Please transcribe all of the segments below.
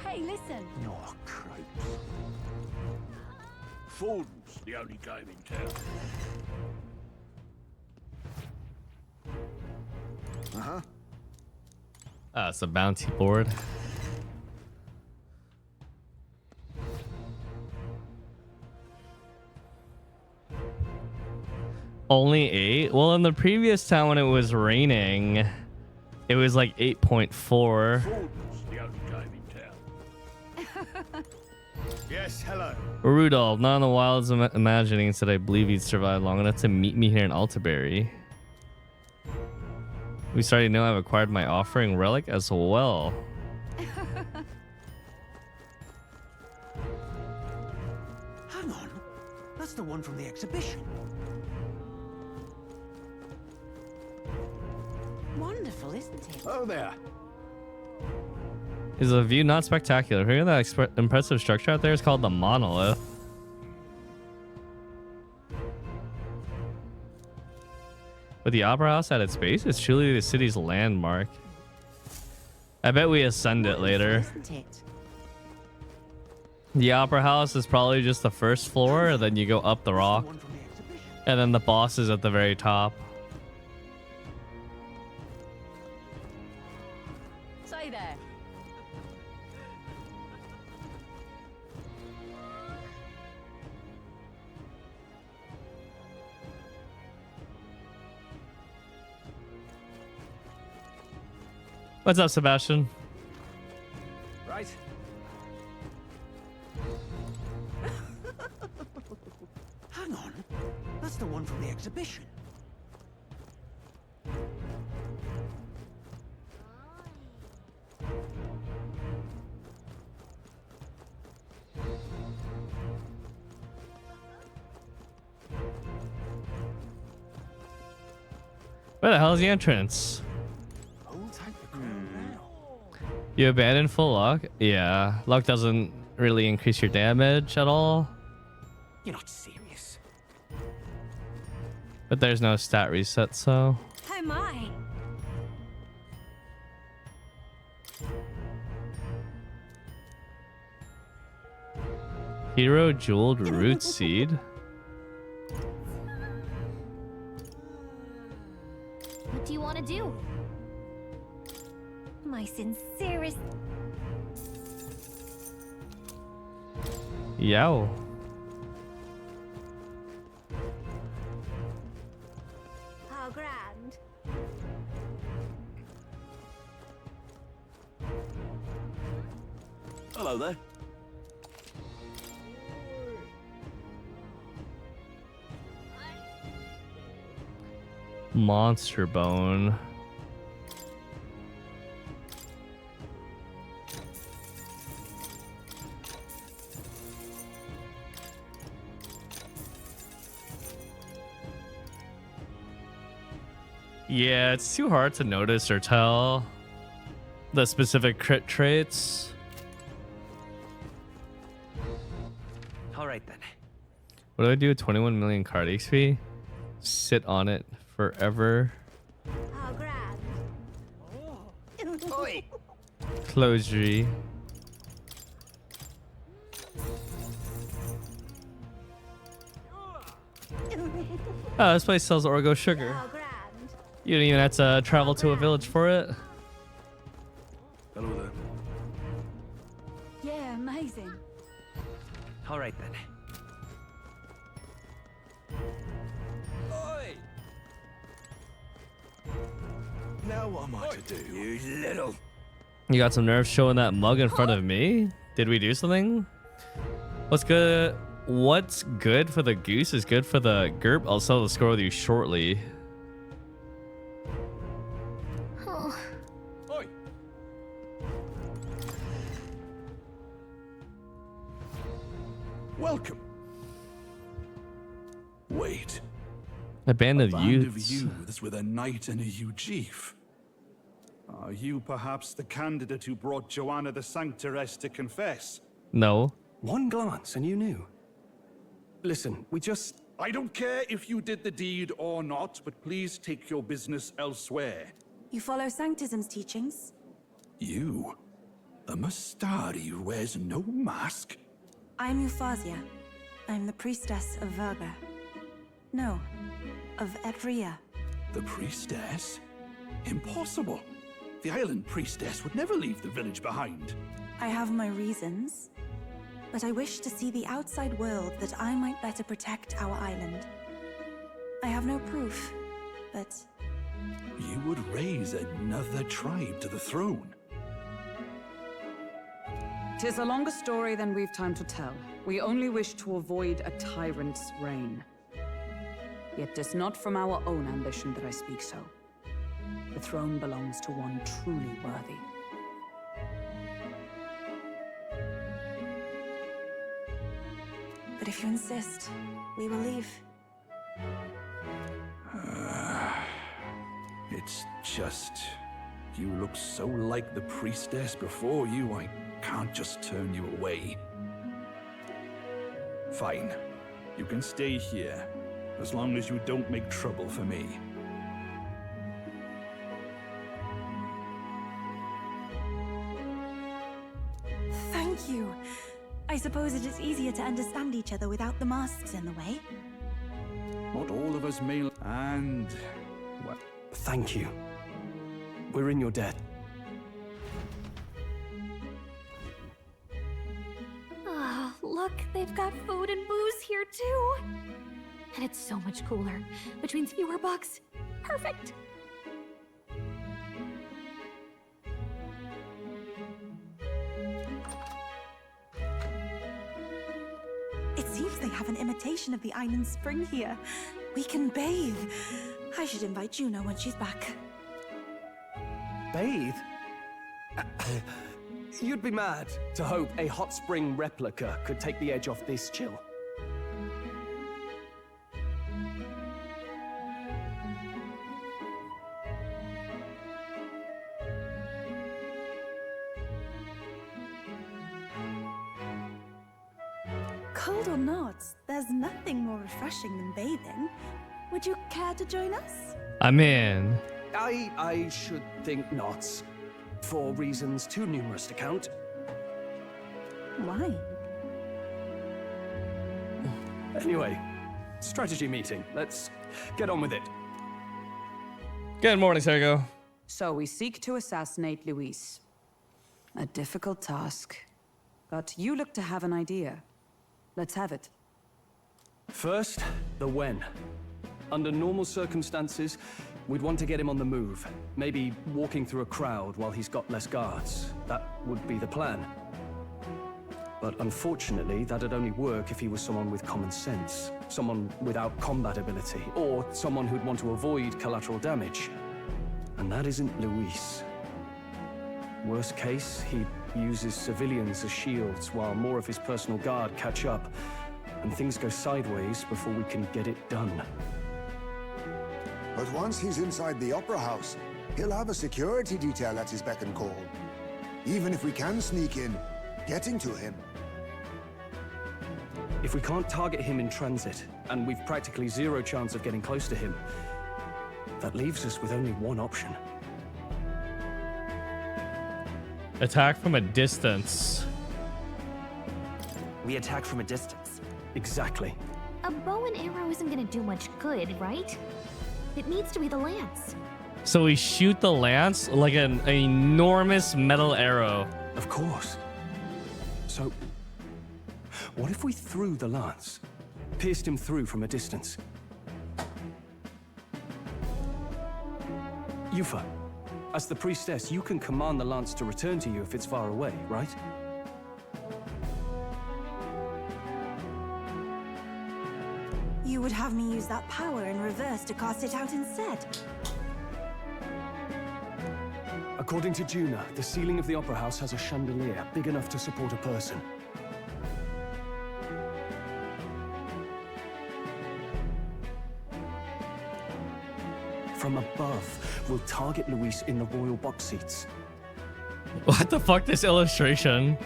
Hey, listen. Oh, cripes. Ford's the only game in town. Uh-huh. Ah, it's a bounty board. Only 8? Well, in the previous town when it was raining, it was like 8.4. Ford's the only game in town. Yes, hello. Rudolph, not in the wilds of imagining, said I believe he'd survive long enough to meet me here in Altaberry. We started to know I've acquired my offering relic as well. Hang on. That's the one from the exhibition. Wonderful, isn't it? Oh, there. Is the view not spectacular? Hear that impressive structure out there? It's called the Monolith. With the Opera House at its base, it's truly the city's landmark. I bet we ascend it later. Isn't it? The Opera House is probably just the first floor, and then you go up the rock, One from the exhibition. and then the boss is at the very top. Say there. What's up, Sebastian? Right. Hang on. That's the one from the exhibition. Where the hell is the entrance? Hold tight the crown now. You abandoned full luck? Yeah, luck doesn't really increase your damage at all, You're not serious. but there's no stat reset, so. Oh my. Hero jeweled root seed. What do you want to do? My sincerest. Yow. How grand. Hello there. Monster bone. Yeah, it's too hard to notice or tell the specific crit traits. All right then. What do I do with 21 million card XP? Sit on it forever. How grand. Oi! Closery. Oh, this place sells Orgo sugar. How grand. You don't even have to travel to a village for it. Hello there. Yeah, amazing. All right then. Oi! Now what am I to do? You little. You got some nerve showing that mug in front of me? Did we do something? What's good? What's good for the goose is good for the GURP. I'll settle the score with you shortly. Oi! Welcome. Wait. A band of Band of youths. youths with a knight and a huge chief. Are you perhaps the candidate who brought Joanna the Sanctoress to confess? No. One glance and you knew. Listen, we just... I don't care if you did the deed or not, but please take your business elsewhere. You follow Sanctism's teachings? You? A Mustari who wears no mask? I'm Euphausia. I'm the priestess of Verga. No, of Edria. The priestess? Impossible. The island priestess would never leave the village behind. I have my reasons, but I wish to see the outside world that I might better protect our island. I have no proof, but You would raise another tribe to the throne. 'Tis a longer story than we've time to tell. We only wish to avoid a tyrant's reign. Yet 'tis not from our own ambition that I speak so. The throne belongs to one truly worthy. if you insist, we will leave. It's just... you look so like the priestess before you, I can't just turn you away. Fine. You can stay here, as long as you don't make trouble for me. Thank you. I suppose it is easier to understand each other without the masks in the way. Not all of us may... And... well, Thank you. We're in your debt. Ah, look, they've got food and booze here too. And it's so much cooler, which means fewer bugs. Perfect. It seems they have an imitation of the island spring here. We can bathe. I should invite Juno when she's back. Bathe? You'd be mad to hope a hot spring replica could take the edge off this chill. Cold or not, there's nothing more refreshing than bathing. Would you care to join us? I'm in. I should think not. For reasons too numerous to count. Why? Anyway, strategy meeting. Let's get on with it. Good morning, Sergio. So we seek to assassinate Luis. A difficult task. But you look to have an idea. Let's have it. First, the when. Under normal circumstances, we'd want to get him on the move. Maybe walking through a crowd while he's got less guards. That would be the plan. But unfortunately, that'd only work if he was someone with common sense. Someone without combat ability. Or someone who'd want to avoid collateral damage. And that isn't Luis. Worst case, he uses civilians as shields while more of his personal guard catch up. And things go sideways before we can get it done. But once he's inside the Opera House, he'll have a security detail at his beck and call. Even if we can sneak in, getting to him. If we can't target him in transit, and we've practically zero chance of getting close to him, that leaves us with only one option. Attack from a distance. We attack from a distance. Exactly. A bow and arrow isn't gonna do much good, right? It needs to be the lance. So we shoot the lance like an enormous metal arrow. Of course. So, what if we threw the lance? Pierced him through from a distance? Yufa, as the priestess, you can command the lance to return to you if it's far away, right? You would have me use that power in reverse to cast it out instead. According to Juno, the ceiling of the Opera House has a chandelier big enough to support a person. From above, we'll target Luis in the royal box seats. What the fuck, this illustration?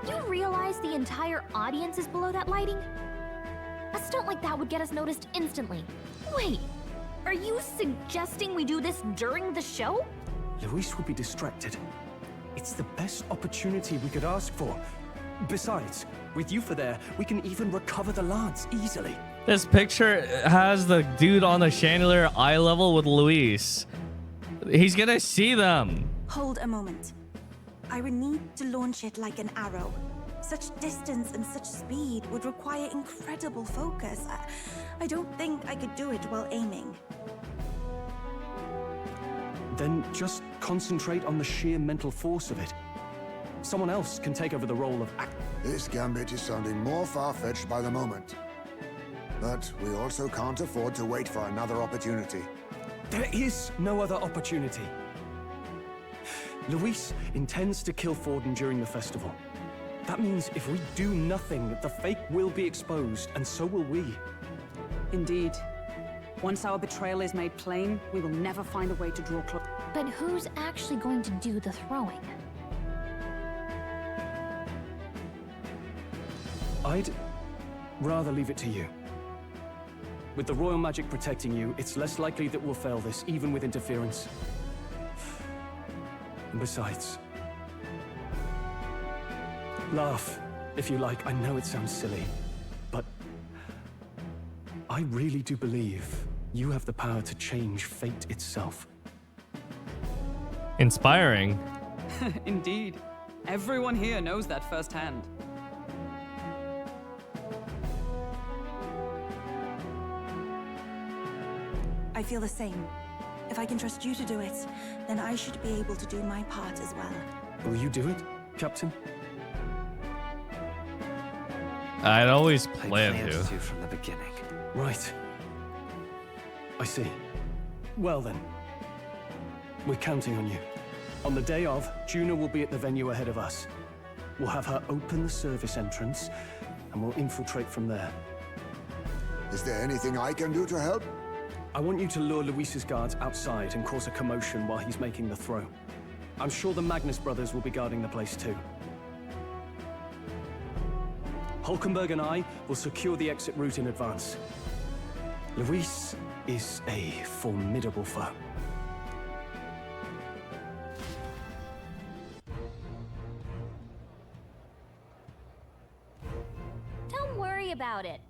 You realize the entire audience is below that lighting? A stunt like that would get us noticed instantly. Wait, are you suggesting we do this during the show? Luis will be distracted. It's the best opportunity we could ask for. Besides, with Yufa there, we can even recover the lance easily. This picture has the dude on the chandelier eye level with Luis. He's gonna see them. Hold a moment. I would need to launch it like an arrow. Such distance and such speed would require incredible focus. I don't think I could do it while aiming. Then just concentrate on the sheer mental force of it. Someone else can take over the role of act. This gambit is sounding more far-fetched by the moment. But we also can't afford to wait for another opportunity. There is no other opportunity. Luis intends to kill Forden during the festival. That means if we do nothing, the fake will be exposed, and so will we. Indeed. Once our betrayal is made plain, we will never find a way to draw close. But who's actually going to do the throwing? I'd rather leave it to you. With the royal magic protecting you, it's less likely that we'll fail this, even with interference. And besides, laugh if you like. I know it sounds silly, but I really do believe you have the power to change fate itself. Inspiring. Indeed. Everyone here knows that firsthand. I feel the same. If I can trust you to do it, then I should be able to do my part as well. Will you do it, Captain? I'd always I planned planned to. to from the beginning. Right. I see. Well then, we're counting on you. On the day of, Juna will be at the venue ahead of us. We'll have her open the service entrance, and we'll infiltrate from there. Is there anything I can do to help? I want you to lure Luis's guards outside and cause a commotion while he's making the throw. I'm sure the Magnus brothers will be guarding the place too. Hulkenberg and I will secure the exit route in advance. Luis is a formidable foe. Don't worry about it.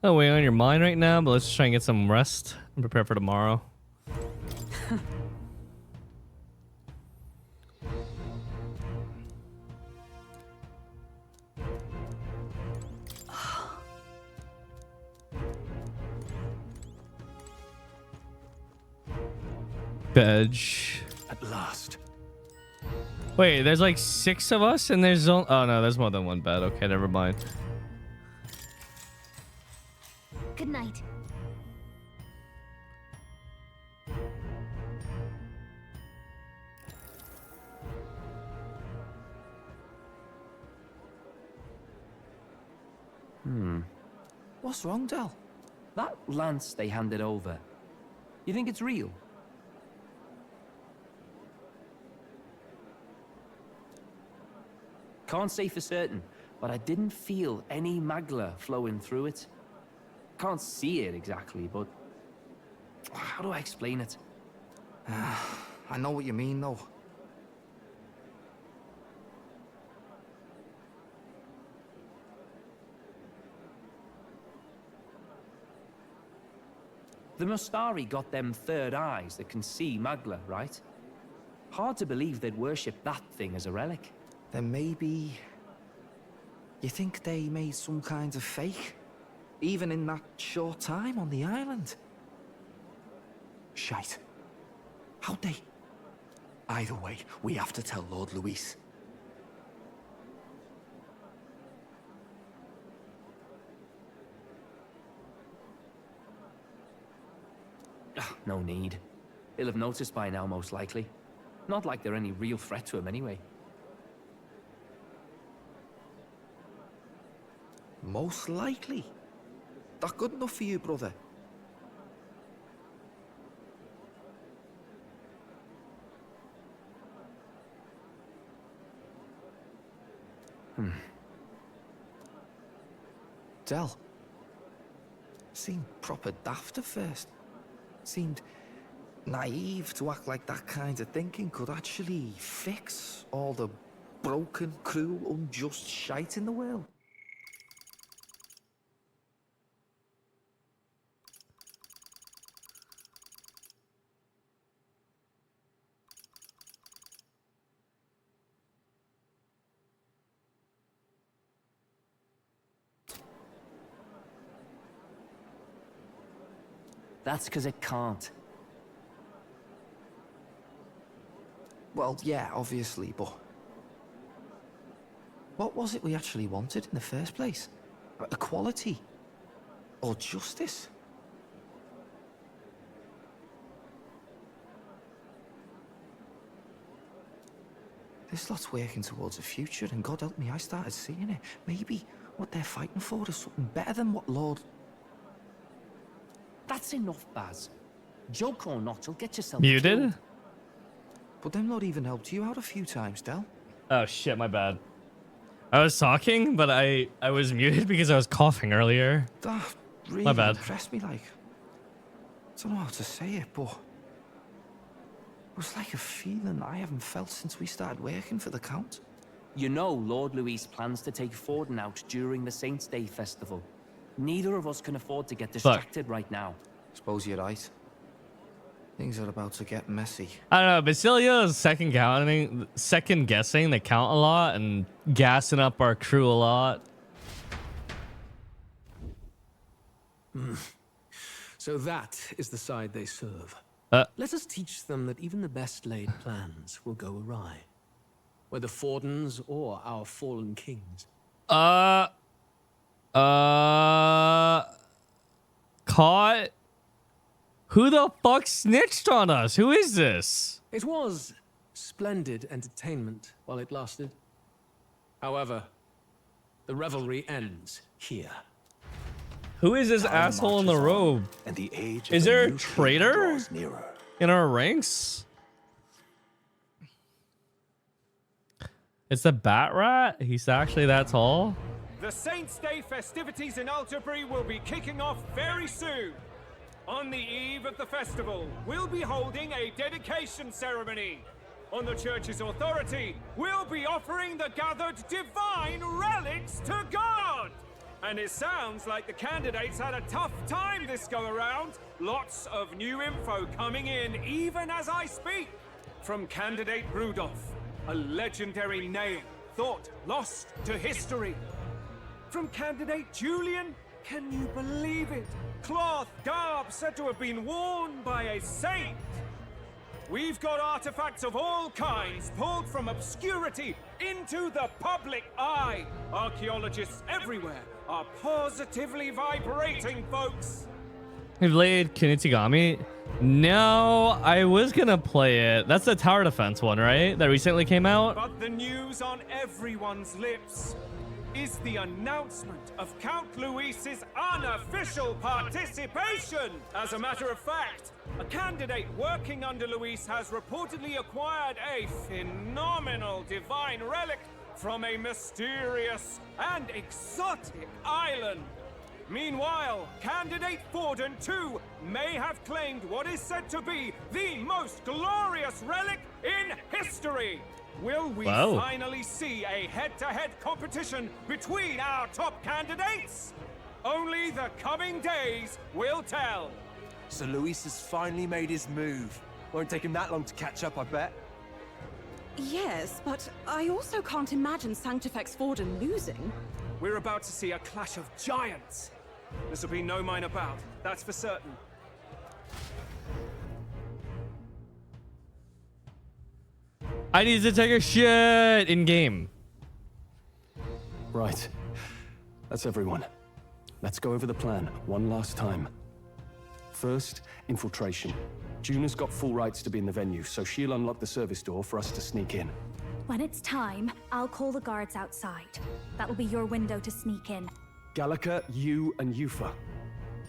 Oh, weighing on your mind right now, but let's try and get some rest and prepare for tomorrow. Veg. At last. Wait, there's like 6 of us and there's only... Oh no, there's more than one bed. Okay, never mind. Good night. What's wrong, Del? That lance they handed over. You think it's real? Can't say for certain, but I didn't feel any magla flowing through it. Can't see it exactly, but how do I explain it? I know what you mean, though. The Mustari got them third eyes that can see magla, right? Hard to believe they'd worship that thing as a relic. Then maybe... You think they made some kind of fake? Even in that short time on the island? Shite. How'd they... Either way, we have to tell Lord Luis. No need. He'll have noticed by now, most likely. Not like they're any real threat to him anyway. Most likely. That good enough for you, brother? Del. Seemed proper daft at first. Seemed naive to act like that kind of thinking could actually fix all the broken, cruel, unjust shite in the world. That's because it can't. Well, yeah, obviously, but what was it we actually wanted in the first place? Equality? Or justice? This lot's working towards a future, and God help me, I started seeing it. Maybe what they're fighting for is something better than what Lord... That's enough, Baz. Joke or not, you'll get yourself Muted? killed. But them lot even helped you out a few times, Del. Oh shit, my bad. I was talking, but I was muted because I was coughing earlier. That really My bad. impressed me, like... I don't know how to say it, but... It was like a feeling I haven't felt since we started working for the Count. You know Lord Luis plans to take Forden out during the Saints' Day festival. Neither of us can afford to get distracted right now. Suppose you're right. Things are about to get messy. I don't know. Basilio is second guessing the count a lot and gassing up our crew a lot. So that is the side they serve. Let us teach them that even the best laid plans will go awry. Whether Fordens or our fallen kings. Caught? Who the fuck snitched on us? Who is this? It was splendid entertainment while it lasted. However, the revelry ends here. Who is this asshole in the robe? And the age Is there a traitor in our ranks? It's the Bat Rat? He's actually that tall? The Saints' Day festivities in Alterbury will be kicking off very soon. On the eve of the festival, we'll be holding a dedication ceremony. On the church's authority, we'll be offering the gathered divine relics to God. And it sounds like the candidates had a tough time this go around. Lots of new info coming in even as I speak. From candidate Rudolph, a legendary name thought lost to history. From candidate Julian, can you believe it? Cloth garb said to have been worn by a saint. We've got artifacts of all kinds pulled from obscurity into the public eye. Archaeologists everywhere are positively vibrating, folks. You've played Kinitagami? No, I was gonna play it. That's the tower defense one, right? That recently came out? But the news on everyone's lips is the announcement of Count Luis's unofficial participation. As a matter of fact, a candidate working under Luis has reportedly acquired a phenomenal divine relic from a mysterious and exotic island. Meanwhile, candidate Forden too may have claimed what is said to be the most glorious relic in history. Will we finally see a head-to-head competition between our top candidates? Only the coming days will tell. So Luis has finally made his move. Won't take him that long to catch up, I bet. Yes, but I also can't imagine Sanctifex Forden losing. We're about to see a clash of giants. This will be no minor bout, that's for certain. I need to take a shit in game. Right. That's everyone. Let's go over the plan one last time. First, infiltration. Juna's got full rights to be in the venue, so she'll unlock the service door for us to sneak in. When it's time, I'll call the guards outside. That'll be your window to sneak in. Gallica, you, and Yufa.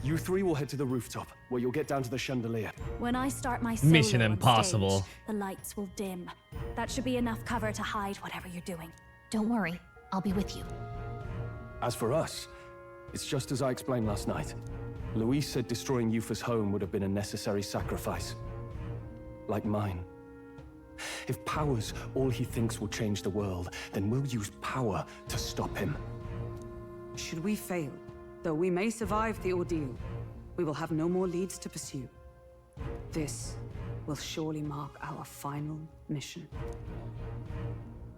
You three will head to the rooftop, where you'll get down to the chandelier. When I start my solo Mission on impossible. stage, the lights will dim. That should be enough cover to hide whatever you're doing. Don't worry, I'll be with you. As for us, it's just as I explained last night. Luis said destroying Yufa's home would have been a necessary sacrifice. like mine. If power's all he thinks will change the world, then we'll use power to stop him. Should we fail, though we may survive the ordeal, we will have no more leads to pursue. This will surely mark our final mission.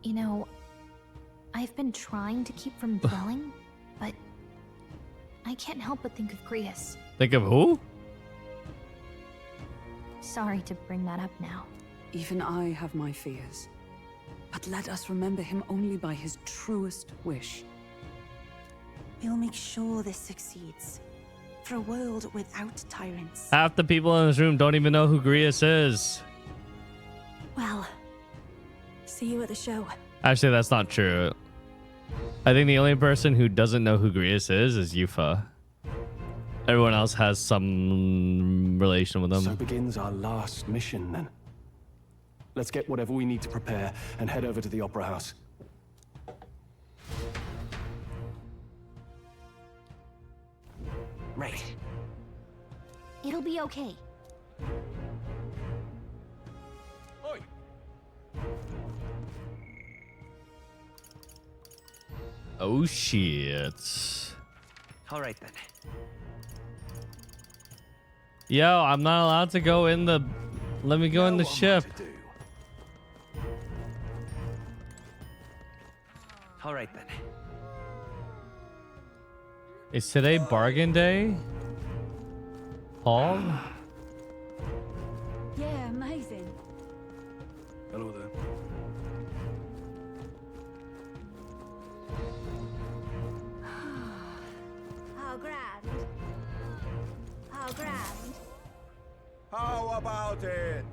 You know, I've been trying to keep from dwelling, but I can't help but think of Grius. Think of who? Sorry to bring that up now. Even I have my fears. But let us remember him only by his truest wish. We'll make sure this succeeds. For a world without tyrants. Half the people in this room don't even know who Grius is. Well, see you at the show. Actually, that's not true. I think the only person who doesn't know who Grius is Yufa. Everyone else has some relation with him. So begins our last mission, then. Let's get whatever we need to prepare and head over to the Opera House. Right. It'll be okay. Oi! Oh shit. All right then. Yo, I'm not allowed to go in the... Let me go in the ship. All right then. Is today bargain day? Paul? Yeah, amazing. Hello there. How grand. How grand. How about it?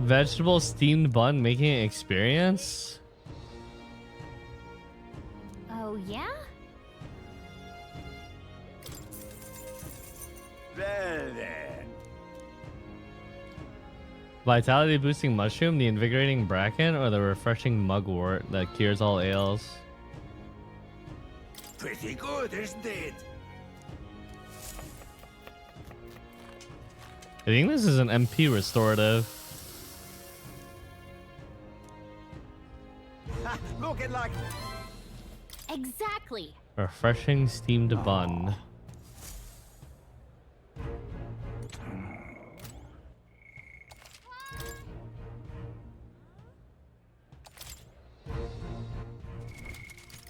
Vegetable steamed bun making an experience? Oh, yeah? Well then. Vitality boosting mushroom, the invigorating bracken, or the refreshing mugwort that cures all ails? Pretty good, isn't it? I think this is an MP restorative. Looking like... Exactly. Refreshing steamed bun.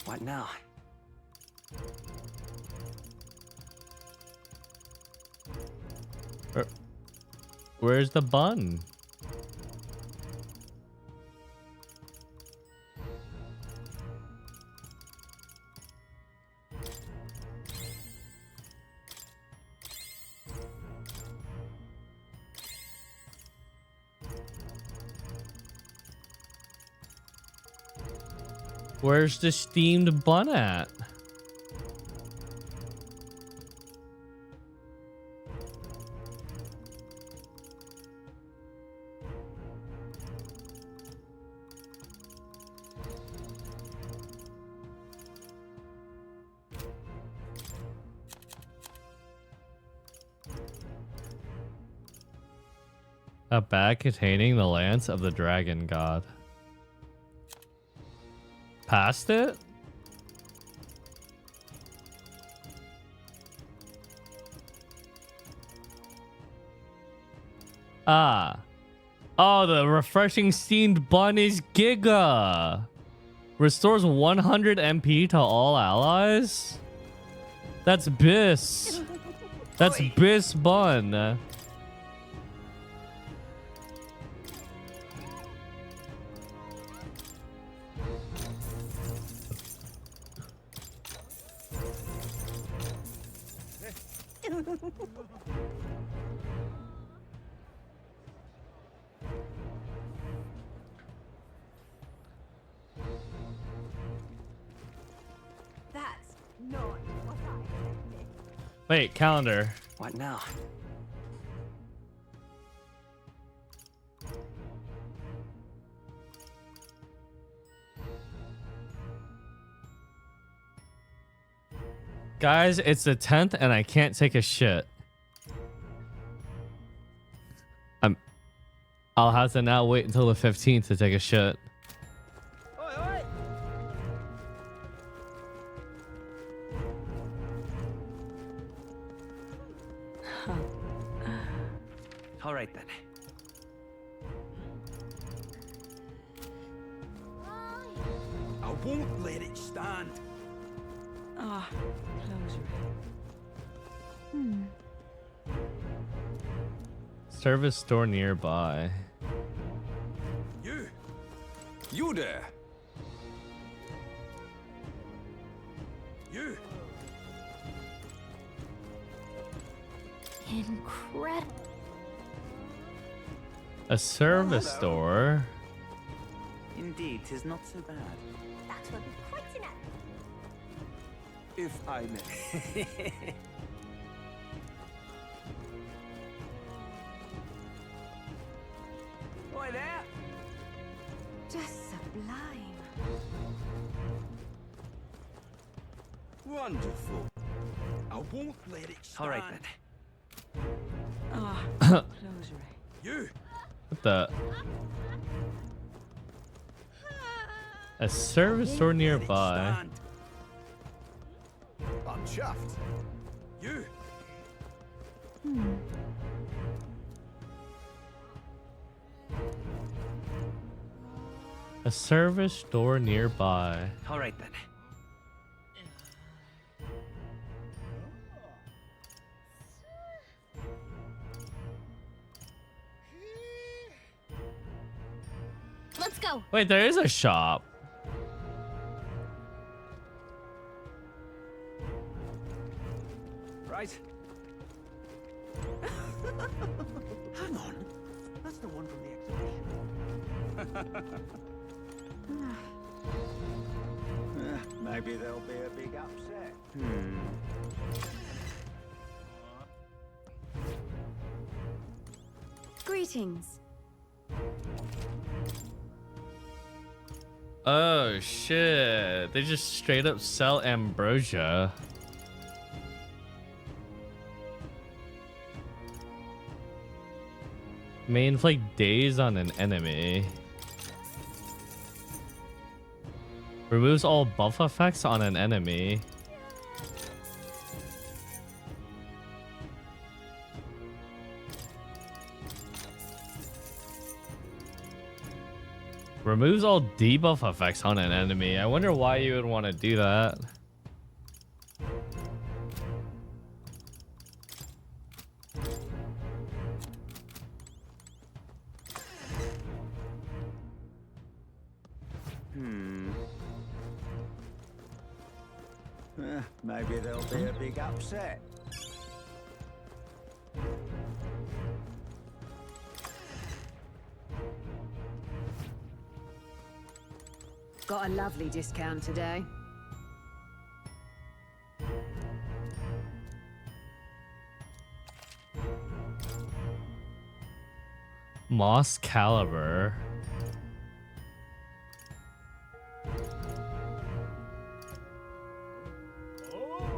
What now? Where's the bun? Where's the steamed bun at? A bag containing the lance of the dragon god. Past it? Ah. Oh, the refreshing steamed bun is Giga. Restores 100 MP to all allies? That's Biss. That's Biss bun. That's not what I expected. Wait, calendar. What now? Guys, it's the 10th and I can't take a shit. I'll have to now wait until the 15th to take a shit. All right then. I won't let it stand. Ah, close Service store nearby. You there. You. Incredible. A service store. Indeed, 'tis not so bad. That will be quite enough. If I may. Oi there. Just sublime. Wonderful. I won't let it stand. All right then. Ah, close You. What the? A service store nearby. I'm chuffed. You. A service store nearby. All right then. Let's go. Wait, there is a shop. Right. Hang on. That's the one from the exhibition. Maybe there'll be a big upset. Greetings. Oh shit. They just straight up sell ambrosia. May inflict daze on an enemy. Removes all buff effects on an enemy. Removes all debuff effects on an enemy. I wonder why you would want to do that. Maybe there'll be a big upset. Got a lovely discount today. Moss Caliber.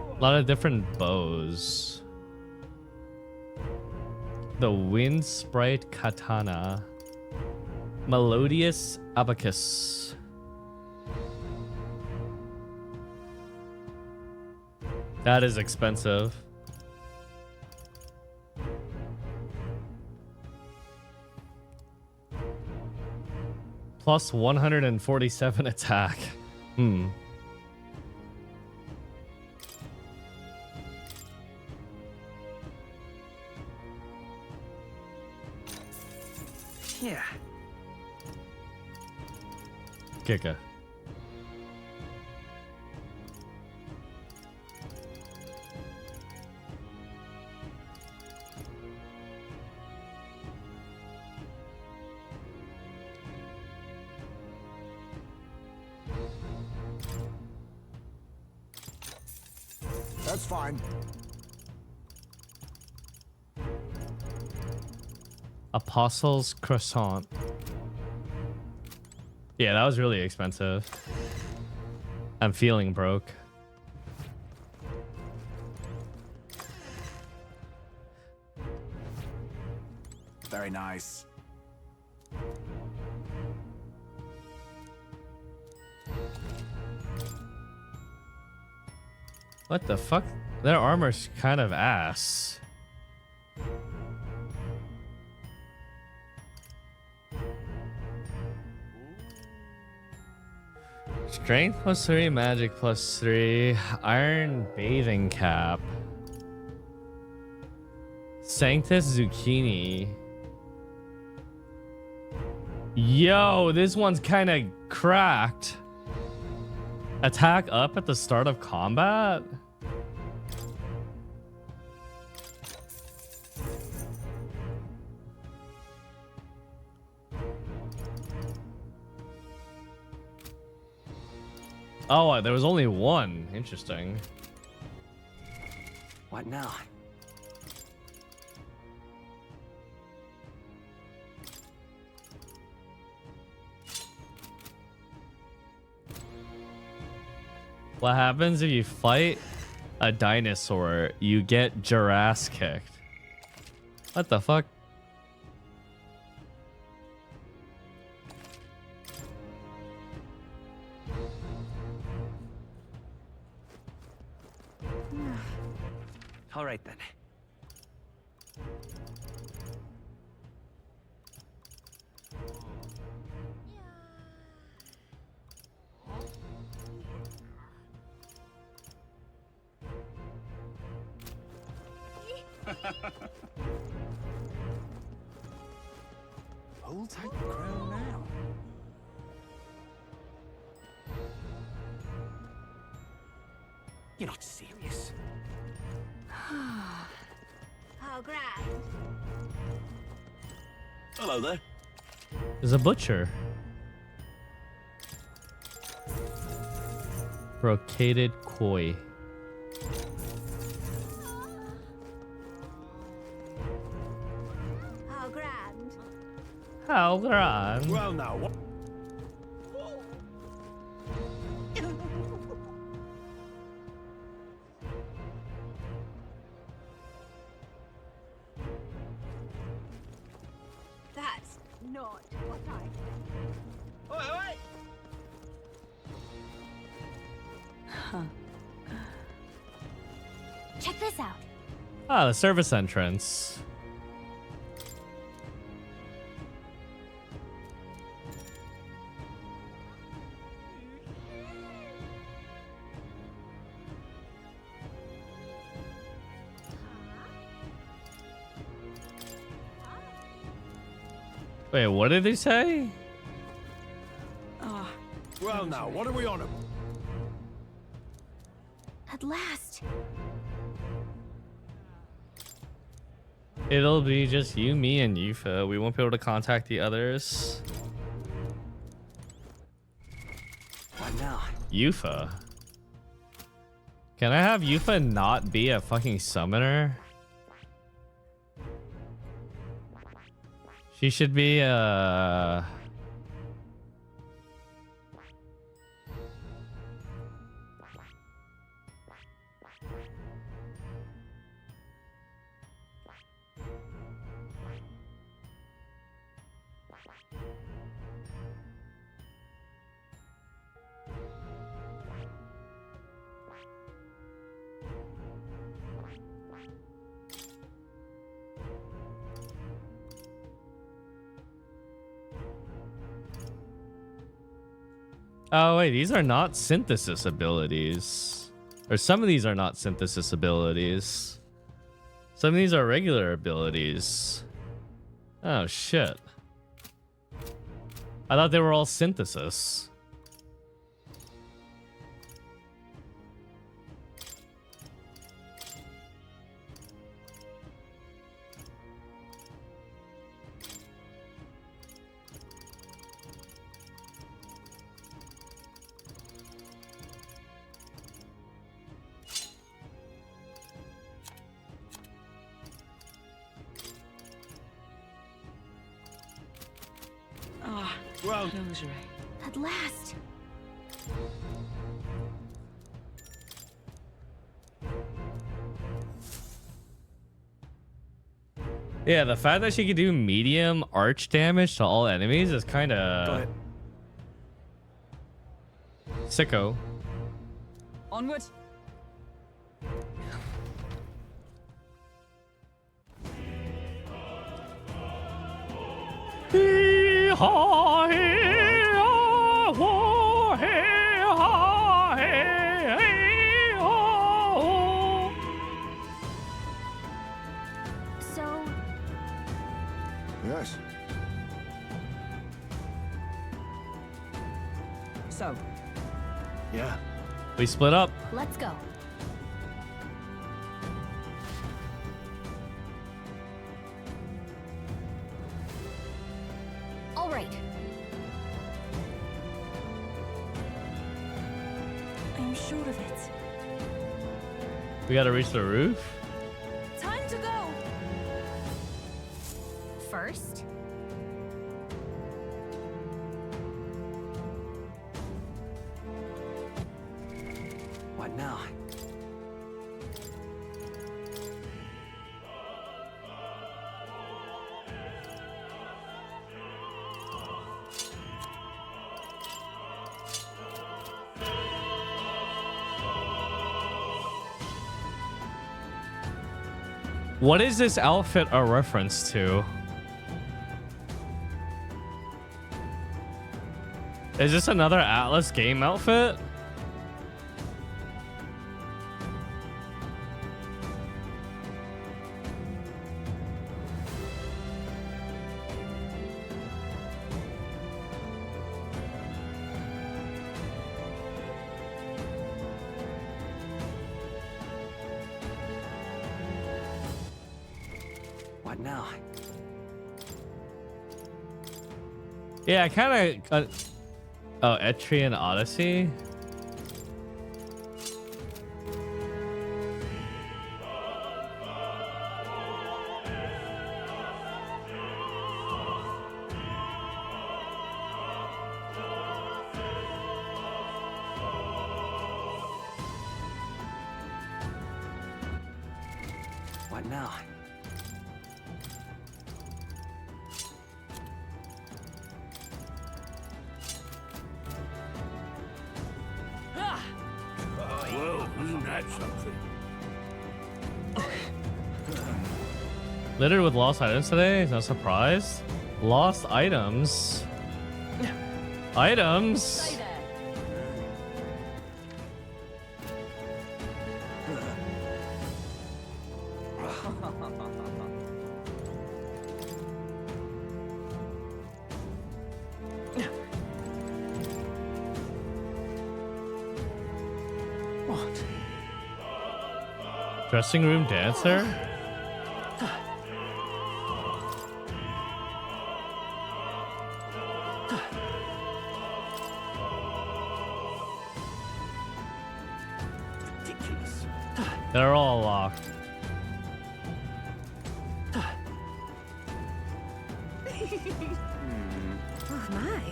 A lot of different bows. The Wind Sprite Katana. Melodious Abacus. That is expensive. Plus 147 attack. Yeah. Kika. That's fine. Apostles Croissant. Yeah, that was really expensive. I'm feeling broke. Very nice. What the fuck? Their armor's kind of ass. Strength +3, magic +3, iron bathing cap, Sanctus zucchini. Yo, this one's kind of cracked. Attack up at the start of combat? Oh, there was only one. Interesting. What now? What happens if you fight a dinosaur? You get your ass kicked. What the fuck? All right then. Who'll take the crown now? You're not serious. How grand. Hello there. There's a butcher. Brocaded koi. How grand. How grand. Well, now what? That's not what I... Check this out. Ah, the service entrance. Wait, what did they say? Well, now what are we on about? At last. It'll be just you, me, and Yufa. We won't be able to contact the others. What now? Yufa. Can I have Yufa not be a fucking summoner? She should be Oh wait, these are not synthesis abilities. Or some of these are not synthesis abilities. Some of these are regular abilities. Oh shit. I thought they were all synthesis. Well, At last. Yeah, the fact that she could do medium arch damage to all enemies is kind Got of it. sicko. Onward. So, Yes. So, Yeah. We split up. let's go. All right. I'm sure of it. We gotta reach the roof. Time to go! First, What now? What is this outfit a reference to? Is this another Atlas game outfit? What now? Yeah, I kind of. Oh, Etrian Odyssey. What now? Well, isn't that something? Littered with lost items today? No surprise. Lost items. Items. What? Dressing room dancer? Ridiculous. They're all locked. Oh my.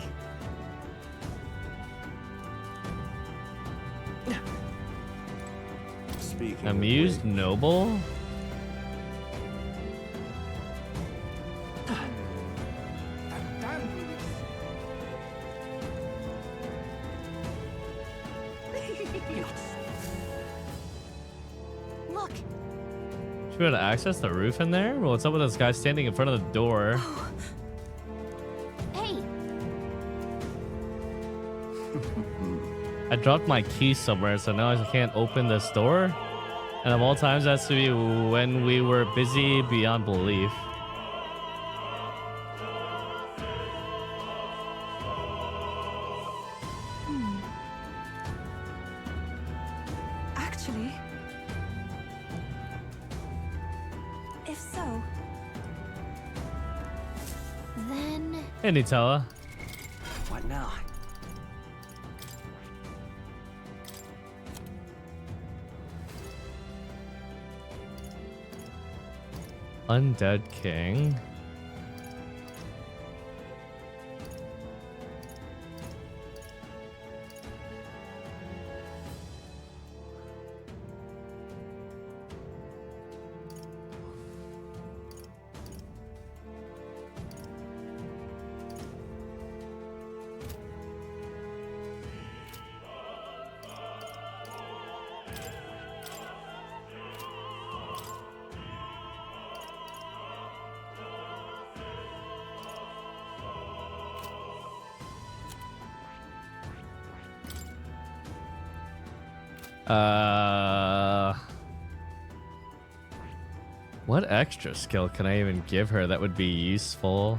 Speaking Amused of which, noble? That damn Louis. look. Should we be able to access the roof in there? Well, what's up with this guy standing in front of the door? Hey, I dropped my key somewhere, so now I can't open this door. And of all times, that's to be when we were busy beyond belief. Actually, if so, then Hey, Nutella. what now? Undead King. What extra skill can I even give her that would be useful?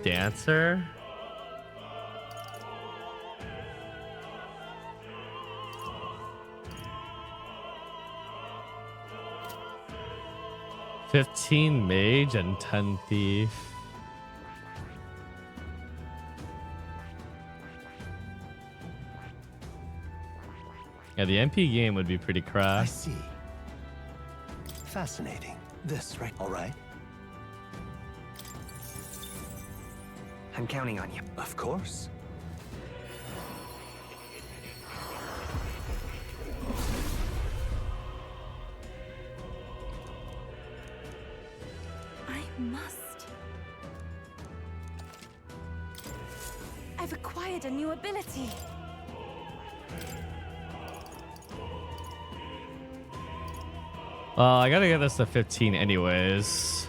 Dancer? $15 mage and 10 thief. Yeah, the MP game would be pretty I crass. see. Fascinating. This, right? All right. I'm counting on you. Of course. I must. I've acquired a new ability. I gotta get this to 15 anyways.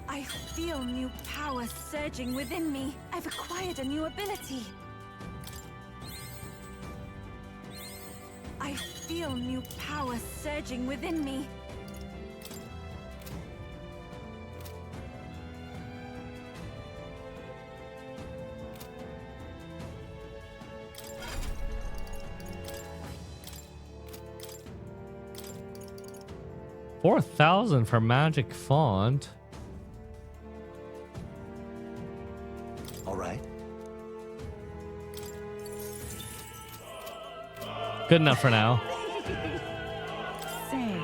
I feel new power surging within me. I've acquired a new ability. I feel new power surging within me. $4,000 for magic font. All right. Good enough for now. Say.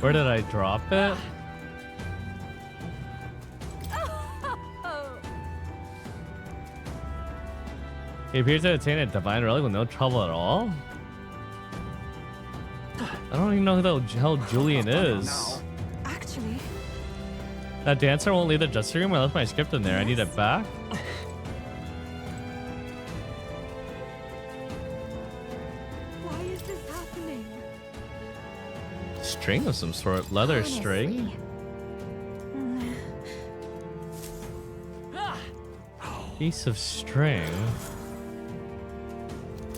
Where did I drop it? He appears to attain a divine relic with no trouble at all. I don't even know who the hell Julian is. Actually, That dancer won't leave the dressing room. I left my script in there. I need it back. why is this happening? String of some sort. Leather string. Piece of string.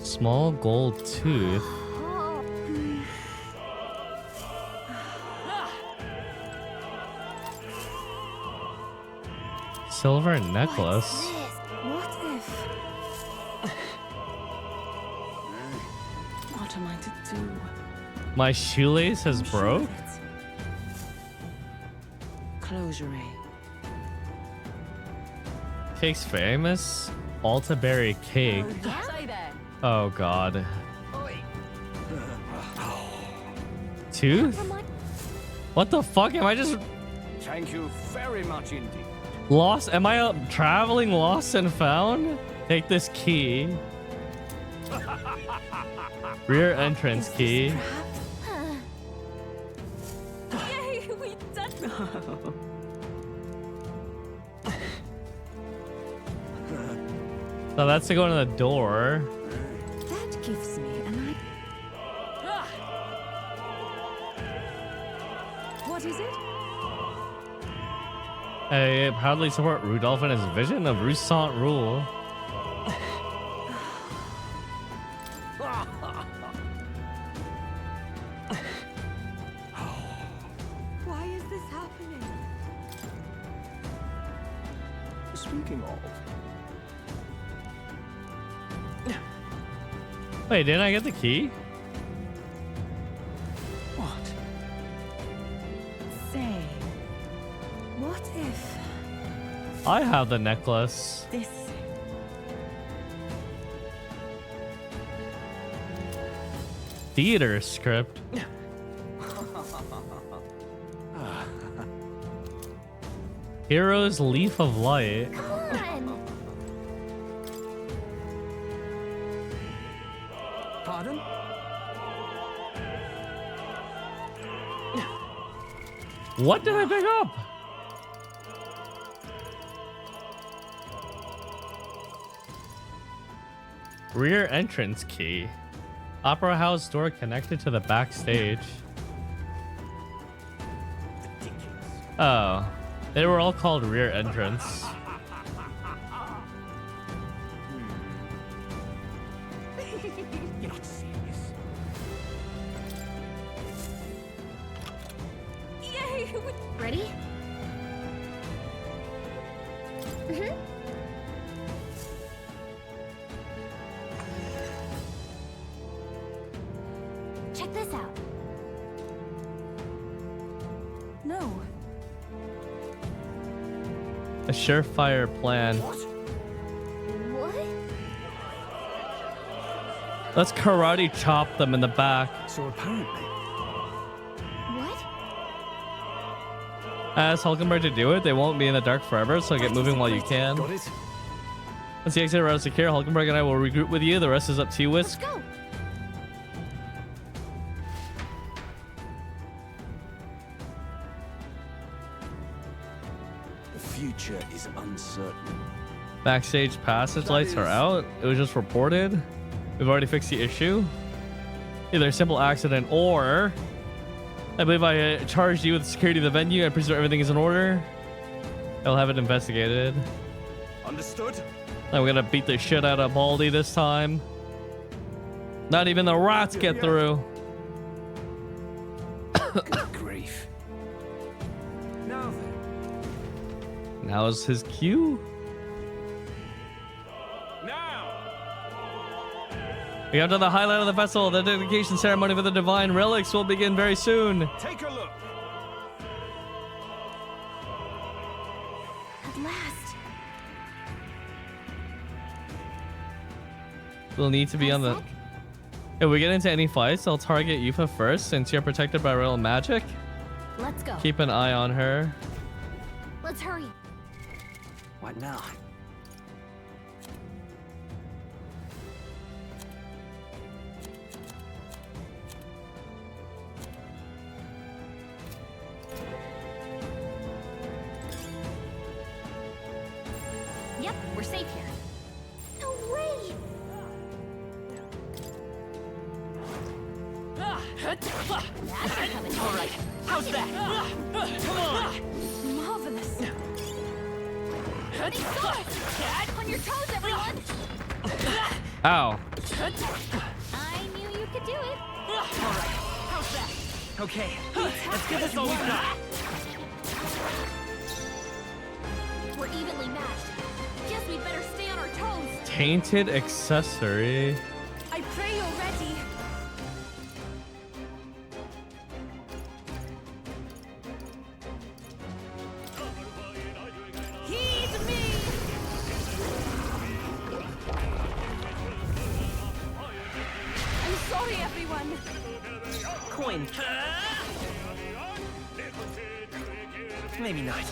Small gold tooth. Silver necklace. What if? What am I to do? My shoelace has broke. Closure. Cake's famous. Altaberry cake. Say there. Oh god. Tooth? What the fuck? Am I just Thank you very much indeed. lost? Am I traveling lost and found? Take this key. Rear entrance key. Yay, we done it. So that's to go into the door. That gives me an idea. What is it? I proudly support Rudolph and his vision of Roussant rule. Why is this happening? Speaking of, Wait, didn't I get the key? What? Say, what if I have the necklace. This. Theater script. Hero's Leaf of Light. Come on. Pardon? What did I pick up? Rear entrance key. Opera house door connected to the backstage. Oh, they were all called rear entrance. You're not serious. Yay! Ready? Mm-hmm. Check this out. No. A surefire plan. What? Let's karate chop them in the back. So apparently, What? Ask Hulkenberg to do it. They won't be in the dark forever, so get moving while you can. got it. Once the exit route is secure, Hulkenberg and I will regroup with you. The rest is up to you, Let's Whisk. go. The future is uncertain. Backstage passage lights are out. It was just reported. We've already fixed the issue. Either a simple accident or I believe I charged you with security of the venue. I presume everything is in order. I'll have it investigated. Understood? I'm gonna beat the shit out of Baldy this time. Not even the rats get through. Good grief. Now then. Now's his cue. We got to the highlight of the festival. The dedication ceremony for the divine relics will begin very soon. Take a look. At last. We'll need to be on the... If we get into any fights, I'll target Yufa first since you're protected by royal magic. Let's go. Keep an eye on her. Let's hurry. What now? Yep, we're safe here. No way! That's coming. All right, how's that? Come on! Marvelous. On your toes, everyone! Ow. I knew you could do it. All right, how's that? Okay, let's give this all we've got. We're evenly matched. Guess we better stay on our toes. Tainted accessory. I pray you're ready. Heed me. I'm sorry, everyone. Coin. Maybe not.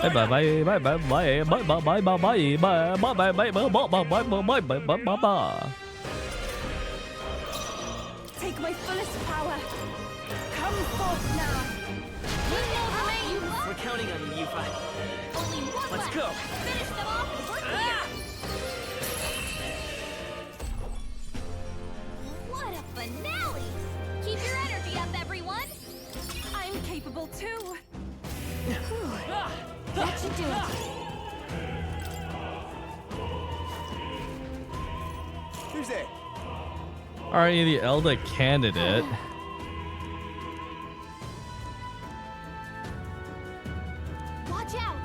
Bye bye bye bye bye bye bye bye bye bye bye bye bye bye bye bye bye bye bye. Take my fullest power. Come forth now. We're counting on you, Yufa. Only one Let's left. go. Finish them off. We're clear. What a finale! Keep your energy up, everyone. I'm capable too. That should do it. Who's there? Are you the Elder candidate? Watch out.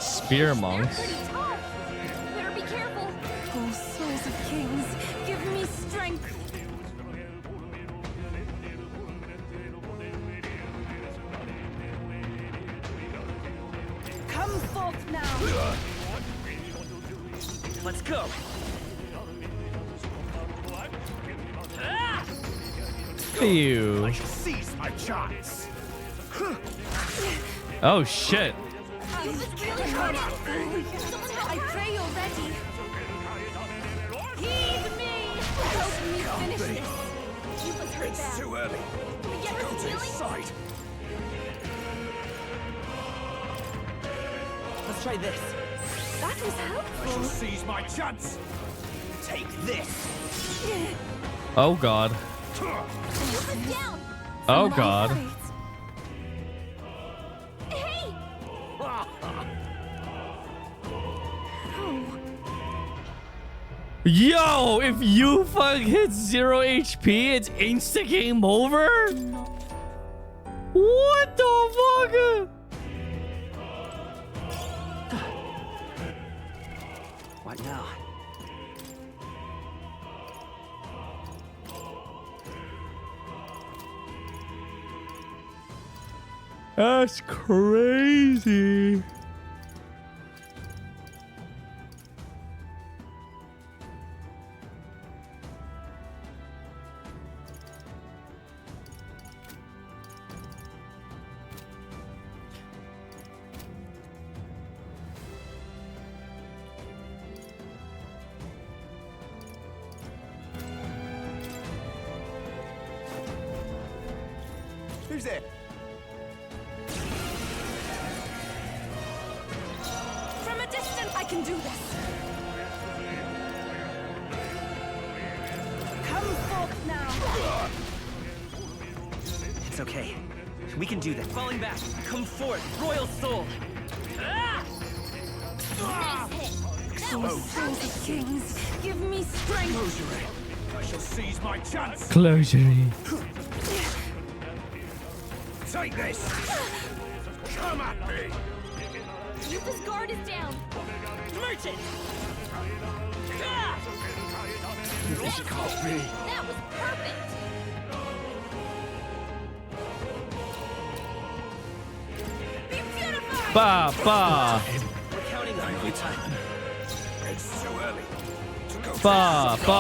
Spear monks. Pretty tough. Better be careful. Oh, souls of kings, give me strength. Let's go. Ew. I shall seize my chance. Oh shit. I pray you're ready. Heed me! Help me finish this. You was hurt It's bad. too early. Get Go us to his healing? side. Let's try this. That was I shall helpful. seize my chance. Take this. Oh god. You was down! Oh god. Hey! Yo, if you fuck hit 0 HP, it's insta game over? What the fuck? What now? That's crazy. Who's there? From a distance, I can do this. Come forth now. It's okay. We can do that. Falling back. Come forth, royal soul. Sons of kings, give me strength. Closure. I shall seize my chance. Closure. Take this. Come at me. Yupa's guard is down. Merchant! This can't be. That was perfect. Be beautified. Ba ba. We're counting on you. It's too early to go. Ba ba.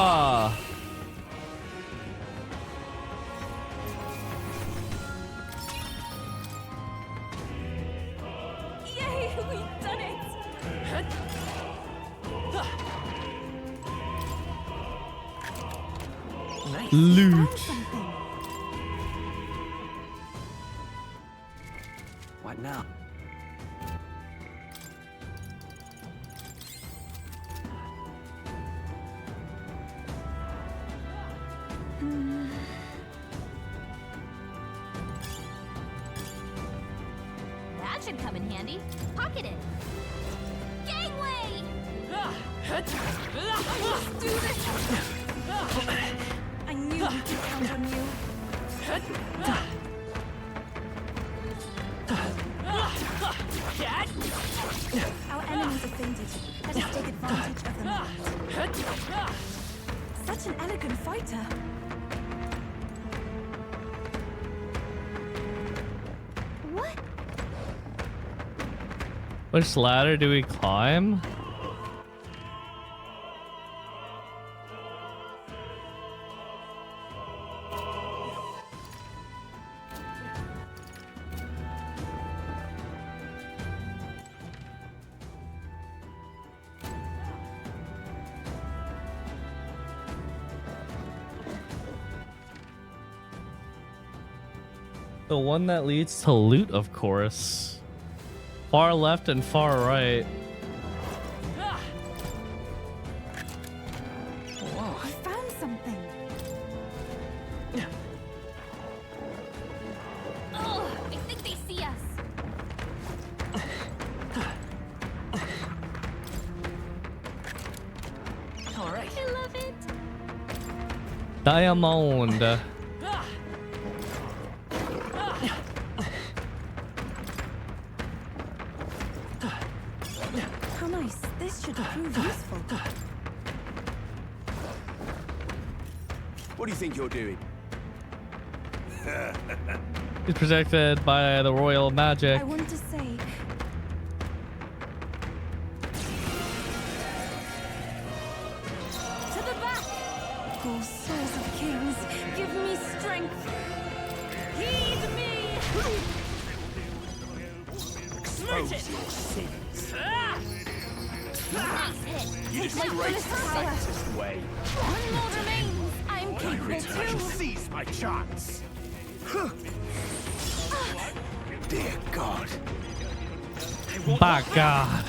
Yay, we've done it. Nice. Loot. What now? That should come in handy. Pocket it. Gangway! Let's do this. I knew we could count on you. Our enemies are fainted. Let us take advantage of them. Such an elegant fighter. What? Which ladder do we climb? The one that leads to loot, of course. Far left and far right. Whoa, I found something. Oh, I think they see us. All right. I love it. Diamond. How nice. This should prove useful. What do you think you're doing? He's protected by the royal magic. I want to say, Oh, souls of kings, give me strength. Heed me! Expose your sins. Nice hit. You Take my disgrace fullest the power. sanctest way. One more remains. I'm When I capable return, too. seize my chance. Dear God. By God.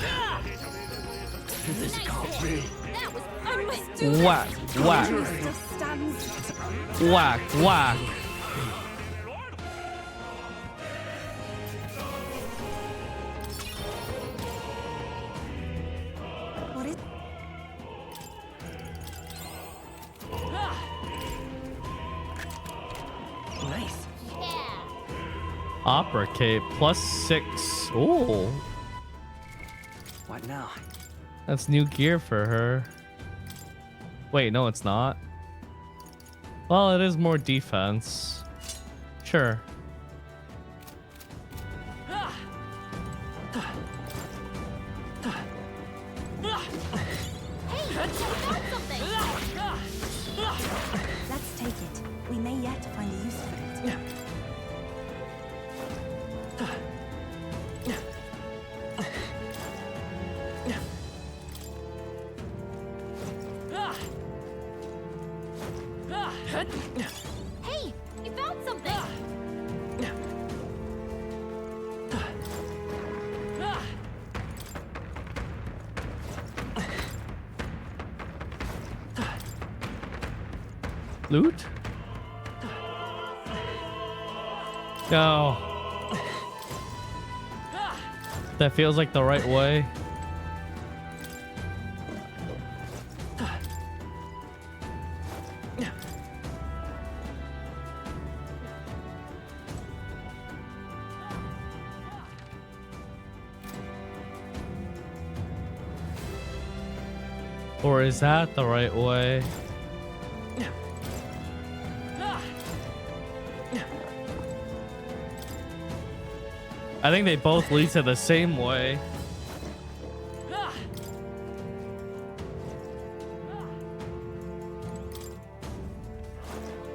This can't be. I must do Whack, this. whack. Still stands. Whack, whack. What is... Nice. Opera cape +6. Ooh. What now? That's new gear for her. Wait, no, it's not. Well, it is more defense. Sure. Let's take it. We may yet find a use for it. Hey, you found something. Loot? No. That feels like the right way. Or is that the right way? I think they both lead to the same way.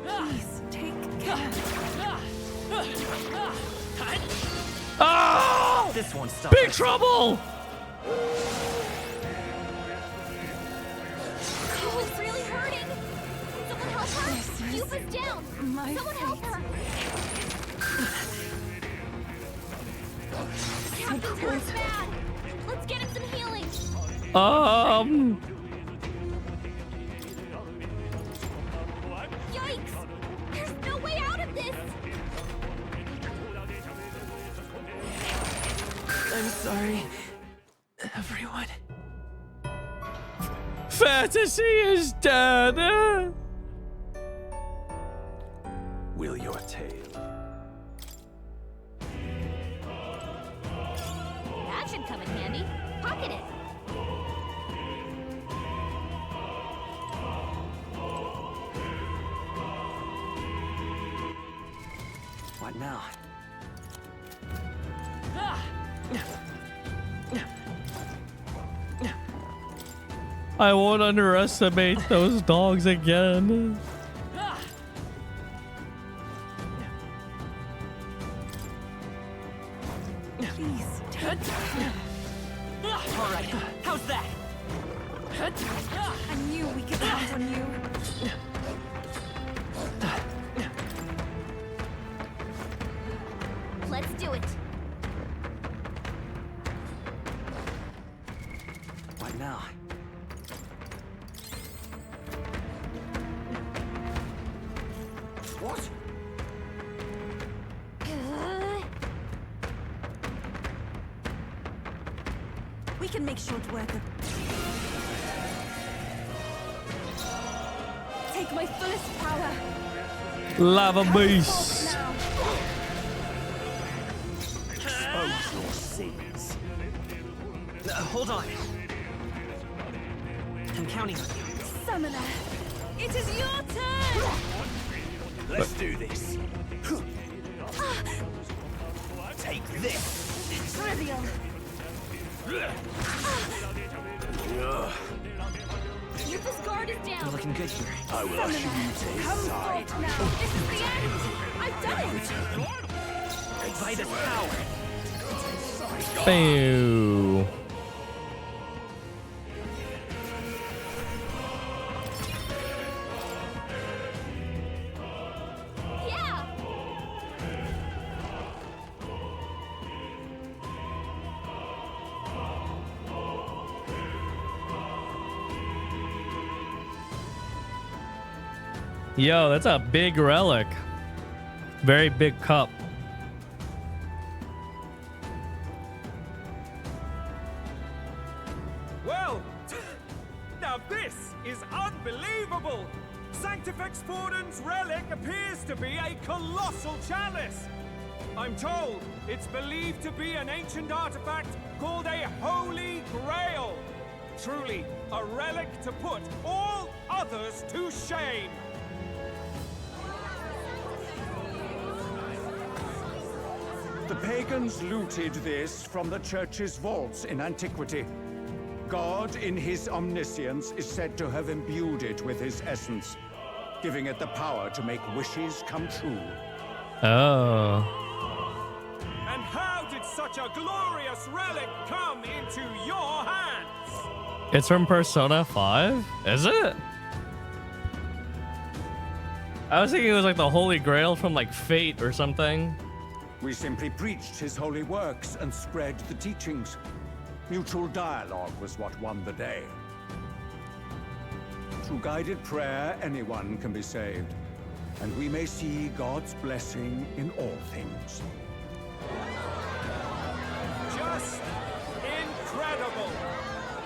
Please, take care. Oh! This one's stuck. Big trouble! Cole's really hurting. Can someone help her? Yuba's down. Someone help her. Captain's hurt bad. Let's get him some healing. Yikes! There's no way out of this. I'm sorry, everyone. Fantasy is dead. Will your tale? That should come in handy. Pocket it. What now? I won't underestimate those dogs again. Please, take care. All right, how's that? I knew we could count on you. Let's do it. What now? What? We can make short work of... Take my fullest power. Lava beast. Now. Expose your sins. Hold on. I'm counting on you. Summoner, it is your turn. Let's do this. Take this. Trivial. Yuba's guard is down. We're looking good here. I will usher you to his side. Now, this is the end! I've done it! By this power. Boo. Yeah! Yo, that's a big relic. Very big cup. Well, now this is unbelievable! Sanctifex Forden's relic appears to be a colossal chalice! I'm told it's believed to be an ancient artifact called a Holy Grail! Truly, a relic to put all others to shame! The pagans looted this from the church's vaults in antiquity. God, in his omniscience, is said to have imbued it with his essence, giving it the power to make wishes come true. Oh. And how did such a glorious relic come into your hands? It's from Persona 5? Is it? I was thinking it was like the Holy Grail from like Fate or something. We simply preached his holy works and spread the teachings. Mutual dialogue was what won the day. Through guided prayer, anyone can be saved, and we may see God's blessing in all things. Just incredible!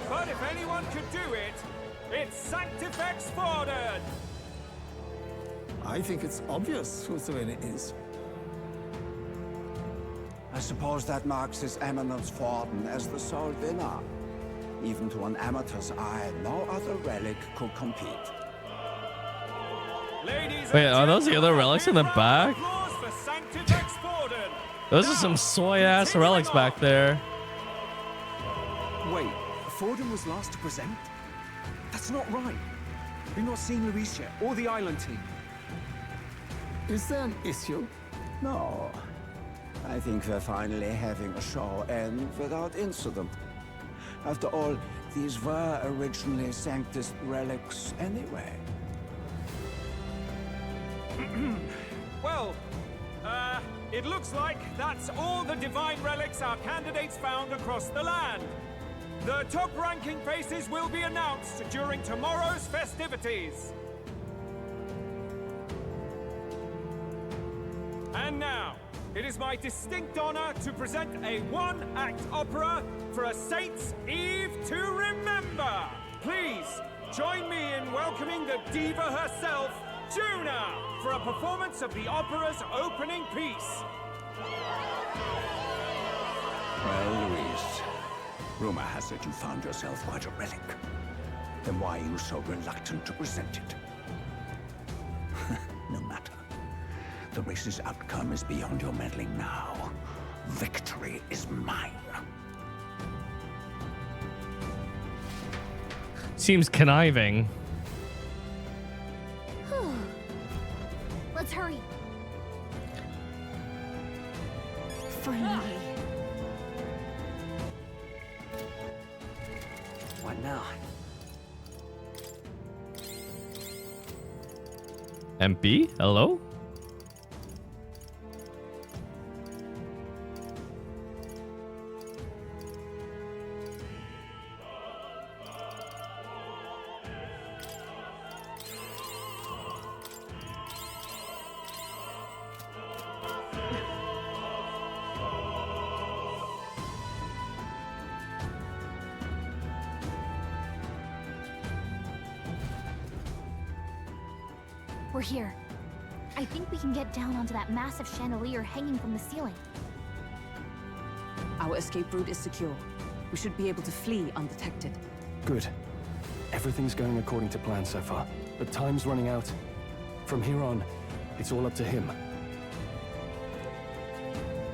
But if anyone could do it, it's Sanctifex Forden! I think it's obvious whose doing it is. I suppose that marks His Eminence Forden as the sole winner. Even to an amateur's eye, no other relic could compete. Wait, are those the other relics in the back? Those are some soy-ass relics back there. Wait, Forden was last to present? That's not right. We've not seen Luis yet, or the island team. Is there an issue? No. I think we're finally having a show end without incident. After all, these were originally Sanctus relics anyway. Well, it looks like that's all the divine relics our candidates found across the land. The top-ranking faces will be announced during tomorrow's festivities. And now, it is my distinct honor to present a one-act opera for a Saint's Eve to remember. Please, join me in welcoming the diva herself, Juna, for a performance of the opera's opening piece. Well, Luis, rumor has it you found yourself quite a relic. Then why are you so reluctant to present it? No matter. The race's outcome is beyond your meddling now. Victory is mine. Seems conniving. Let's hurry. Finally. What now? MP? Hello? We're here. I think we can get down onto that massive chandelier hanging from the ceiling. Our escape route is secure. We should be able to flee undetected. Good. Everything's going according to plan so far, but time's running out. From here on, it's all up to him.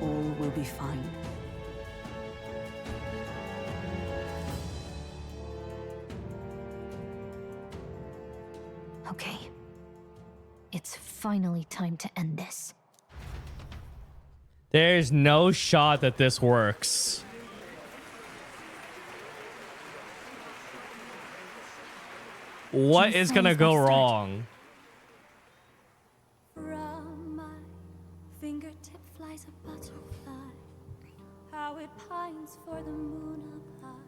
All will be fine. Okay. It's finally time to end this. There's no shot that this works. What is gonna go wrong? From my fingertip flies a butterfly, how it pines for the moon up high.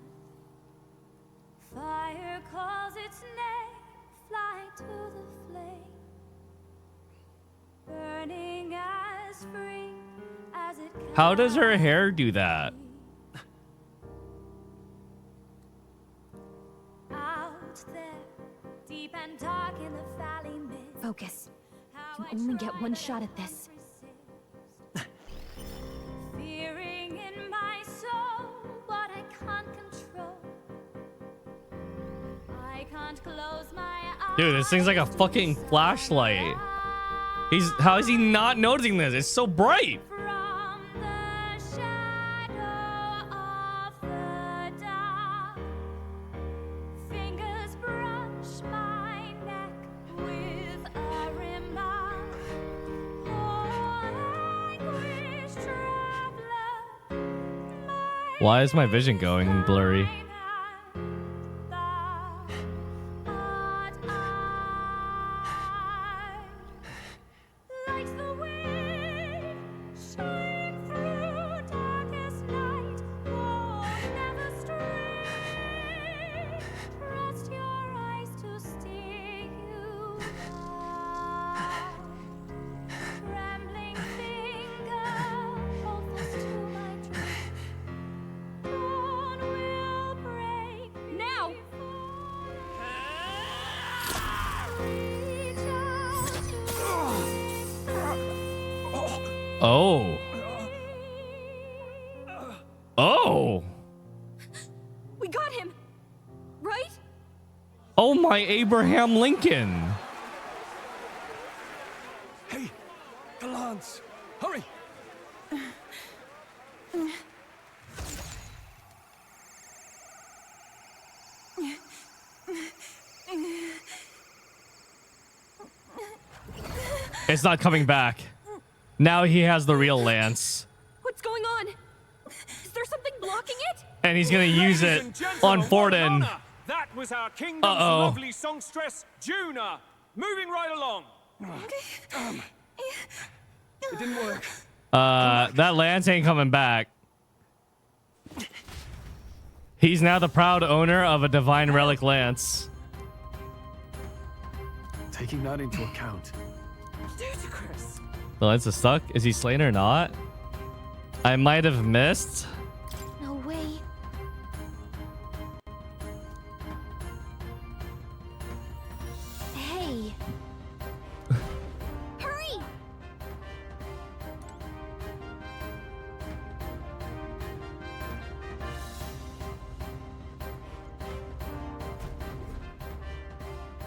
Fire calls its name, fly to the flame, burning as free as it can. How does her hair do that? Out there, deep and dark in the valley mid. Focus. You only get one shot at this. Fearing in my soul what I can't control. I can't close my eyes. Dude, this thing's like a fucking flashlight. How is he not noticing this? It's so bright. From the shadow of the dark, fingers brush my neck with a remark. Oh, anguish traveler, Why is my vision going blurry? like the wind, shine through darkest night. Oh, never stray. Trust your eyes to steer you by. Trembling finger, hold fast to my dream. Dawn will break now. Reach out to Oh. Oh. We got him, right? Oh my Abraham Lincoln. Hey, the lance! Hurry! It's not coming back. Now he has the real lance. What's going on? Is there something blocking it? And he's gonna use it on Forden. That was our kingdom's Uh-oh. lovely songstress, Juna. Moving right along. It didn't work. That lance ain't coming back. He's now the proud owner of a divine relic lance. Taking that into account. Ludicrous. The lance is stuck. Is he slain or not? I might have missed. No way. Hey. Hurry!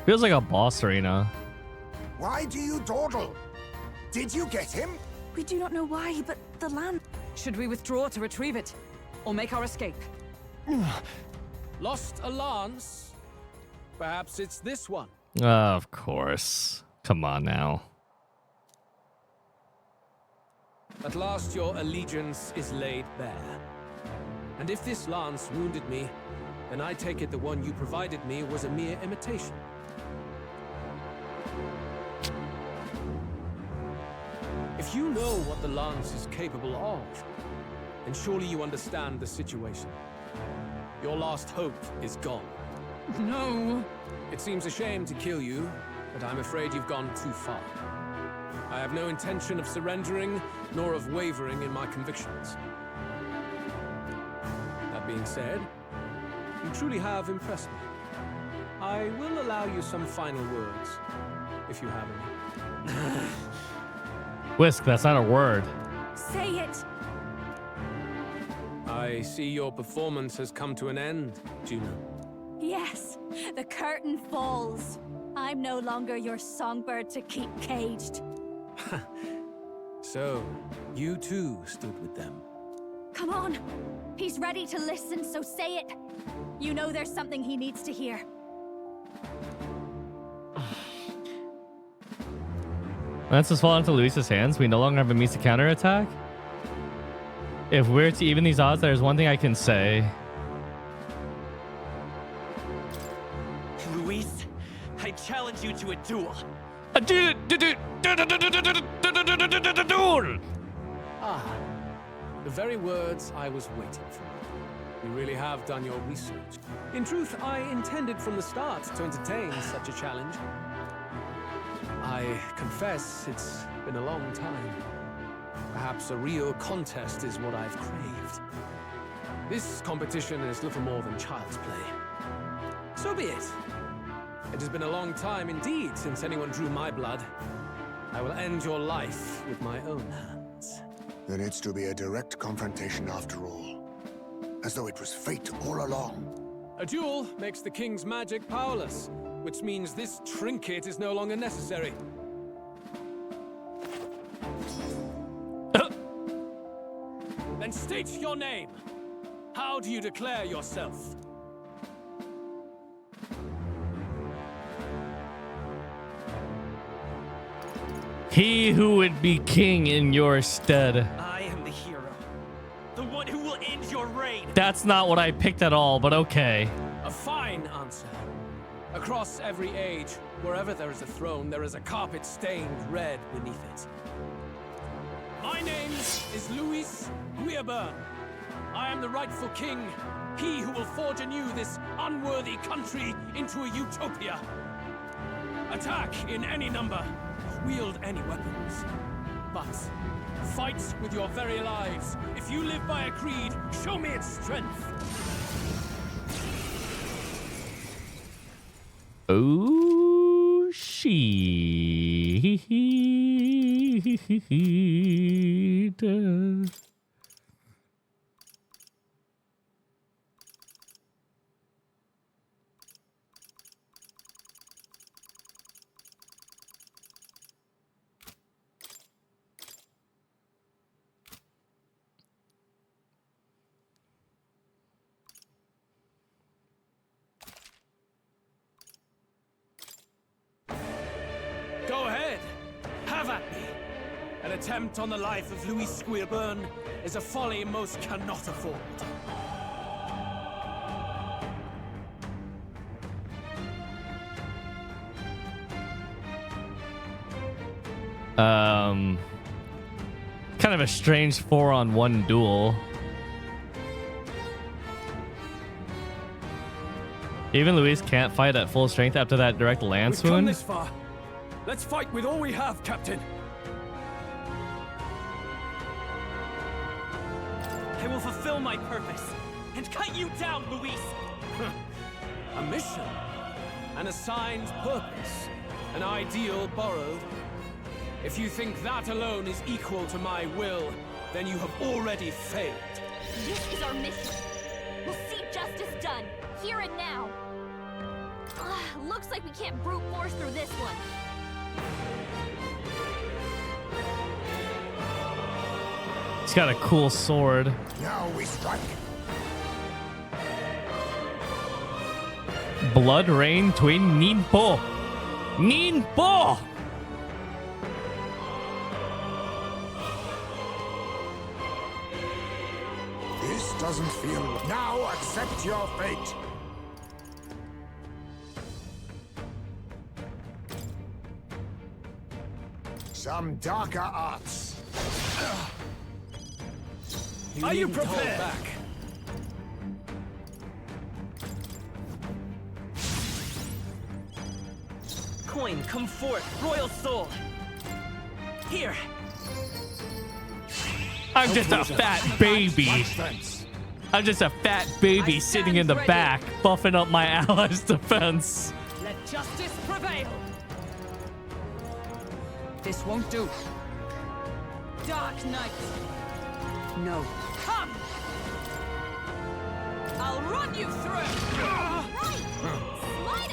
Feels like a boss arena. Why do you dawdle? Did you get him? We do not know why, but the land. Should we withdraw to retrieve it? Or make our escape? Lost a lance? Perhaps it's this one. Of course. Come on now. At last your allegiance is laid bare. And if this lance wounded me, then I take it the one you provided me was a mere imitation. If you know what the lance is capable of, then surely you understand the situation. Your last hope is gone. No. It seems a shame to kill you, but I'm afraid you've gone too far. I have no intention of surrendering, nor of wavering in my convictions. That being said, you truly have impressed me. I will allow you some final words, if you have any. Whisk, that's not a word. Say it. I see your performance has come to an end, Juna. Yes, the curtain falls. I'm no longer your songbird to keep caged. So, you too stood with them. Come on. He's ready to listen, so say it. You know there's something he needs to hear. Let's just fall into Luis's hands. We no longer have a means to counterattack. If we're to even these odds, there's one thing I can say. Luis, I challenge you to a duel. A duel! Ah, the very words I was waiting for. You really have done your research. In truth, I intended from the start to entertain such a challenge. I confess it's been a long time. Perhaps a real contest is what I've craved. This competition is little more than child's play. So be it. It has been a long time indeed since anyone drew my blood. I will end your life with my own hands. Then it's to be a direct confrontation after all. As though it was fate all along. A duel makes the king's magic powerless, which means this trinket is no longer necessary. Then state your name. How do you declare yourself? He who would be king in your stead. I am the hero. The one who will end your reign. That's not what I picked at all, but okay. A fine answer. Across every age, wherever there is a throne, there is a carpet stained red beneath it. My name is Luis Guiaburn. I am the rightful king, he who will forge anew this unworthy country into a utopia. Attack in any number, wield any weapons. But fight with your very lives. If you live by a creed, show me its strength. Oh, shit. Go ahead. Have at me. An attempt on the life of Luis Guiaburn is a folly most cannot afford. Kind of a strange 4-on-1 duel. Even Luis can't fight at full strength after that direct lance We've come wound. this far. Let's fight with all we have, Captain. I will fulfill my purpose and cut you down, Luis. A mission, an assigned purpose, an ideal borrowed. If you think that alone is equal to my will, then you have already failed. This is our mission. We'll see justice done, here and now. Looks like we can't brute force through this one. He's got a cool sword. Now we strike. Blood Rain Twin Ninpo. Ninpo! This doesn't feel... Now accept your fate. Some darker arts. Are you needn't hold prepared? back. Coin, come forth, royal soul. Here. I'm just a fat baby. I'm just a fat baby sitting in the back, buffing up my allies' defense. Let justice prevail. This won't do. Dark Knight. No. Come. I'll run you through.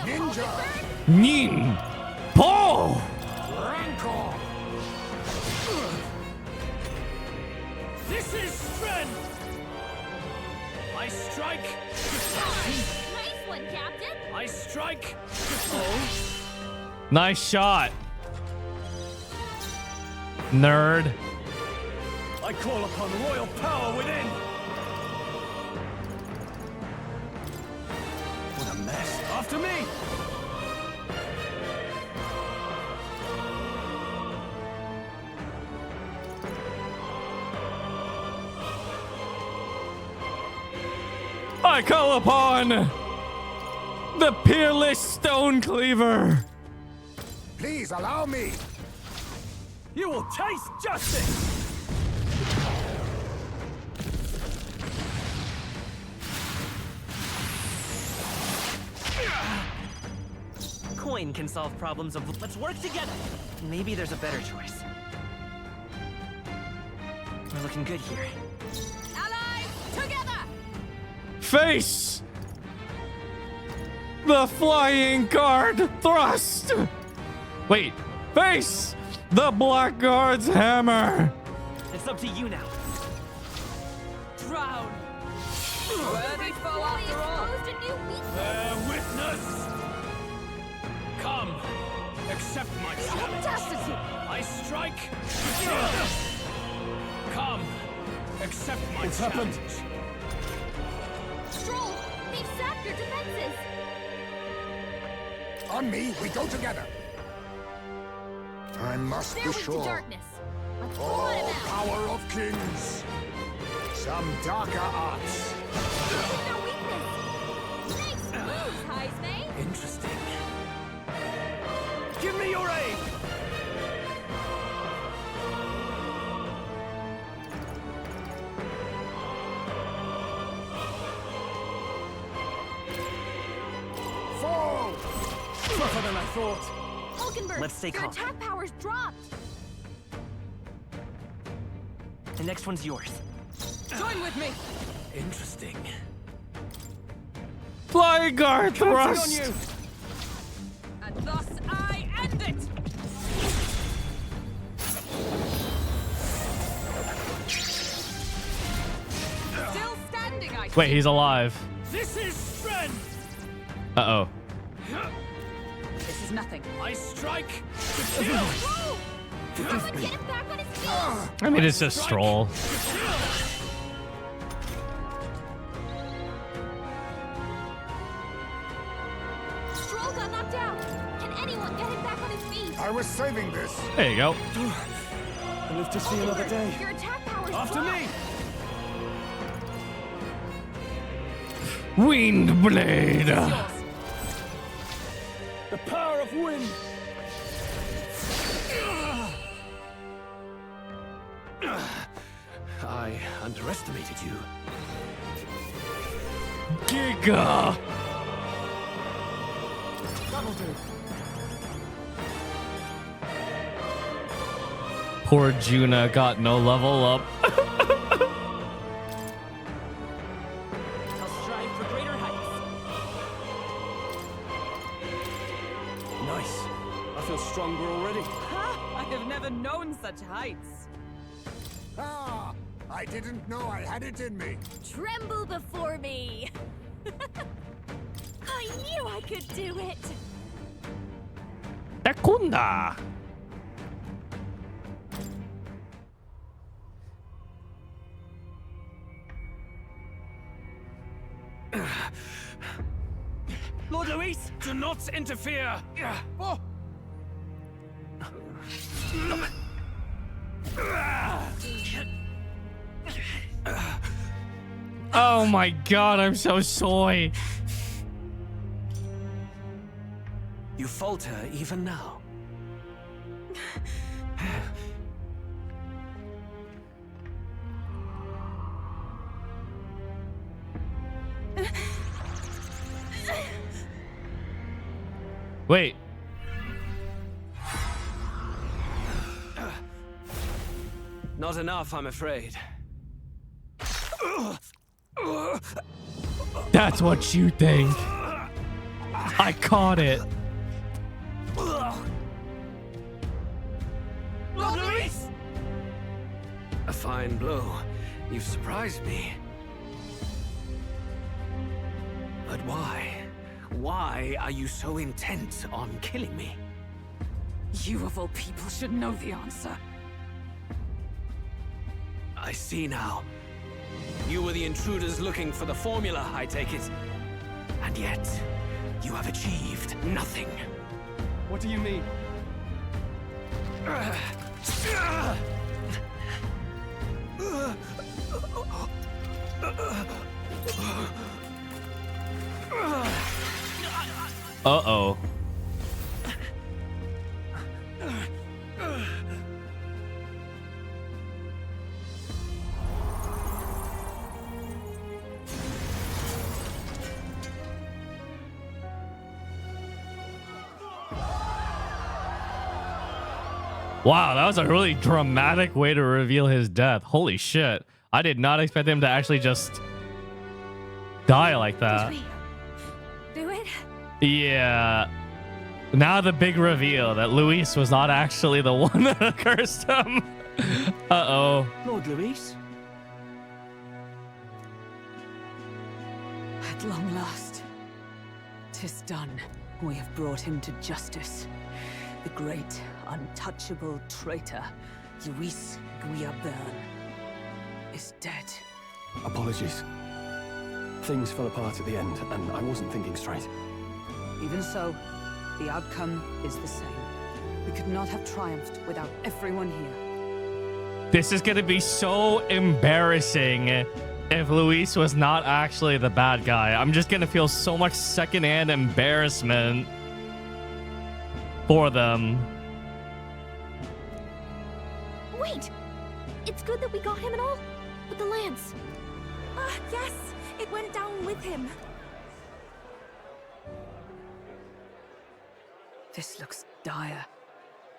Ninja. Nin Po! Rancor. This is strength! I strike. Nice one, Captain. I strike. Nice shot. Nerd. I call upon royal power within. What a mess. After me! I call upon the peerless stone cleaver. Please allow me. You will taste justice! Coin can solve problems of... Let's work together! Maybe there's a better choice. We're looking good here. Allies, together! Face the flying guard thrust. Wait, face the blackguard's hammer. It's up to you now. Drown! Worthy foe after all! Bear witness! Come, accept my challenge. I strike. Come, accept my challenge. Stroll, they've sapped your defenses. On me, we go together. I must There be was to sure. darkness. Let's pull Oh, him out. power of kings! Some darker arts. Their weakness. Nice moves, Heisme. Interesting. Give me your aid! Fall! Tougher than I thought. Hulkenberg, Let's stay your calm. attack power's dropped. The next one's yours. Join with me! Interesting. Flying guard Counting on thrust. you! And thus I end it! Still standing, I Wait, he's alive. This is strength! Uh-oh. This is nothing. I strike. Whoa! Someone get him back on his feet. I mean, it's just Stroll. Stroll got knocked out. Can anyone get him back on his feet? I was saving this. There you go. I live to see another day. Your attack power's After dropped. me! Wind blade. The power of wind! I underestimated you. Giga. That'll do. Poor Juna got no level up. I'll strive for greater heights. Nice. I feel stronger already. Ha! I have never known such heights. Ah, I didn't know I had it in me. Tremble before me. I knew I could do it. Tekunda. Lord Luis, do not interfere. Oh. Oh my god, I'm so soy. You falter even now. Wait. Not enough, I'm afraid. That's what you think. I caught it. Lord Luis! A fine blow. You've surprised me. But why? Why are you so intent on killing me? You of all people should know the answer. I see now. You were the intruders looking for the formula, I take it. And yet, you have achieved nothing. What do you mean? Uh-oh. Wow, that was a really dramatic way to reveal his death. Holy shit. I did not expect him to actually just die like that. Did we do it? Yeah. Now the big reveal that Luis was not actually the one that cursed him. Uh-oh. Lord Luis? At long last, 'tis done. We have brought him to justice. The great, untouchable traitor, Luis Guillabern, is dead. Apologies. Things fell apart at the end, and I wasn't thinking straight. Even so, the outcome is the same. We could not have triumphed without everyone here. This is going to be so embarrassing if Luis was not actually the bad guy. I'm just going to feel so much secondhand embarrassment for them. Wait! It's good that we got him and all, but the lance. Ah, yes! It went down with him. This looks dire.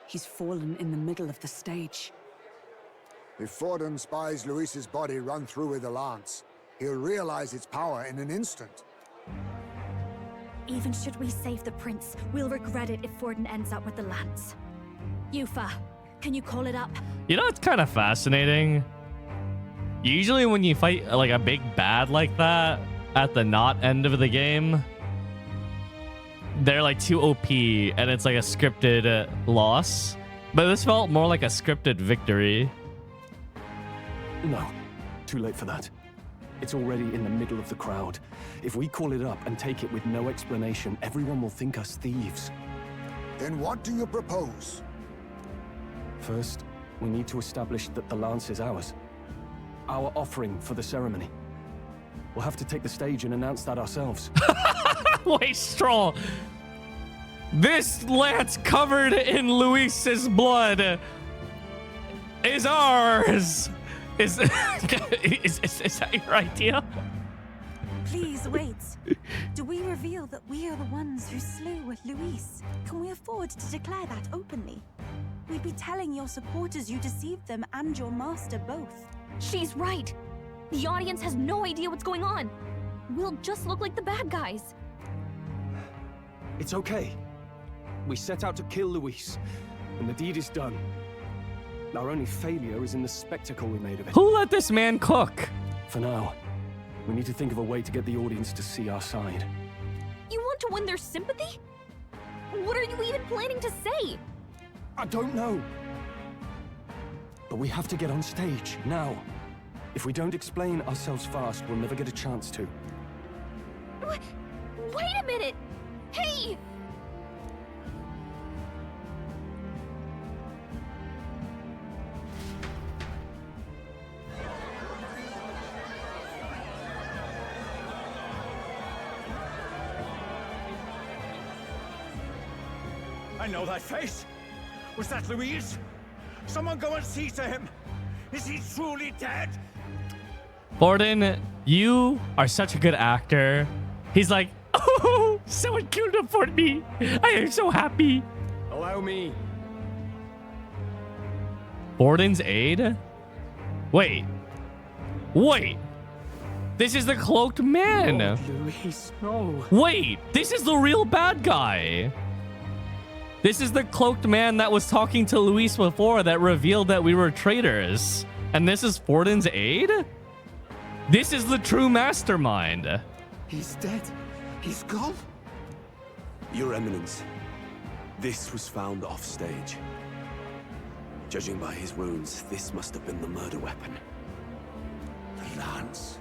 He's fallen in the middle of the stage. If Forden spies Luis's body run through with a lance, he'll realize its power in an instant. Even should we save the prince, we'll regret it if Forden ends up with the lance. Yufa, can you call it up? You know, it's kind of fascinating. Usually when you fight like a big bad like that at the not end of the game, they're like too OP and it's like a scripted loss. But this felt more like a scripted victory. No, too late for that. It's already in the middle of the crowd. If we call it up and take it with no explanation, everyone will think us thieves. Then what do you propose? First, we need to establish that the lance is ours. Our offering for the ceremony. We'll have to take the stage and announce that ourselves. Wait, Stroll. This lance covered in Luis's blood is ours. Is that your idea? Please wait. Do we reveal that we are the ones who slew Luis? Can we afford to declare that openly? We'd be telling your supporters you deceived them and your master both. She's right. The audience has no idea what's going on. We'll just look like the bad guys. It's okay. We set out to kill Luis, and the deed is done. Our only failure is in the spectacle we made of it. Who let this man cook? For now, we need to think of a way to get the audience to see our side. You want to win their sympathy? What are you even planning to say? I don't know. But we have to get on stage, now. If we don't explain ourselves fast, we'll never get a chance to. Wait a minute! Hey! I know that face. Was that Luis? Someone go and see to him. Is he truly dead? Forden, you are such a good actor. He's like, oh, someone killed him for me. I am so happy. Allow me. Forden's aid? Wait. This is the cloaked man. Lord Luis, no. Wait, this is the real bad guy. This is the cloaked man that was talking to Luis before that revealed that we were traitors. And this is Forden's aid? This is the true mastermind. He's dead. He's gone. Your Eminence, this was found off stage. Judging by his wounds, this must have been the murder weapon. lance.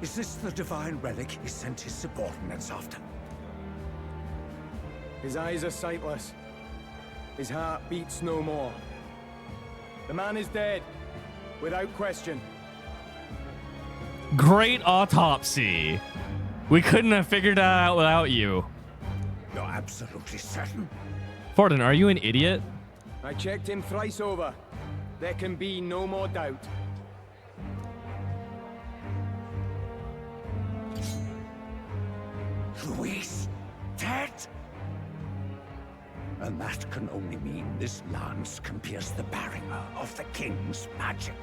Is this the divine relic he sent his subordinates after? His eyes are sightless. His heart beats no more. The man is dead, without question. Great autopsy. We couldn't have figured that out without you. You're absolutely certain? Forden, are you an idiot? I checked him thrice over. There can be no more doubt. Luis, dead? And that can only mean this lance can pierce the barrier of the king's magic.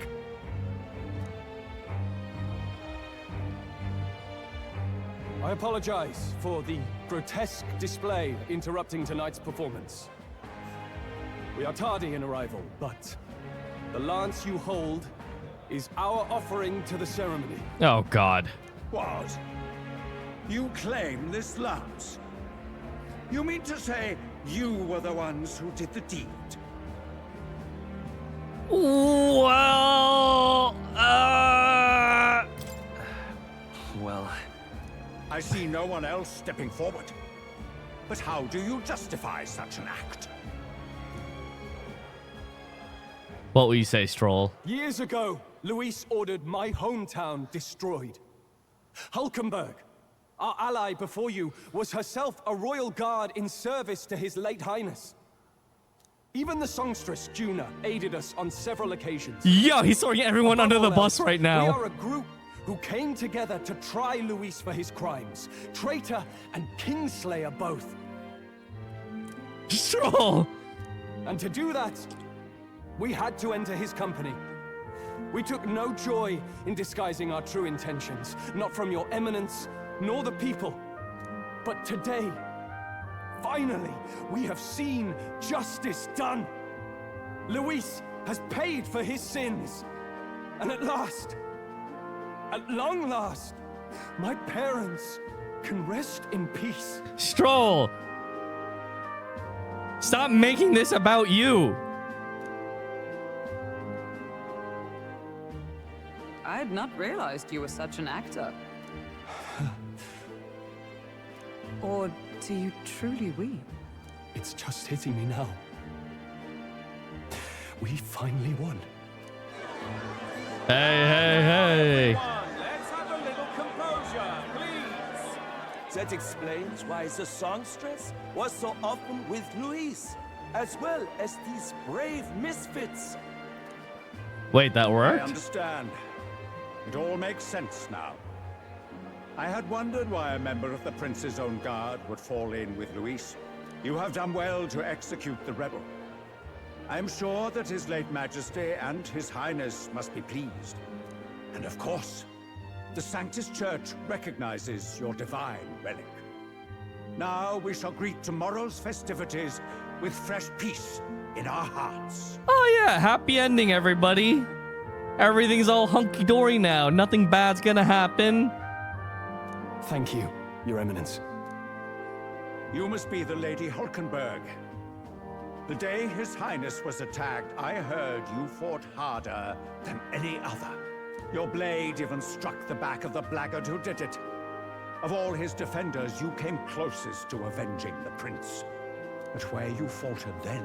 I apologize for the grotesque display interrupting tonight's performance. We are tardy in arrival, but the lance you hold is our offering to the ceremony. Oh, God. What? You claim this lance? You mean to say you were the ones who did the deed? Well, Well, I see no one else stepping forward. But how do you justify such an act? what will you say, Stroll? Years ago, Luis ordered my hometown destroyed. Hulkenberg, our ally before you, was herself a royal guard in service to his late highness. Even the songstress, Juna, aided us on several occasions. Yo, he's throwing everyone under the bus right now. We are a group who came together to try Luis for his crimes. Traitor and Kingslayer both. Stroll! And to do that, we had to enter his company. We took no joy in disguising our true intentions, not from your eminence, nor the people. But today, finally, we have seen justice done. Luis has paid for his sins. And at last, at long last, my parents can rest in peace. Stroll! Stop making this about you. I had not realized you were such an actor. Or do you truly weep? It's just hitting me now. We finally won. Hey. Let's have a little composure, please. That explains why the songstress was so often with Luis, as well as these brave misfits. Wait, that worked? I understand. It all makes sense now. I had wondered why a member of the Prince's own guard would fall in with Luis. You have done well to execute the rebel. I am sure that His late Majesty and His Highness must be pleased. And of course, the Sanctus Church recognizes your divine relic. Now we shall greet tomorrow's festivities with fresh peace in our hearts. Oh yeah, happy ending, everybody. Everything's all hunky-dory now. Nothing bad's gonna happen. Thank you, Your Eminence. You must be the Lady Hulkenberg. The day His Highness was attacked, I heard you fought harder than any other. Your blade even struck the back of the blackguard who did it. Of all his defenders, you came closest to avenging the prince. But where you faltered then,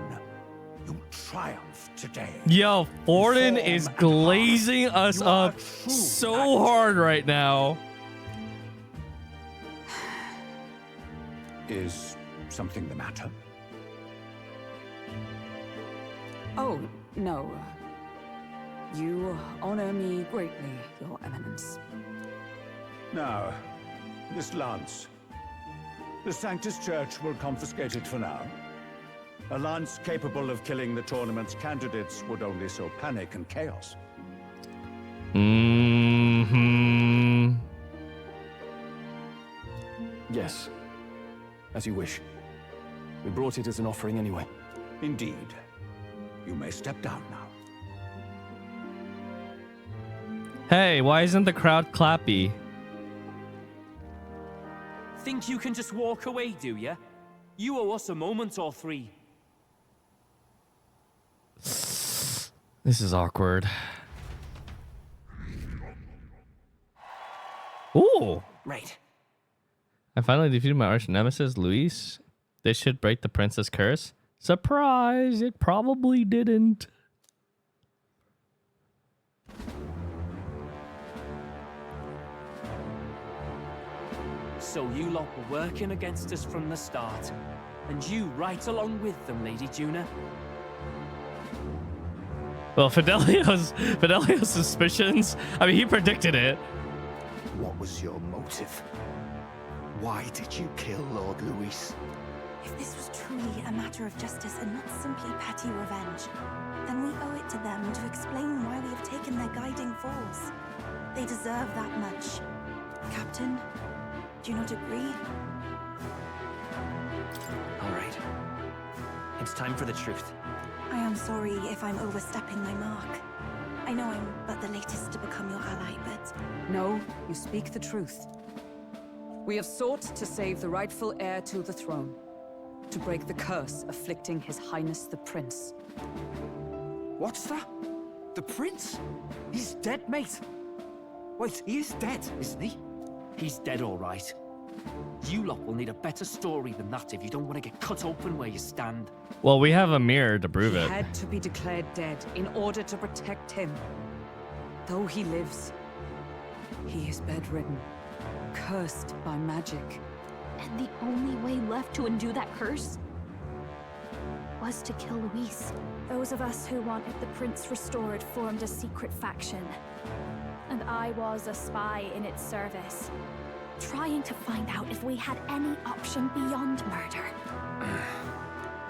you triumphed today. Yo, Forden is glazing us up so hard right now. Is something the matter? Oh, no. You honor me greatly, Your Eminence. Now, this lance. The Sanctus Church will confiscate it for now. A lance capable of killing the tournament's candidates would only sow panic and chaos. Yes, as you wish. We brought it as an offering anyway. Indeed. You may step down now. Hey, why isn't the crowd clappy? Think you can just walk away, do ya? You owe us a moment or three. This is awkward. Right. I finally defeated my arch nemesis, Luis. This should break the princess curse. Surprise! It probably didn't. So you lot were working against us from the start. And you right along with them, Lady Juna. Well, Fidelio's suspicions. I mean, he predicted it. What was your motive? Why did you kill Lord Luis? If this was truly a matter of justice and not simply petty revenge, then we owe it to them to explain why we have taken their guiding force. They deserve that much. Captain, do you not agree? All right. It's time for the truth. I am sorry if I'm overstepping my mark. I know I'm but the latest to become your ally, but... No, you speak the truth. We have sought to save the rightful heir to the throne, to break the curse afflicting His Highness the Prince. What's that? The prince? He's dead, mate. Wait, he is dead, isn't he? He's dead, all right. You lot will need a better story than that if you don't want to get cut open where you stand. Well, we have a mirror to prove He it. had to be declared dead in order to protect him. Though he lives, he is bedridden, cursed by magic. And the only way left to undo that curse was to kill Luis. Those of us who wanted the prince restored formed a secret faction. And I was a spy in its service, trying to find out if we had any option beyond murder.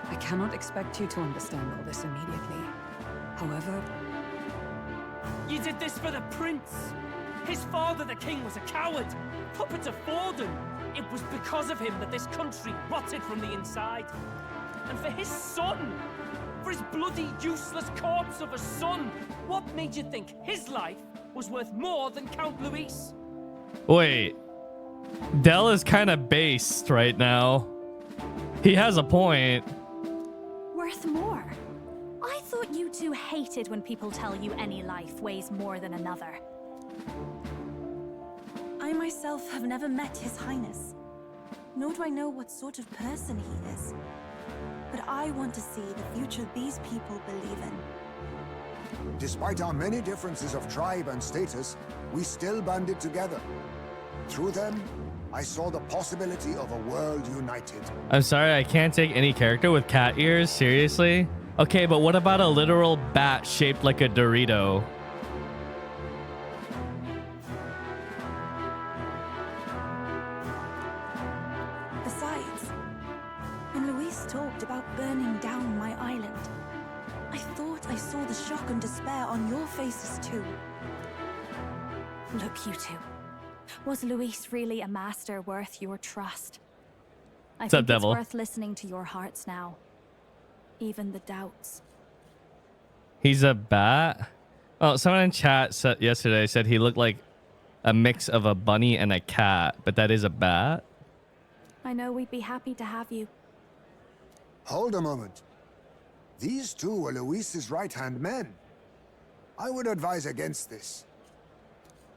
I cannot expect you to understand all this immediately. However... You did this for the prince! His father, the king, was a coward! Puppet of Forden! It was because of him that this country rotted from the inside. And for his son! For his bloody, useless corpse of a son! What made you think his life was worth more than Count Luis? Wait. Del is kind of based right now. He has a point. Worth more? I thought you two hated when people tell you any life weighs more than another. I myself have never met His Highness, nor do I know what sort of person he is. But I want to see the future these people believe in. Despite our many differences of tribe and status, we still banded together. Through them, I saw the possibility of a world united. I'm sorry, I can't take any character with cat ears. Seriously? Okay, but what about a literal bat shaped like a Dorito? Besides, when Luis talked about burning down my island, I thought I saw the shock and despair on your faces too. Look, you two. Was Luis really a master worth your trust? I What's up, think devil? it's worth listening to your hearts now. Even the doubts. He's a bat? Oh, someone in chat said yesterday said he looked like a mix of a bunny and a cat, but that is a bat? I know we'd be happy to have you. Hold a moment. These two were Luis's right-hand men. I would advise against this.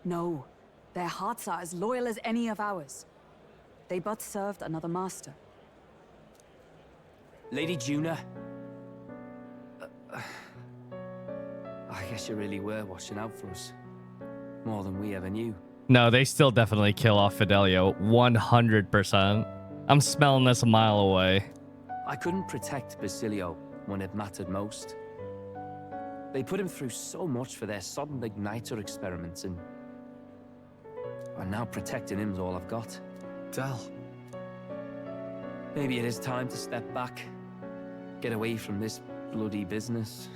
No, their hearts are as loyal as any of ours. They but served another master. Lady Juna. I guess you really were watching out for us. More than we ever knew. No, they still definitely kill off Fidelio. 100%. I'm smelling this a mile away. I couldn't protect Basilio when it mattered most. They put him through so much for their sodden igniter experiments, and now protecting him's all I've got. Del. Maybe it is time to step back. Get away from this bloody business.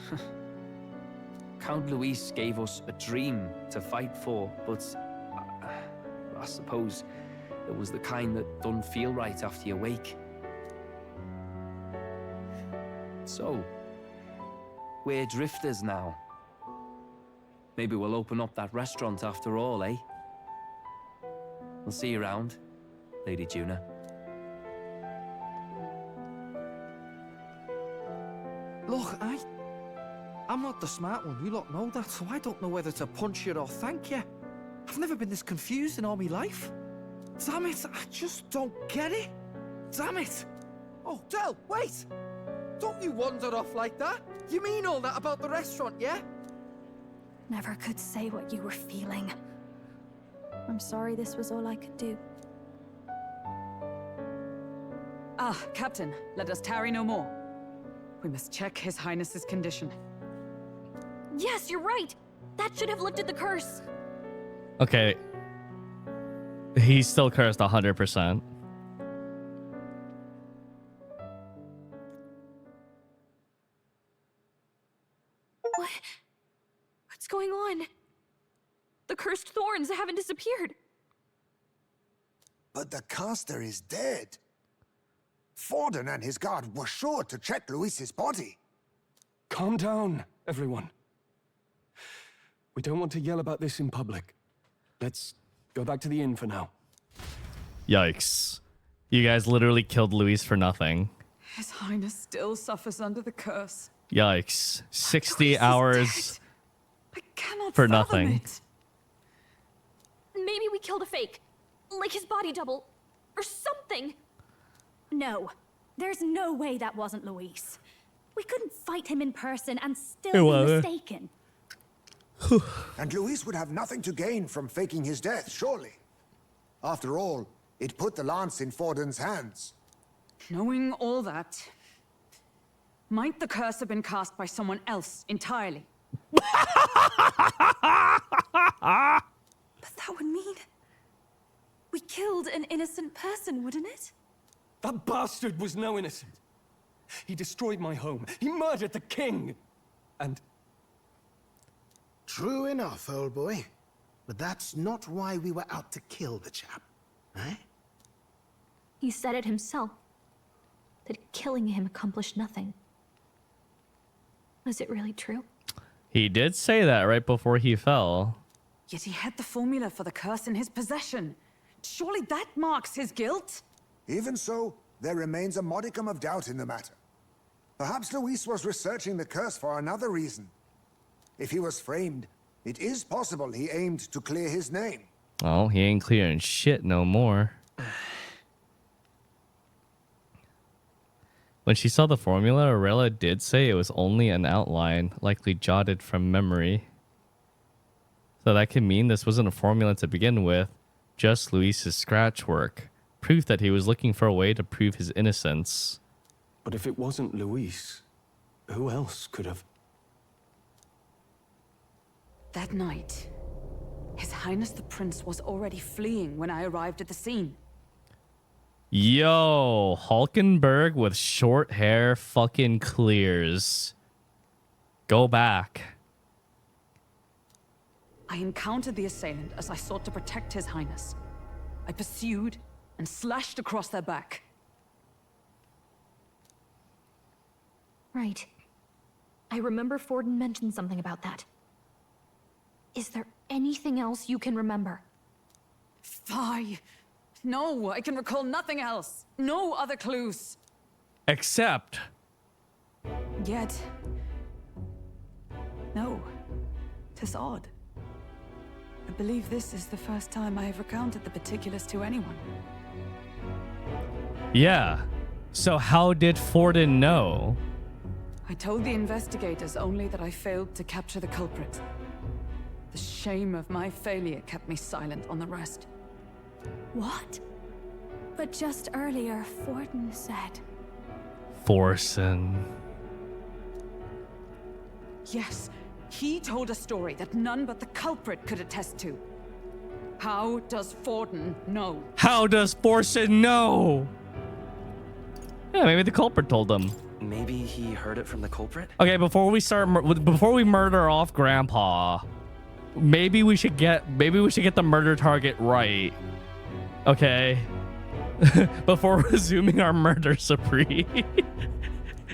Count Luis gave us a dream to fight for, but I suppose it was the kind that don't feel right after you wake. So, we're drifters now. Maybe we'll open up that restaurant after all, eh? We'll see you around, Lady Juna. Look, I'm not the smart one, you lot know that, so I don't know whether to punch you or thank you. I've never been this confused in all my life. Damn it, I just don't get it. Damn it. Oh, Del, wait. Don't you wander off like that. You mean all that about the restaurant, yeah? Never could say what you were feeling. I'm sorry this was all I could do. Ah, Captain, let us tarry no more. We must check His Highness's condition. Yes, you're right. That should have lifted the curse. Okay. He's still cursed 100%. What's going on? The cursed thorns haven't disappeared. But the caster is dead. Forden and his guard were sure to check Luis's body. Calm down, everyone. We don't want to yell about this in public. Let's go back to the inn for now. Yikes. You guys literally killed Luis for nothing. His Highness still suffers under the curse. Yikes. 60 hours Cannot for fathom nothing. it. Maybe we killed a fake. Like his body double. Or something. No. There's no way that wasn't Luis. We couldn't fight him in person and still It be wasn't. mistaken. And Luis would have nothing to gain from faking his death, surely. After all, it put the lance in Forden's hands. Knowing all that, might the curse have been cast by someone else entirely? But that would mean... we killed an innocent person, wouldn't it? That bastard was no innocent. He destroyed my home. He murdered the king. And... True enough, old boy. But that's not why we were out to kill the chap, eh? He said it himself. That killing him accomplished nothing. Was it really true? He did say that right before he fell. Yet he had the formula for the curse in his possession. Surely that marks his guilt? Even so, there remains a modicum of doubt in the matter. Perhaps Luis was researching the curse for another reason. If he was framed, it is possible he aimed to clear his name. Oh, he ain't clearing shit no more. When she saw the formula, Aurelia did say it was only an outline, likely jotted from memory. So that could mean this wasn't a formula to begin with, just Luis's scratch work. Proof that he was looking for a way to prove his innocence. But if it wasn't Luis, who else could have... That night, His Highness the Prince was already fleeing when I arrived at the scene. Yo, Hulkenberg with short hair fucking clears. Go back. I encountered the assailant as I sought to protect His Highness. I pursued and slashed across their back. Right. I remember Forden mentioned something about that. Is there anything else you can remember? Fie! No, I can recall nothing else. No other clues. Except... Yet... no. 'Tis odd. I believe this is the first time I have recounted the particulars to anyone. Yeah. So how did Forden know? I told the investigators only that I failed to capture the culprit. The shame of my failure kept me silent on the rest. What? But just earlier, Forden said... Forsen. Yes, he told a story that none but the culprit could attest to. How does Forden know? How does Forsen know? Yeah, maybe the culprit told him. Maybe he heard it from the culprit? Okay, before we murder off Grandpa, maybe we should get the murder target right. Okay. Before resuming our murder spree.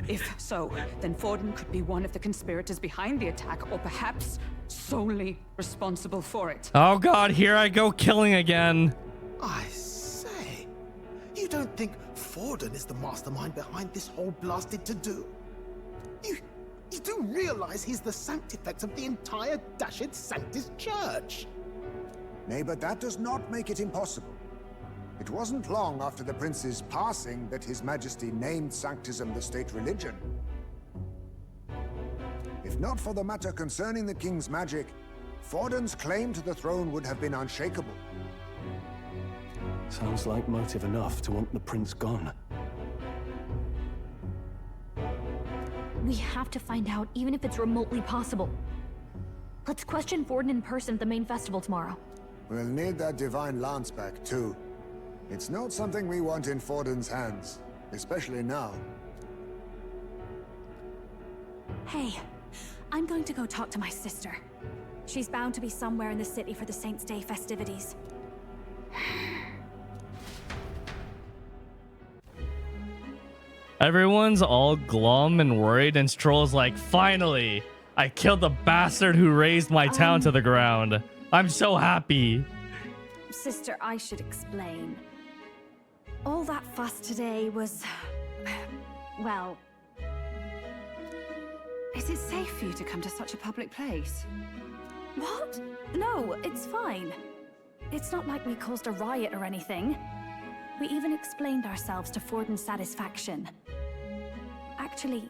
If so, then Forden could be one of the conspirators behind the attack, or perhaps solely responsible for it. Oh god, here I go killing again. I say, you don't think Forden is the mastermind behind this whole blasted to-do? You do realize he's the sanctifex of the entire dashed Sanctus Church? Nay, but that does not make it impossible. It wasn't long after the prince's passing that His Majesty named Sanctism the state religion. If not for the matter concerning the king's magic, Forden's claim to the throne would have been unshakable. Sounds like motive enough to want the prince gone. We have to find out, even if it's remotely possible. Let's question Forden in person at the main festival tomorrow. We'll need that divine lance back, too. It's not something we want in Forden's hands, especially now. Hey, I'm going to go talk to my sister. She's bound to be somewhere in the city for the Saints' Day festivities. Everyone's all glum and worried, and Stroll's like, finally, I killed the bastard who razed my town to the ground. I'm so happy. Sister, I should explain. All that fuss today was... well... Is it safe for you to come to such a public place? What? No, it's fine. It's not like we caused a riot or anything. We even explained ourselves to Forden's satisfaction. Actually...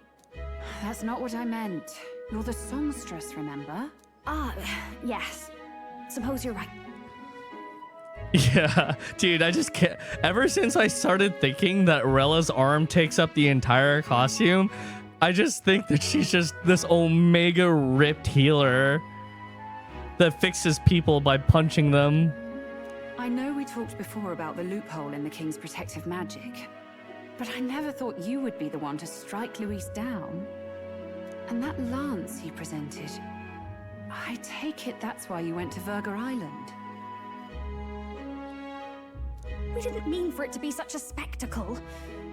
That's not what I meant. You're the songstress, remember? Ah, yes. Suppose you're right. Yeah, dude, I just can't. Ever since I started thinking that Rella's arm takes up the entire costume, I just think that she's just this omega ripped healer that fixes people by punching them. I know we talked before about the loophole in the king's protective magic, but I never thought you would be the one to strike Luis down. And that lance he presented, I take it that's why you went to Verga Island. We didn't mean for it to be such a spectacle.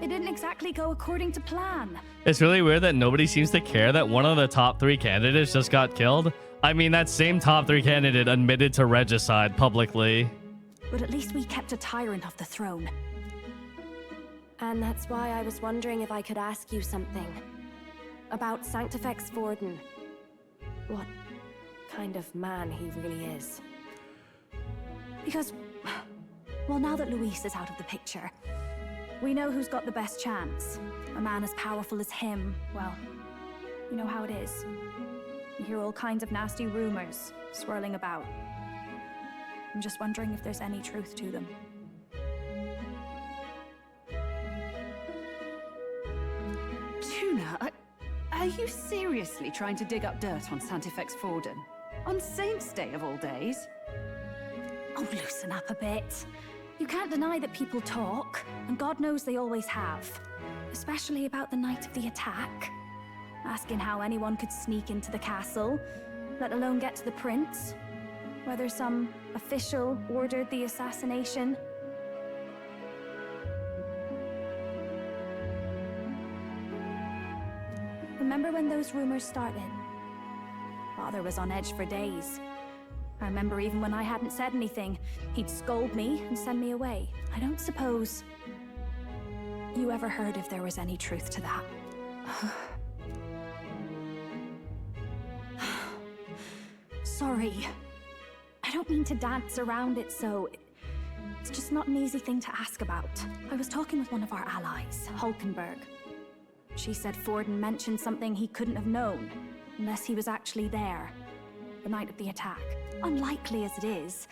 It didn't exactly go according to plan. It's really weird that nobody seems to care that one of the top 3 candidates just got killed. I mean, that same top 3 candidate admitted to regicide publicly. But at least we kept a tyrant off the throne. And that's why I was wondering if I could ask you something. About Sanctifex Forden. What kind of man he really is. Because, well, now that Luis is out of the picture, we know who's got the best chance. A man as powerful as him, well, you know how it is. You hear all kinds of nasty rumors swirling about. I'm just wondering if there's any truth to them. Tuna, are you seriously trying to dig up dirt on Sanctifex Forden? On Saints' Day of all days? Oh, loosen up a bit. You can't deny that people talk, and God knows they always have. Especially about the night of the attack. Asking how anyone could sneak into the castle, let alone get to the prince. Whether some official ordered the assassination. Remember when those rumors started? Father was on edge for days. I remember even when I hadn't said anything, he'd scold me and send me away. I don't suppose you ever heard if there was any truth to that. Sorry. I don't mean to dance around it, so... It's just not an easy thing to ask about. I was talking with one of our allies, Hulkenberg. She said Forden mentioned something he couldn't have known, unless he was actually there, the night of the attack. Unlikely as it is,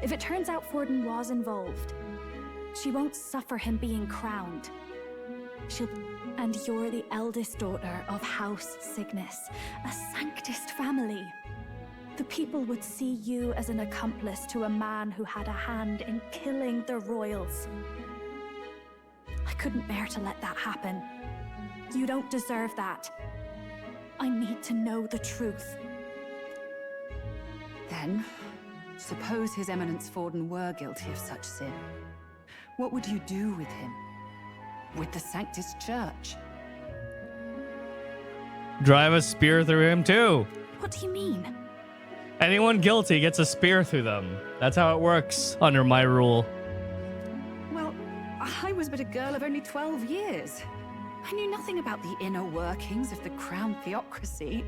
if it turns out Forden was involved, she won't suffer him being crowned. And you're the eldest daughter of House Cygnus, a Sanctist family. The people would see you as an accomplice to a man who had a hand in killing the royals. I couldn't bear to let that happen. You don't deserve that. I need to know the truth. Then, suppose His Eminence Forden were guilty of such sin. What would you do with him? With the Sanctist Church? Drive a spear through him too. What do you mean? Anyone guilty gets a spear through them. That's how it works under my rule. Well, I was but a girl of only 12 years. I knew nothing about the inner workings of the crown theocracy.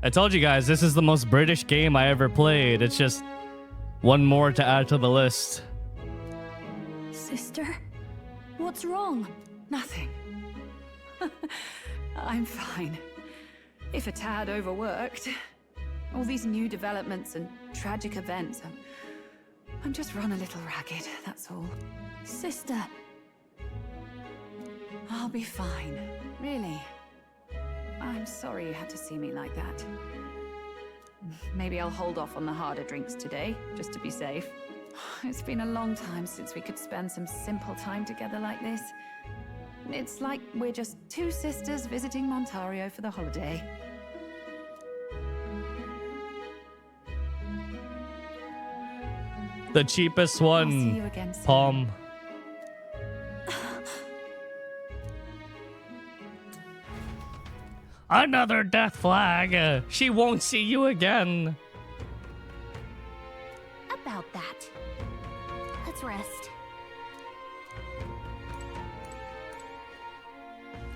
I told you guys, this is the most British game I ever played. It's just One more to add to the list. Sister, what's wrong? Nothing. I'm fine. If a tad overworked. All these new developments and tragic events. I'm just run a little ragged, that's all. Sister. I'll be fine. Really. I'm sorry you had to see me like that. Maybe I'll hold off on the harder drinks today, just to be safe. It's been a long time since we could spend some simple time together like this. It's like we're just two sisters visiting Montario for the holiday. The cheapest one. I'll see you again soon. Palm. Another death flag. She won't see you again. About that. Let's rest.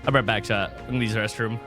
I'll be right back, chat. I'm gonna use the restroom.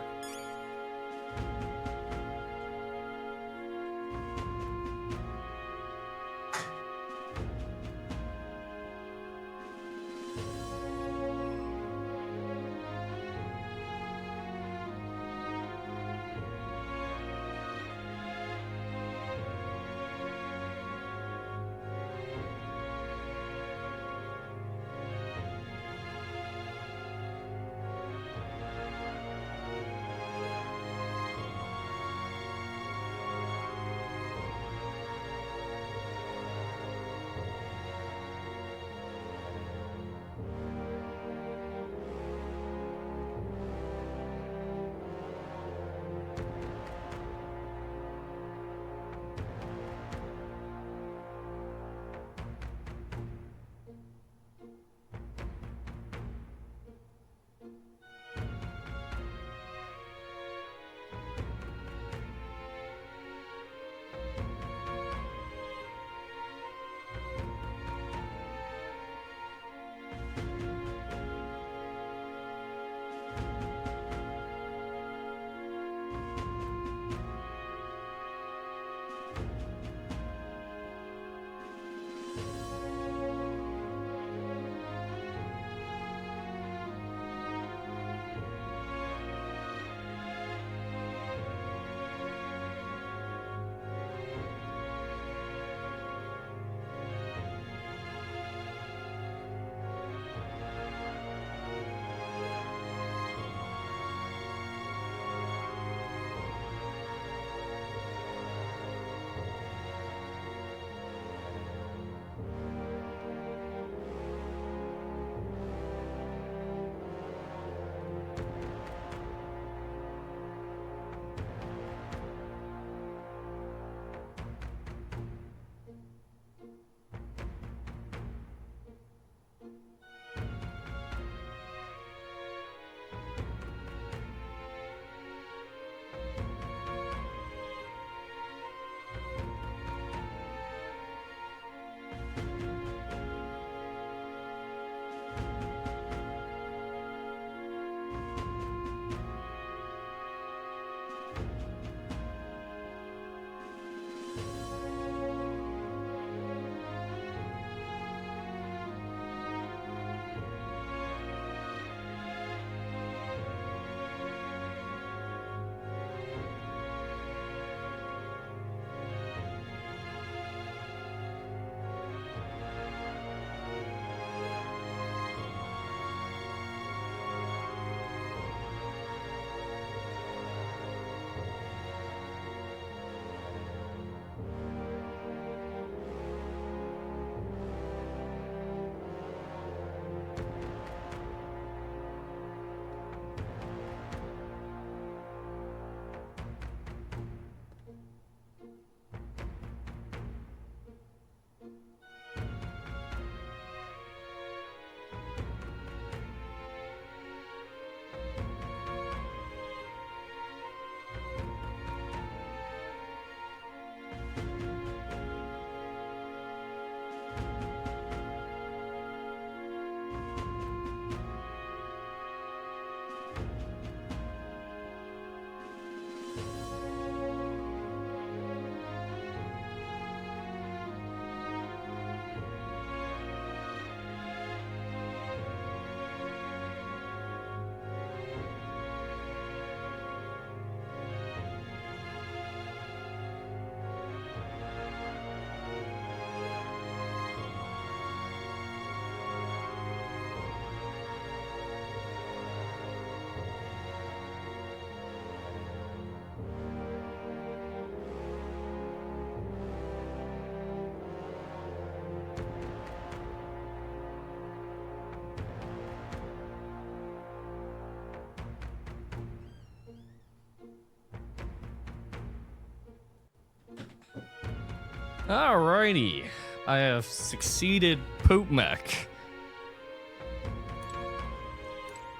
Alrighty. I have succeeded Poop Mech.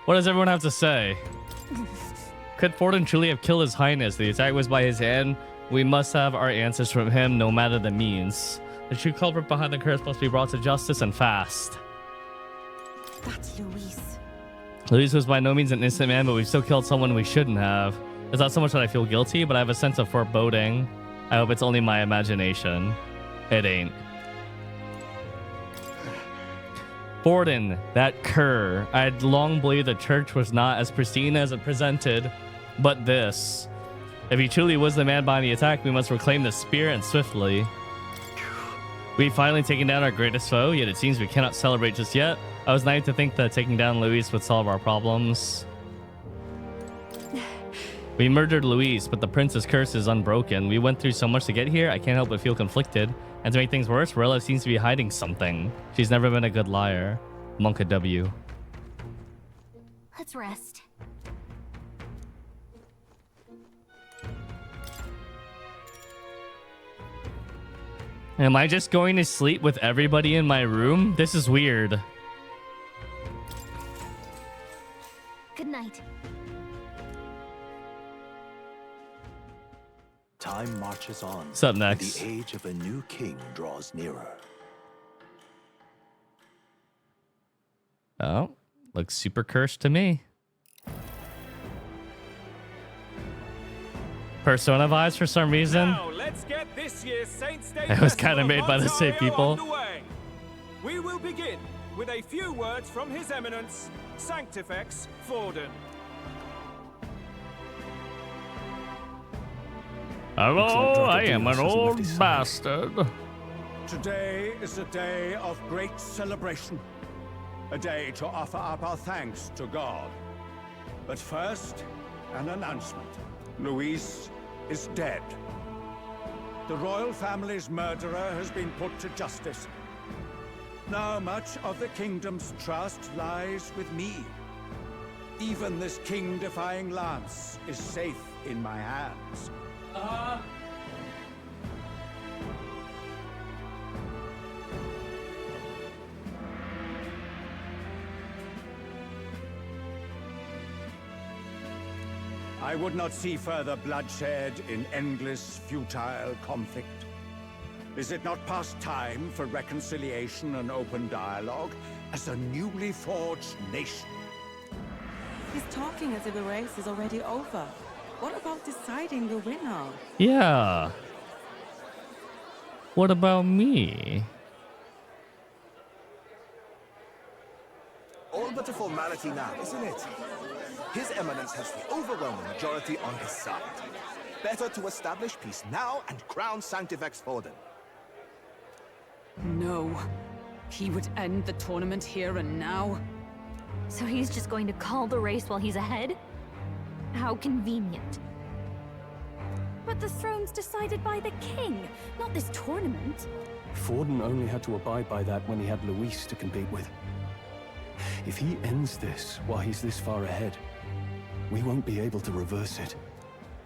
What does everyone have to say? Could Forden truly have killed His Highness? The attack was by his hand. We must have our answers from him, no matter the means. The true culprit behind the curse must be brought to justice and fast. That's Luis. Luis was by no means an innocent man, but we still killed someone we shouldn't have. It's not so much that I feel guilty, but I have a sense of foreboding. I hope it's only my imagination. It ain't. Forden, that cur. I had long believed the church was not as pristine as it presented, but this. If he truly was the man behind the attack, we must reclaim the spear and swiftly. We've finally taken down our greatest foe, yet it seems we cannot celebrate just yet. I was naive to think that taking down Luis would solve our problems. We murdered Luis, but the prince's curse is unbroken. We went through so much to get here, I can't help but feel conflicted. And to make things worse, Rella seems to be hiding something. She's never been a good liar. Monka W. Let's rest. Am I just going to sleep with everybody in my room? This is weird. Good night. Time marches on. What's up next? The age of a new king draws nearer. Oh, looks super cursed to me. Persona vibes for some reason. Now, let's get this year's Saints' Day It was kind of made by the same people. underway. We will begin with a few words from His Eminence, Sanctifex Forden. Hello, I am an old bastard. Today is a day of great celebration. A day to offer up our thanks to God. But first, an announcement. Luis is dead. The royal family's murderer has been put to justice. Now much of the kingdom's trust lies with me. Even this king-defying lance is safe in my hands. I would not see further bloodshed in endless, futile conflict. Is it not past time for reconciliation and open dialogue as a newly forged nation? He's talking as if the race is already over. What about deciding the winner? Yeah. What about me? All but a formality now, isn't it? His Eminence has the overwhelming majority on his side. Better to establish peace now and crown Sanctifex Forden. No. He would end the tournament here and now. So he's just going to call the race while he's ahead? How convenient. But the throne's decided by the king, not this tournament. Forden only had to abide by that when he had Luis to compete with. If he ends this while he's this far ahead, we won't be able to reverse it.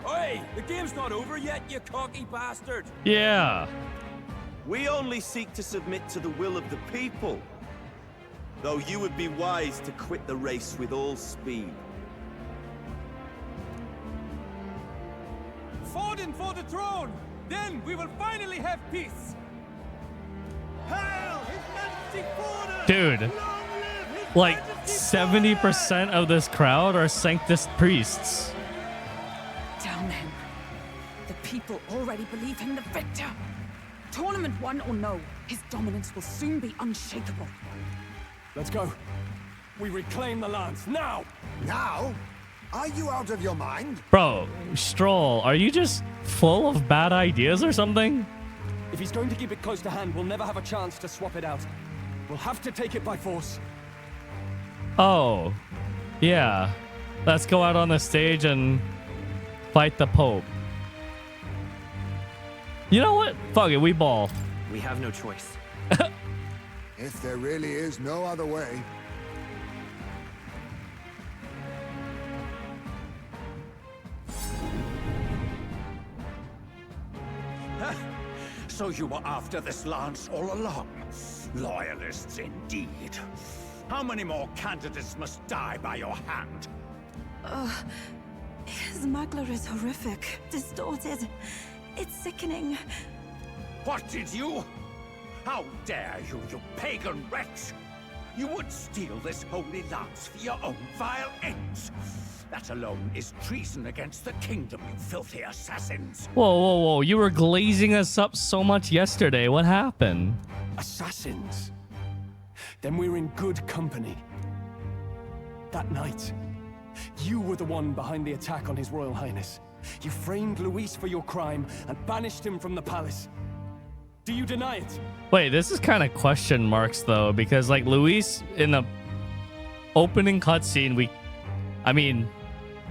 Hey, the game's not over yet, you cocky bastard! Yeah. We only seek to submit to the will of the people. Though you would be wise to quit the race with all speed. Forden for the throne! Then we will finally have peace! Hail His Majesty Forden! Dude. Like 70% of this crowd are Sanctus priests. Damn him. The people already believe him the victor. Tournament won or no, his dominance will soon be unshakable. Let's go. We reclaim the lance now! Now? Are you out of your mind? Bro, Stroll, are you just full of bad ideas or something? If he's going to keep it close to hand, we'll never have a chance to swap it out. We'll have to take it by force. Oh, yeah. Let's go out on the stage and fight the Pope. You know what? Fuck it, we ball. We have no choice. If there really is no other way. So you were after this lance all along? Loyalists indeed. How many more candidates must die by your hand? His smuggler is horrific, distorted. It's sickening. What did you? How dare you, you pagan wretch! You would steal this holy lance for your own vile ends. That alone is treason against the kingdom, you filthy assassins. Whoa, whoa, whoa. You were glazing us up so much yesterday. What happened? Assassins? Then we're in good company. That night, you were the one behind the attack on His Royal Highness. You framed Luis for your crime and banished him from the palace. Do you deny it? Wait, this is kind of question marks, though, because, like, Luis, in the opening cutscene, I mean,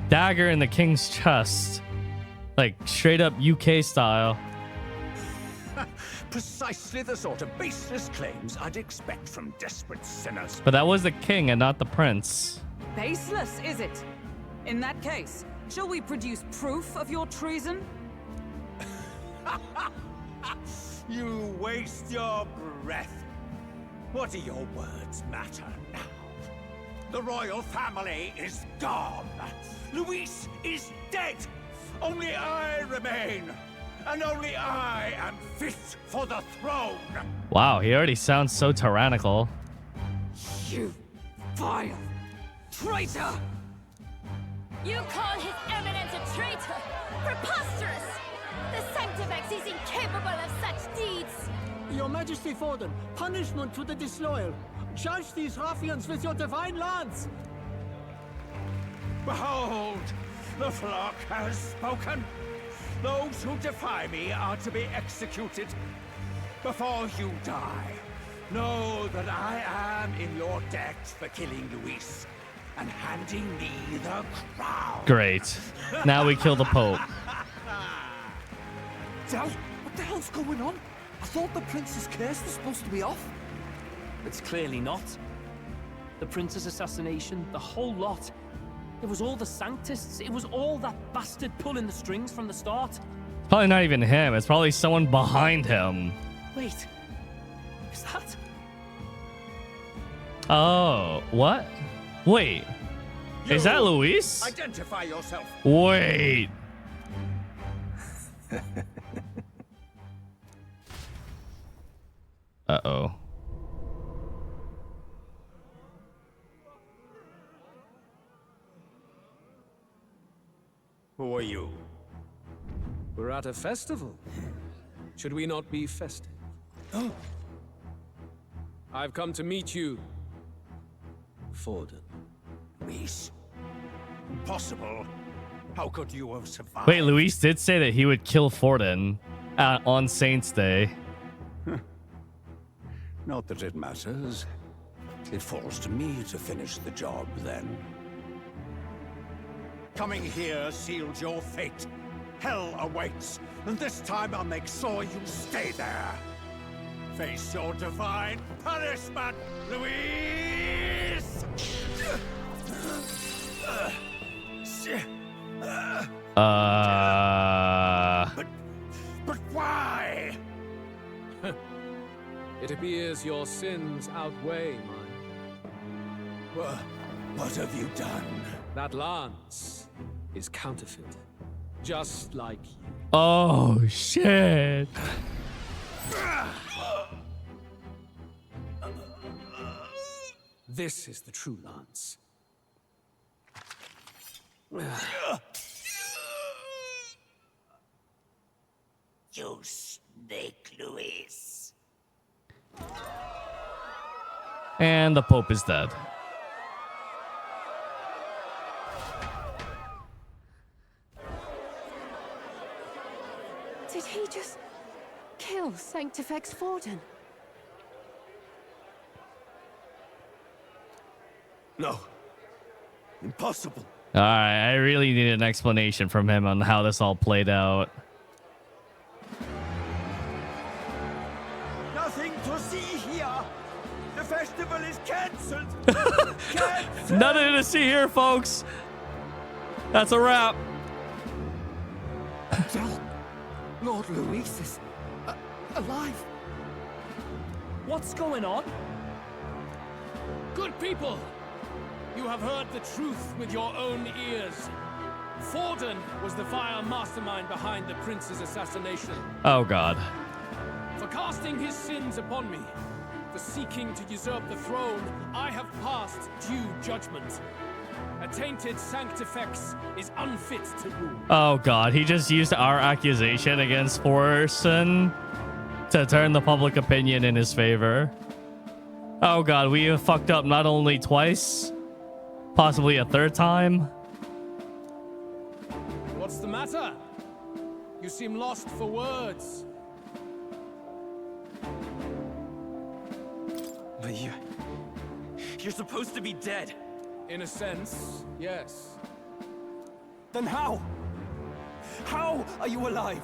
dagger in the king's chest. Like, straight up UK style. Precisely the sort of baseless claims I'd expect from desperate sinners. But that was the king and not the prince. Baseless, is it? In that case, shall we produce proof of your treason? You waste your breath. What do your words matter now? The royal family is gone. Luis is dead. Only I remain. And only I am fit for the throne. Wow, he already sounds so tyrannical. You vile traitor! You call His Eminence a traitor? Preposterous! The Sanctifex is incapable of such deeds! Your Majesty Forden, punishment to the disloyal. Judge these ruffians with your divine lance! Behold, the flock has spoken. Those who defy me are to be executed. Before you die, know that I am in your debt for killing Luis and handing me the crown. Great. Now we kill the Pope. Dad, what the hell's going on? I thought the prince's curse was supposed to be off. It's clearly not. The prince's assassination, the whole lot. It was all the Sanctists. It was all that bastard pulling the strings from the start. Probably not even him. It's probably someone behind him. Wait. Is that? Oh, what? Wait. Is that Luis? Identify yourself. Wait. Uh-oh. Who are you? We're at a festival. Should we not be festive? Oh. I've come to meet you, Forden. Luis? Impossible. How could you have survived? Wait, Luis did say that he would kill Forden on Saints Day. Not that it matters. It falls to me to finish the job, then. Coming here sealed your fate. Hell awaits, and this time I'll make sure you stay there. Face your divine punishment, Luis! But why? It appears your sins outweigh mine. What have you done? That lance is counterfeit, just like you. Oh, shit. This is the true lance. You snake, Luis. And the Pope is dead. Did he just kill Sanctifex Forden? No. Impossible. All right, I really need an explanation from him on how this all played out. Nothing to see here. The festival is cancelled. Nothing to see here, folks. That's a wrap. Lord Luis is... alive. What's going on? Good people, you have heard the truth with your own ears. Forden was the vile mastermind behind the prince's assassination. Oh god. For casting his sins upon me, for seeking to usurp the throne, I have passed due judgment. A tainted Sanctifex is unfit to rule. Oh god, he just used our accusation against Forson to turn the public opinion in his favor. Oh god, we have fucked up not only twice, possibly a third time. What's the matter? You seem lost for words. But you're supposed to be dead. In a sense, yes. Then how? How are you alive?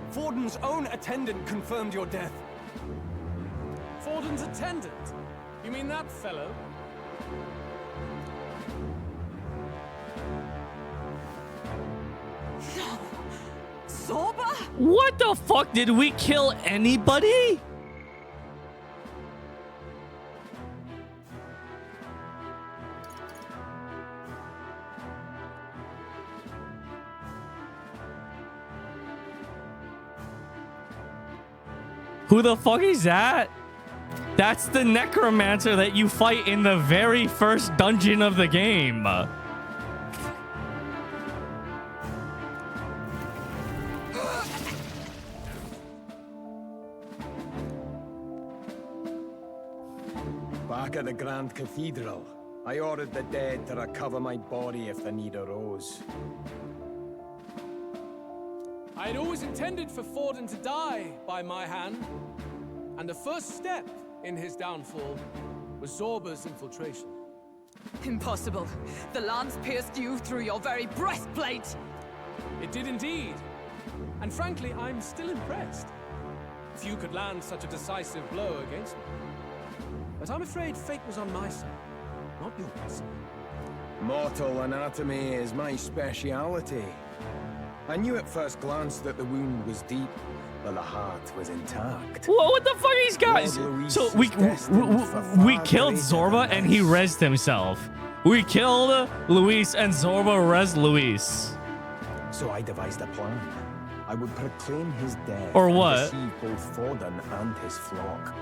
Forden's own attendant confirmed your death. Forden's attendant? You mean that fellow? No! Zorba? What the fuck? Did we kill anybody? Who the fuck is that? That's the necromancer that you fight in the very first dungeon of the game. Back at the Grand Cathedral, I ordered the dead to recover my body if the need arose. I had always intended for Forden to die by my hand, and the first step in his downfall was Zorba's infiltration. Impossible. The lance pierced you through your very breastplate. It did indeed. And frankly, I'm still impressed. Few could land such a decisive blow against me. But I'm afraid fate was on my side, not yours. Mortal anatomy is my speciality. I knew at first glance that the wound was deep, but the heart was intact. Whoa, what the fuck are these guys? So we killed Zorba and he rezzed himself. We killed Luis and Zorba rezzed Luis. So I devised a plan. I would proclaim his death or and what? deceive both Forden and his flock.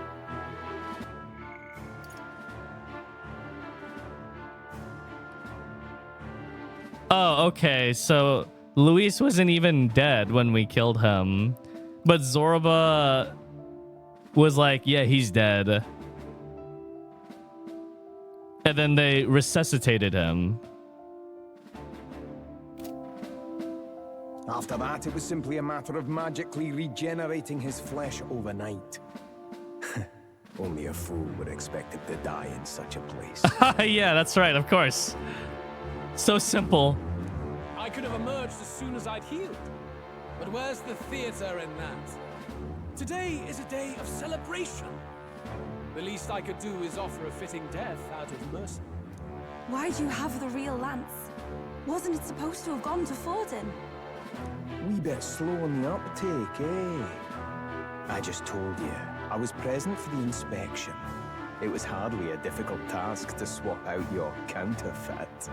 Oh, okay. So Luis wasn't even dead when we killed him. But Zorba was like, yeah, he's dead. And then they resuscitated him. After that, it was simply a matter of magically regenerating his flesh overnight. Only a fool would expect him to die in such a place. Yeah, that's right, of course. So simple. I could have emerged as soon as I'd healed. But where's the theater in that? Today is a day of celebration. The least I could do is offer a fitting death out of mercy. Why'd you have the real lance? Wasn't it supposed to have gone to Forden? Wee bit slow on the uptake, eh? I just told you, I was present for the inspection. It was hardly a difficult task to swap out your counterfeit.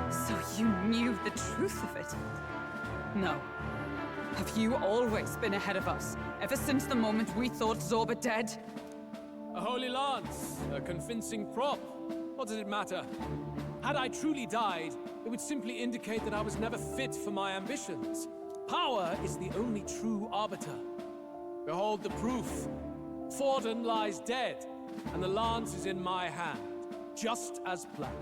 So you knew the truth of it? No. Have you always been ahead of us, ever since the moment we thought Zorba dead? A holy lance, a convincing prop. What does it matter? Had I truly died, it would simply indicate that I was never fit for my ambitions. Power is the only true arbiter. Behold the proof. Forden lies dead, and the lance is in my hand, just as planned.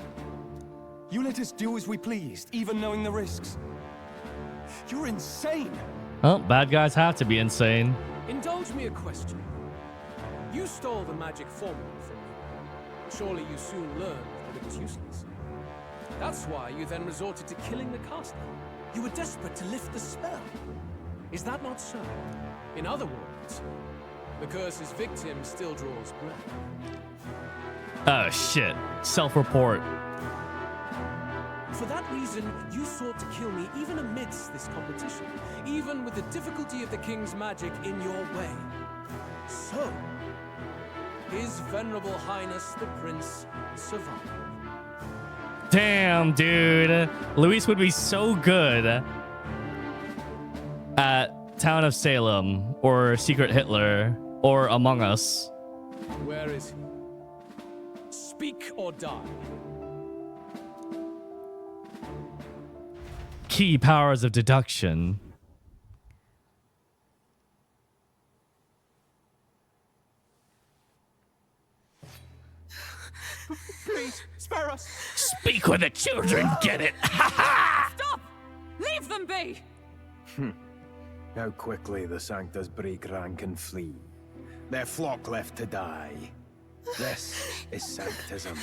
You let us do as we pleased, even knowing the risks. You're insane! Well, bad guys have to be insane. Indulge me a question. You stole the magic formula from me. Surely you soon learned that it was useless. That's why you then resorted to killing the caster. You were desperate to lift the spell. Is that not so? In other words, the curse's victim still draws breath. Oh shit. Self-report. For that reason, you sought to kill me even amidst this competition, even with the difficulty of the king's magic in your way. So, His Venerable Highness the Prince survived. Damn, dude. Luis would be so good at Town of Salem or Secret Hitler or Among Us. Where is he? Speak or die. Key powers of deduction. Please, spare us. Speak with the children, get it? Stop! Leave them be! How quickly the Sanctus break rank and flee. Their flock left to die. This is Sanctism.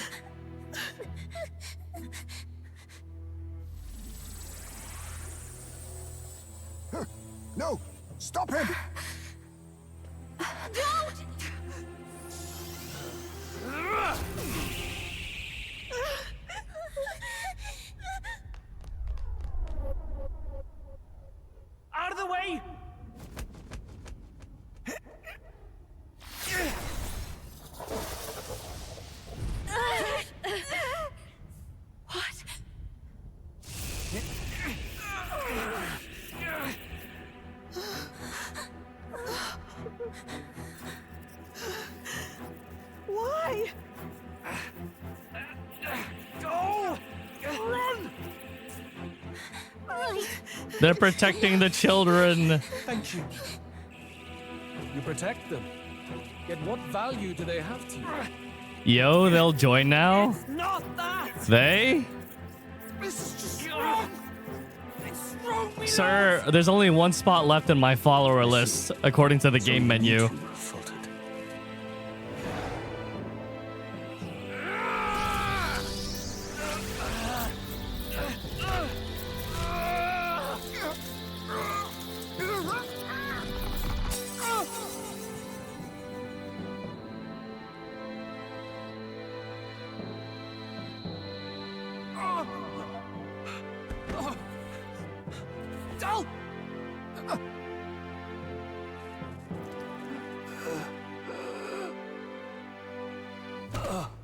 No! Stop him! Don't! Out of the way! What? Why? Go! Run! They're protecting the children. Thank you. You protect them. Yet what value do they have to you? Yo, they'll join now? Not that! They? This is just wrong! It's wrong! Sir, there's only one spot left in my follower list, according to the game menu.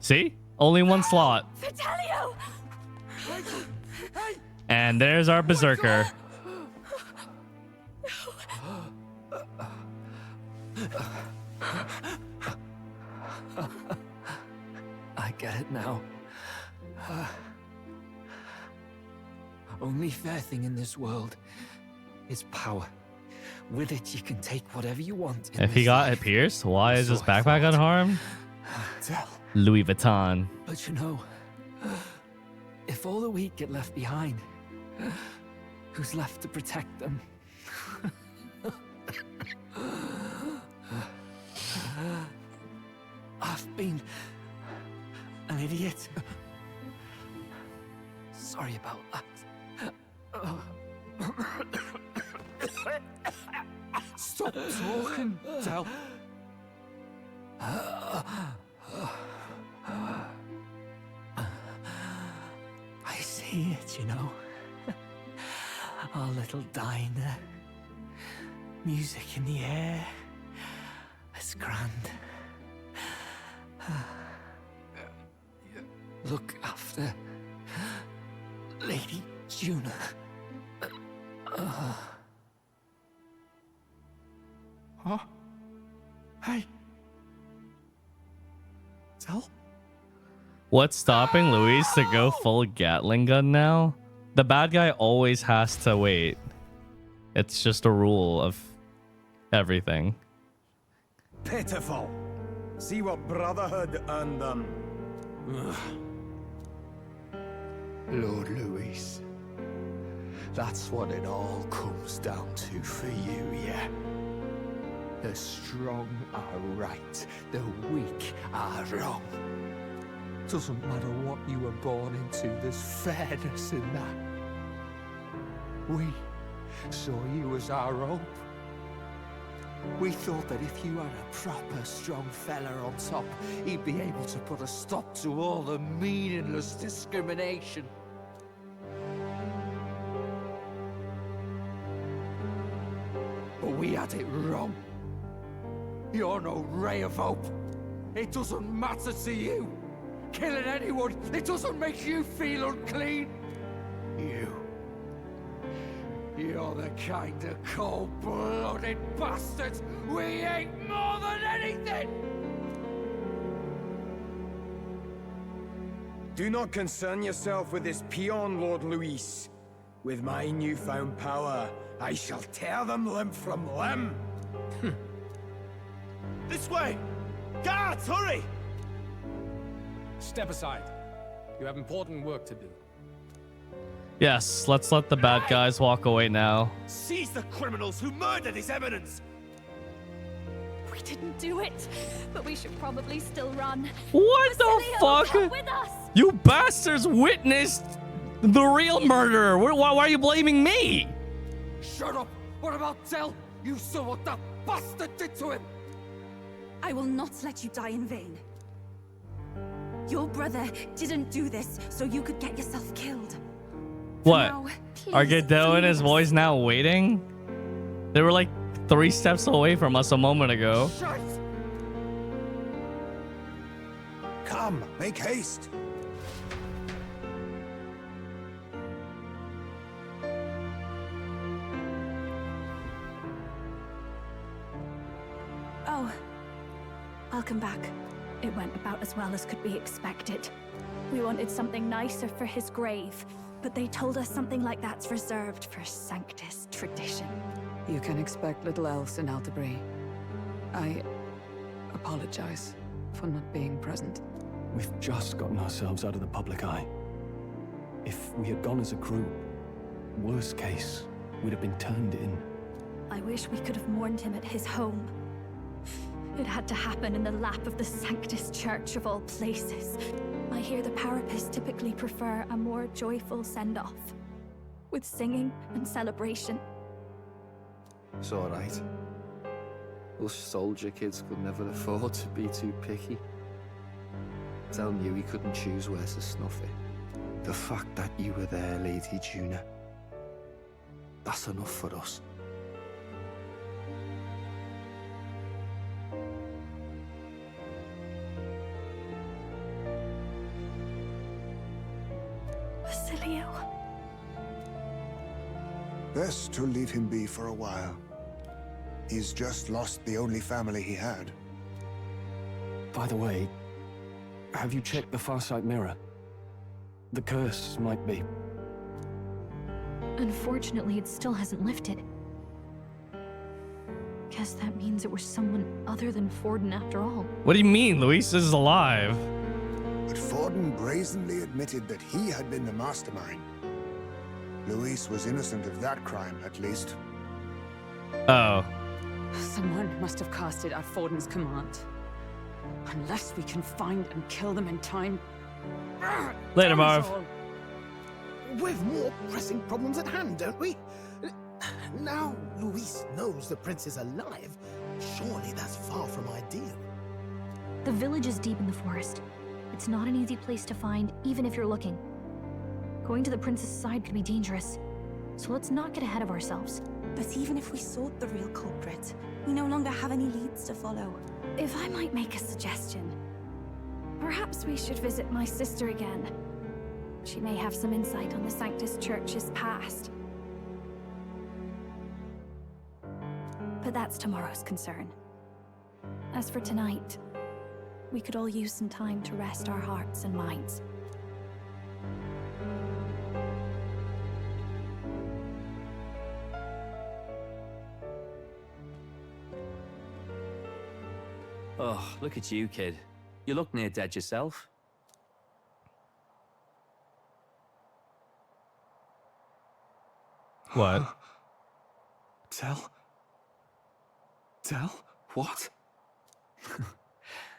See? Only one slot. Vitelio! And there's our berserker. I get it now. Only fair thing in this world is power. With it, you can take whatever you want. If he got it pierced, why is his backpack unharmed? Louis Vuitton. But you know, if all the weak get left behind, who's left to protect them? I've been an idiot. Sorry about that. Stop talking, Del. I see it, you know. Our little diner. Music in the air. It's grand. Look after Lady Juna. Huh? Hey. Del? What's stopping Luis to go full Gatling gun now? The bad guy always has to wait. It's just a rule of everything. Pitiful. See what Brotherhood earned them. Lord Luis, that's what it all comes down to for you, yeah? The strong are right, the weak are wrong. Doesn't matter what you were born into, there's fairness in that. We saw you as our hope. We thought that if you had a proper strong fella on top, he'd be able to put a stop to all the meaningless discrimination. we had it wrong. You're no ray of hope. It doesn't matter to you. Killing anyone, it doesn't make you feel unclean. You're the kind of cold-blooded bastards we hate more than anything! Do not concern yourself with this peon, Lord Luis. With my newfound power, I shall tear them limb from limb. This way! Guards, hurry! Step aside. You have important work to do. Yes, let's let the bad guys walk away now. Seize the criminals who murdered His Eminence! We didn't do it, but we should probably still run. What the Basilio, fuck? come with us. You bastards witnessed the real murderer. Why are you blaming me? Shut up! What about Tell? You saw what that bastard did to him! I will not let you die in vain. Your brother didn't do this so you could get yourself killed. What? Now, Are please, Godot and his please. boys now waiting? They were like 3 steps away from us a moment ago. Come, make haste. Oh, I'll come back. It went about as well as could be expected. We wanted something nicer for his grave, but they told us something like that's reserved for Sanctus tradition. You can expect little else in Altabri. I apologize for not being present. We've just gotten ourselves out of the public eye. If we had gone as a group, worst case, we'd have been turned in. I wish we could have mourned him at his home. It had to happen in the lap of the Sanctus Church of all places. I hear the Parapists typically prefer a more joyful send-off, with singing and celebration. It's alright. Us soldier kids could never afford to be too picky. Tell knew he couldn't choose where to snuff it. The fact that you were there, Lady Juna, that's enough for us. Basilio. Best to leave him be for a while. He's just lost the only family he had. By the way, have you checked the Farsight mirror? The curse might be... Unfortunately, it still hasn't lifted. Guess that means it was someone other than Forden after all. What do you mean? Luis is alive. But Forden brazenly admitted that he had been the mastermind. Luis was innocent of that crime, at least. Oh. Someone must have cast it at Forden's command. Unless we can find and kill them in time. Later, Marv. We've more pressing problems at hand, don't we? Now Luis knows the prince is alive. Surely that's far from ideal. The village is deep in the forest. It's not an easy place to find, even if you're looking. Going to the prince's side could be dangerous, so let's not get ahead of ourselves. But even if we sought the real culprit, we no longer have any leads to follow. If I might make a suggestion, perhaps we should visit my sister again. She may have some insight on the Sanctus Church's past. But that's tomorrow's concern. As for tonight, we could all use some time to rest our hearts and minds. Oh, look at you, kid. You look near dead yourself. What? Tell? What?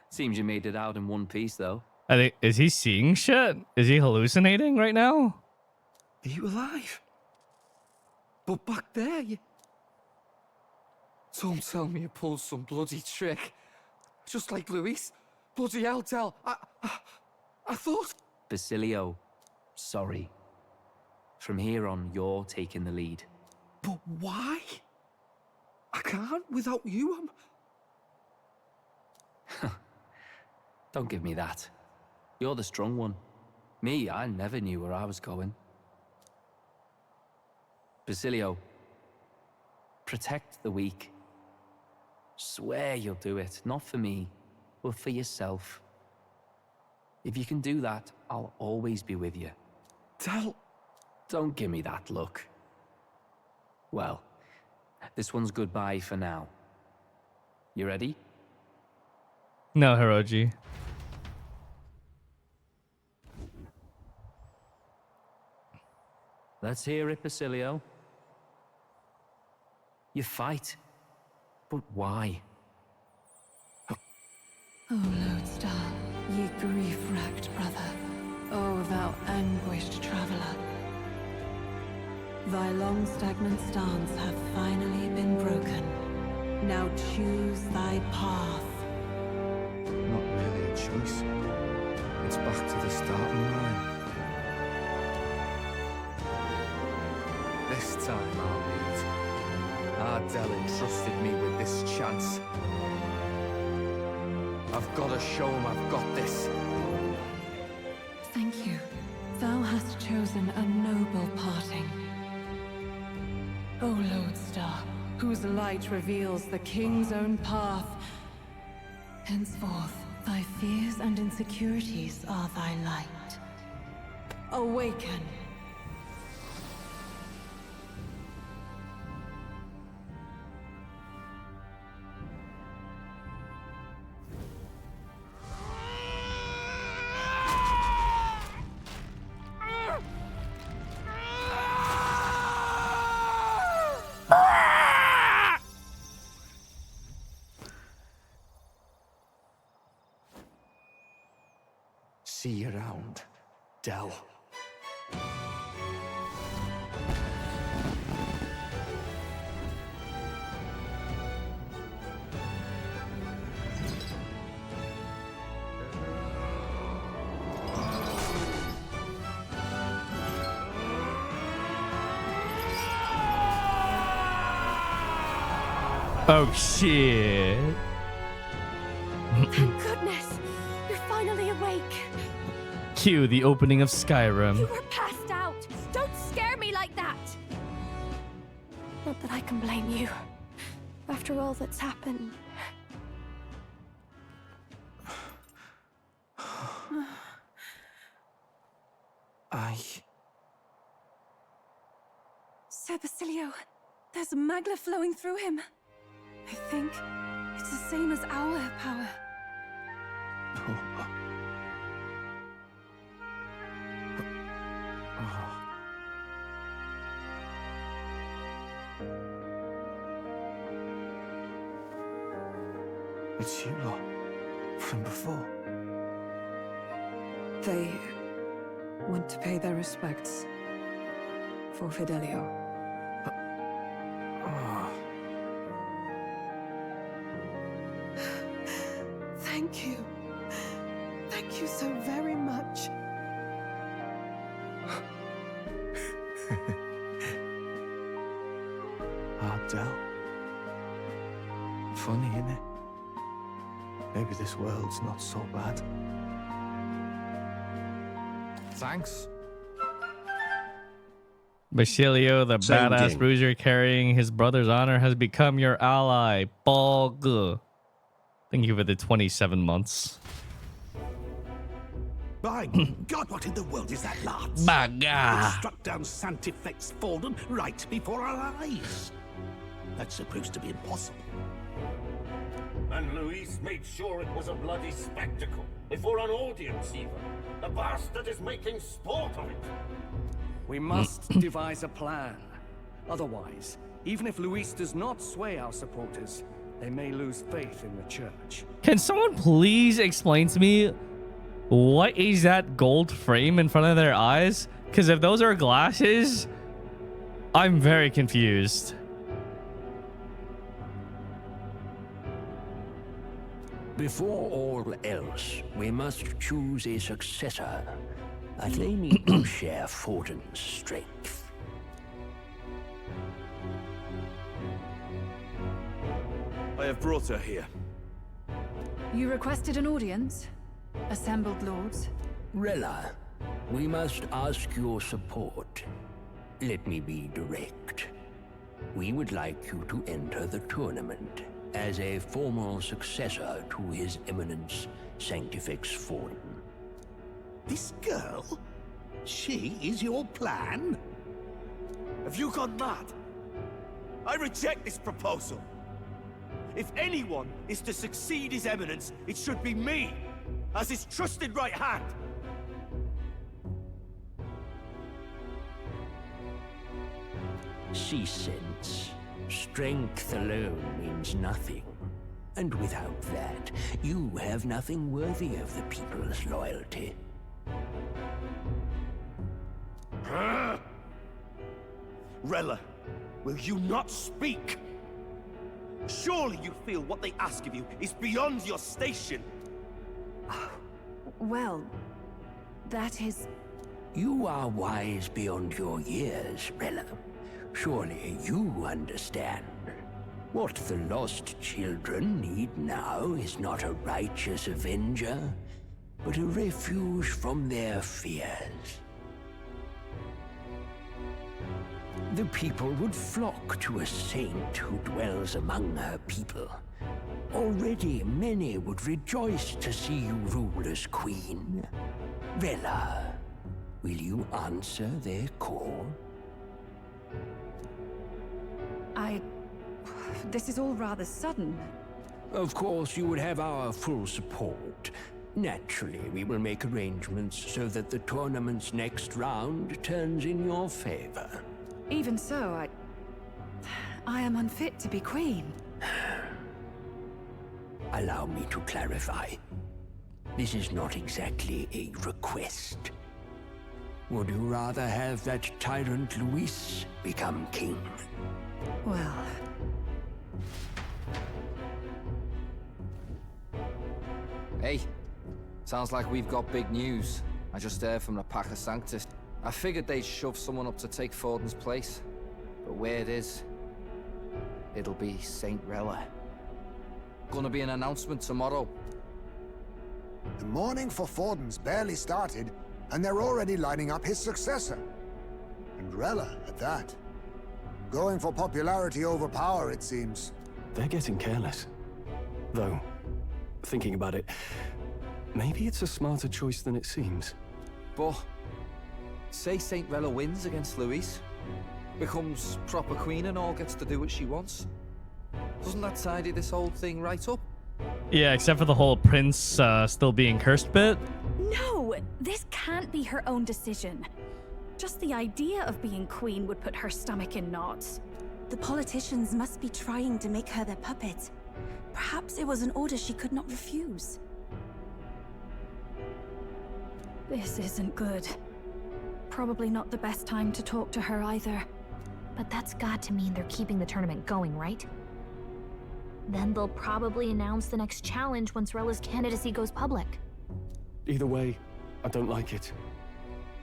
Seems you made it out in one piece, though. I think, is he seeing shit? Is he hallucinating right now? Are you alive? But back there, you... Don't tell me you pulled some bloody trick. Just like Luis. Bloody hell, Tell. I thought... Basilio, sorry. From here on, you're taking the lead. But why? I can't without you. Don't give me that. You're the strong one. Me, I never knew where I was going. Basilio, protect the weak. Swear you'll do it, not for me, but for yourself. If you can do that, I'll always be with you. Don't give me that look. Well, this one's goodbye for now. You ready? No, Hiroji. Let's hear it, Basilio. You fight, but why? O Lodestar, ye grief-racked brother, O thou anguished traveler. Thy long stagnant stance hath finally been broken. Now choose thy path. Not really a choice. It's back to the starting line. This time I'll lead. Ardell entrusted me with this chance. I've got to show him I've got this. Thank you. Thou hast chosen a noble parting. O Lodestar, whose light reveals the king's own path. Henceforth, thy fears and insecurities are thy light. Awaken. See you around, Dell. Oh shit. Thank goodness! You're finally awake! Cue the opening of Skyrim. You were passed out! Don't scare me like that! Not that I can blame you. After all that's happened. Sir Basilio, there's magla flowing through him. I think it's the same as our power. It's you lot, from before. They went to pay their respects for Fidelio. Thank you. Thank you so very much. Ardell. Funny, innit? Maybe this world's not so bad. Thanks. Basilio, the Same badass game. bruiser carrying his brother's honor, has become your ally. Bog. Thank you for the 27 months. By God, what in the world is that, lads? By God. It struck down Saintefex Forden right before our eyes. That's supposed to be impossible. And Luis made sure it was a bloody spectacle, before an audience even. The bastard is making sport of it. We must devise a plan. Otherwise, even if Luis does not sway our supporters, they may lose faith in the church. Can someone please explain to me what is that gold frame in front of their eyes? Because if those are glasses, I'm very confused. Before all else, we must choose a successor. But they need to share Forden's strength. have brought her here. You requested an audience? Assembled lords? Rella, we must ask your support. Let me be direct. We would like you to enter the tournament as a formal successor to His Eminence Sanctifex Forden. This girl? She is your plan? Have you gone mad? I reject this proposal. If anyone is to succeed His Eminence, it should be me, as his trusted right hand. She sense. Strength alone means nothing. And without that, you have nothing worthy of the people's loyalty. Rella, will you not speak? Surely you feel what they ask of you is beyond your station. Well, that is... You are wise beyond your years, Rella. Surely you understand. What the lost children need now is not a righteous avenger, but a refuge from their fears. The people would flock to a saint who dwells among her people. Already many would rejoice to see you rule as queen. Rella, will you answer their call? This is all rather sudden. Of course, you would have our full support. Naturally, we will make arrangements so that the tournament's next round turns in your favor. Even so, I am unfit to be queen. Allow me to clarify. This is not exactly a request. Would you rather have that tyrant Luis become king? Well... Hey, sounds like we've got big news. I just heard from the Pacha Sanctus. I figured they'd shove someone up to take Forden's place. But where it is, it'll be Saint Rella. Gonna be an announcement tomorrow. The mourning for Forden's barely started, and they're already lining up his successor. And Rella, at that. Going for popularity over power, it seems. They're getting careless. Though, thinking about it, maybe it's a smarter choice than it seems. But, say Saint Rella wins against Luis, becomes proper queen and all gets to do what she wants. Doesn't that tidy this whole thing right up? Yeah, except for the whole prince still being cursed bit. No, this can't be her own decision. Just the idea of being queen would put her stomach in knots. The politicians must be trying to make her their puppet. Perhaps it was an order she could not refuse. This isn't good. Probably not the best time to talk to her either. But that's got to mean they're keeping the tournament going, right? Then they'll probably announce the next challenge once Rella's candidacy goes public. Either way, I don't like it.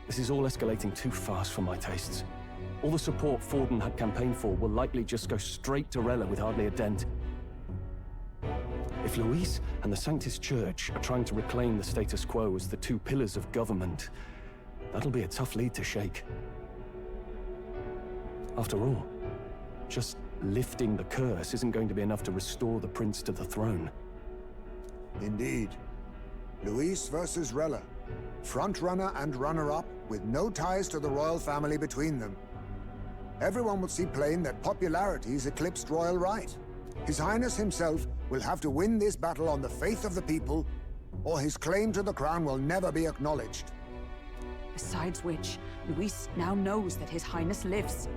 This is all escalating too fast for my tastes. All the support Forden had campaigned for will likely just go straight to Rella with hardly a dent. If Luis and the Sanctus Church are trying to reclaim the status quo as the two pillars of government, that'll be a tough lead to shake. After all, just lifting the curse isn't going to be enough to restore the prince to the throne. Indeed. Luis versus Rella. Frontrunner and runner-up, with no ties to the royal family between them. Everyone will see plain that popularity's eclipsed royal right. His Highness himself will have to win this battle on the faith of the people, or his claim to the crown will never be acknowledged. Besides which, Luis now knows that His Highness lives.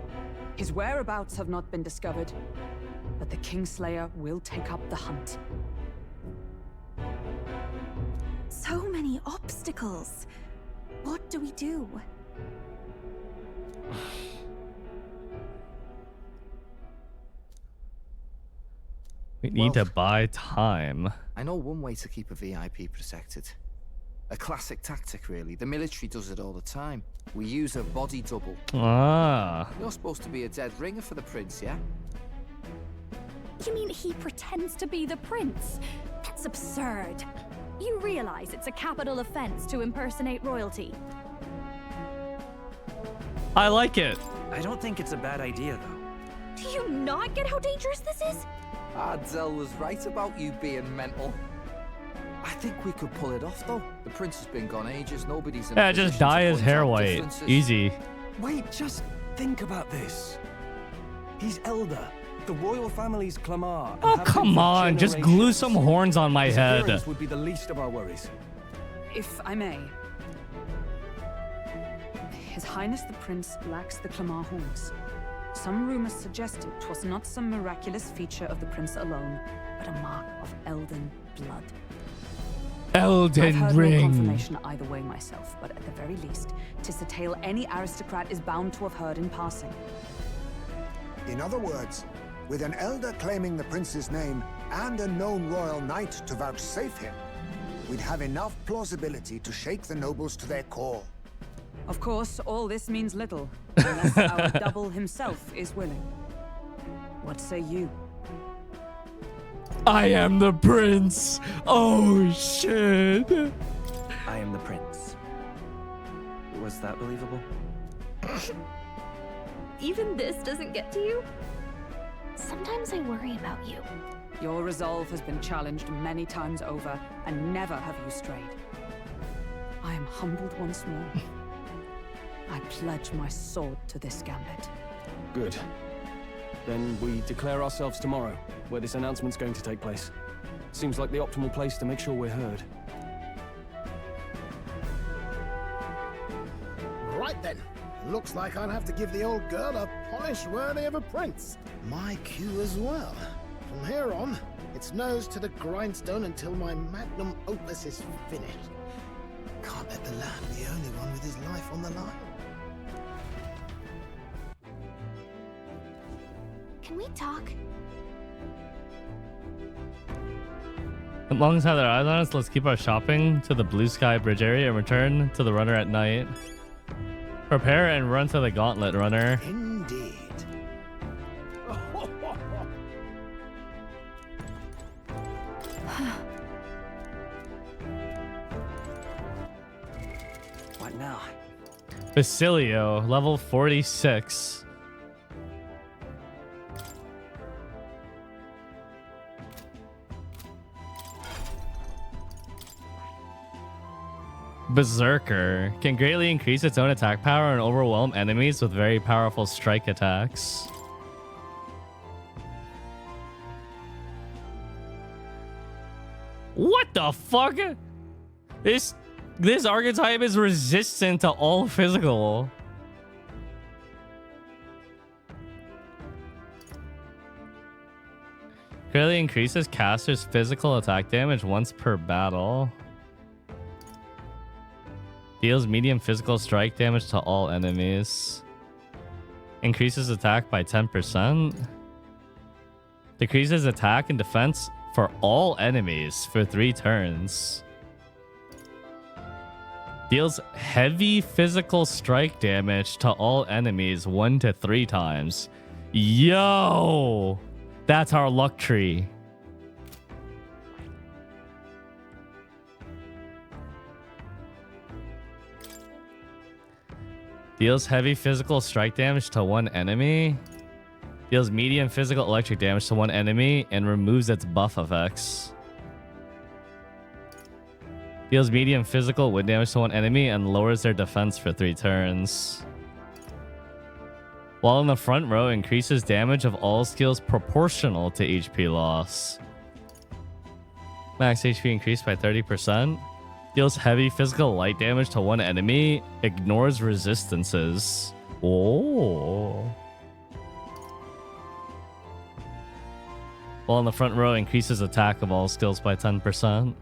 His whereabouts have not been discovered, but the Kingslayer will take up the hunt. So many obstacles. What do we do? We need to buy time. I know one way to keep a VIP protected. A classic tactic, really. The military does it all the time. We use a body double. Ah. You're supposed to be a dead ringer for the prince, yeah? You mean he pretends to be the prince? That's absurd. You realize it's a capital offense to impersonate royalty. I like it. I don't think it's a bad idea, though. Do you not get how dangerous this is? Ardell was right about you being mental. I think we could pull it off, though. The prince has been gone ages. Nobody's in a Yeah, just position dye to his point hair out white. differences. Easy. Wait, just think about this. He's elder. The royal family's Clamar. and Oh, have been come for on. Just glue generations. some horns on my His head. appearance would be the least of our worries. If I may. His Highness the Prince lacks the Clamar horns. Some rumors suggested 'twas not some miraculous feature of the prince alone, but a mark of Elden blood. Elden I've heard Ring. no confirmation either way myself, but at the very least, 'tis a tale any aristocrat is bound to have heard in passing. In other words, with an elder claiming the prince's name and a known royal knight to vouchsafe him, we'd have enough plausibility to shake the nobles to their core. Of course, all this means little, unless our double himself is willing. What say you? I am the prince. Oh, shit. I am the prince. Was that believable? Even this doesn't get to you? Sometimes I worry about you. Your resolve has been challenged many times over, and never have you strayed. I am humbled once more. I pledge my sword to this gambit. Good. Then we declare ourselves tomorrow, where this announcement's going to take place. Seems like the optimal place to make sure we're heard. Right then. Looks like I'll have to give the old girl a polish worthy of a prince. My cue as well. From here on, it's nose to the grindstone until my magnum opus is finished. Can't let the lad be the only one with his life on the line. Can we talk? Alongside their eyes on us, let's keep our shopping to the Blue Sky Bridge area and return to the runner at night. Prepare and run to the Gauntlet Runner. Indeed. What now? Basilio, level 46. Berserker can greatly increase its own attack power and overwhelm enemies with very powerful strike attacks. What the fuck? This archetype is resistant to all physical. Greatly increases caster's physical attack damage once per battle. Deals medium physical strike damage to all enemies. Increases attack by 10%. Decreases attack and defense for all enemies for 3 turns. Deals heavy physical strike damage to all enemies 1 to 3 times. Yo! That's our luck tree. Deals heavy physical strike damage to 1 enemy. Deals medium physical electric damage to 1 enemy and removes its buff effects. Deals medium physical wind damage to 1 enemy and lowers their defense for 3 turns. While in the front row, increases damage of all skills proportional to HP loss. Max HP increased by 30%. Deals heavy physical light damage to 1 enemy. Ignores resistances. Oh. While in the front row, increases attack of all skills by 10%.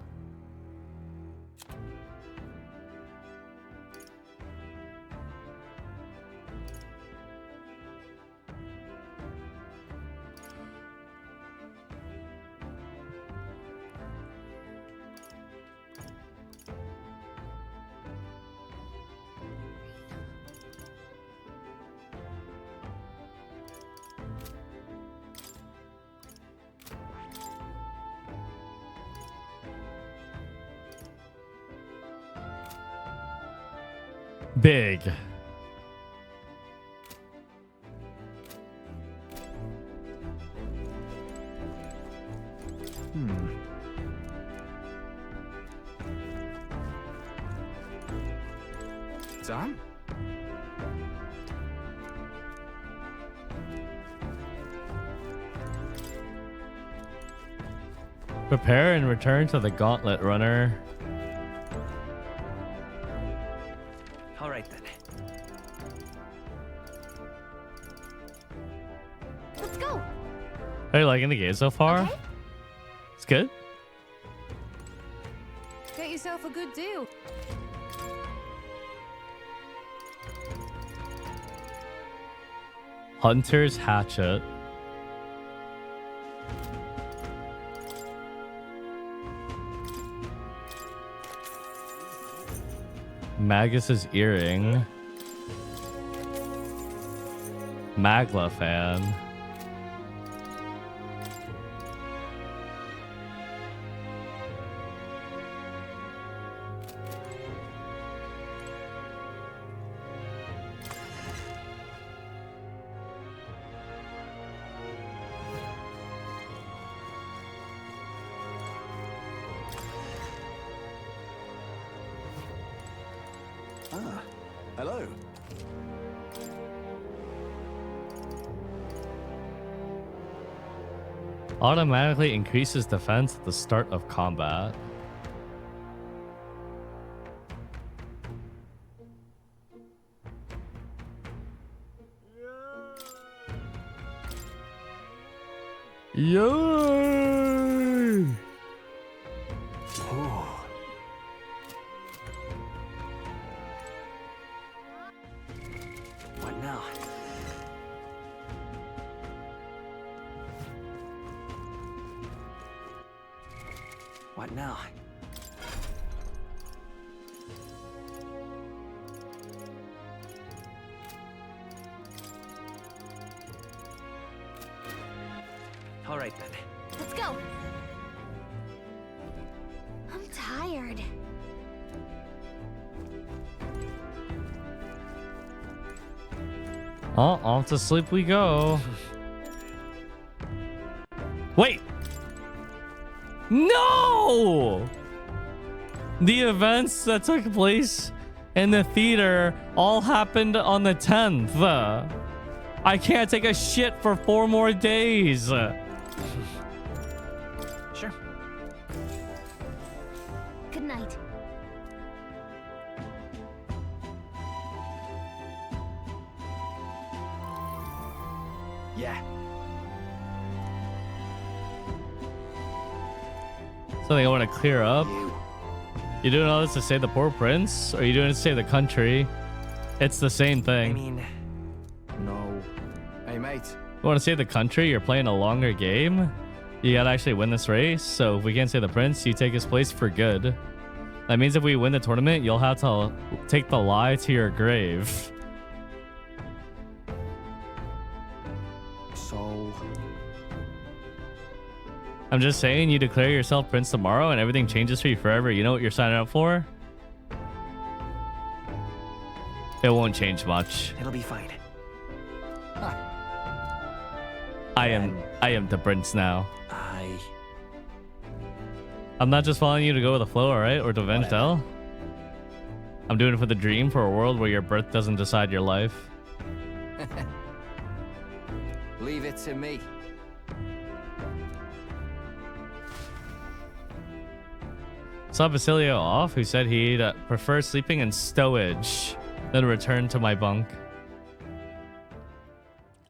Big. Damn. Prepare and return to the Gauntlet Runner. All right then. Let's go. Are you liking the game so far? Okay. It's good. Get yourself a good deal. Hunter's Hatchet. Magus's Earring. Magla Fan. Ah, hello. Automatically increases defense at the start of combat. Yay! What now? What now? All right then. Let's go. I'm tired. Oh, off to sleep we go. Wait! No! The events that took place in the theater all happened on the 10th. I can't take a shit for 4 more days. Sure. Good night. Yeah. Something I want to clear up. You doing all this to save the poor prince? Or are you doing it to save the country? It's the same thing. I mean, no. Hey, mate. You want to save the country? You're playing a longer game? You gotta actually win this race. So if we can't save the prince, you take his place for good. That means if we win the tournament, you'll have to take the lie to your grave. So... I'm just saying, you declare yourself prince tomorrow and everything changes for you forever. You know what you're signing up for? It won't change much. It'll be fine. I am the prince now. I'm not just following you to go with the flow, alright? Or to avenge Del. I'm doing it for the dream, for a world where your birth doesn't decide your life. Leave it to me. Saw Basilio off, who said he'd prefer sleeping in stowage than return to my bunk.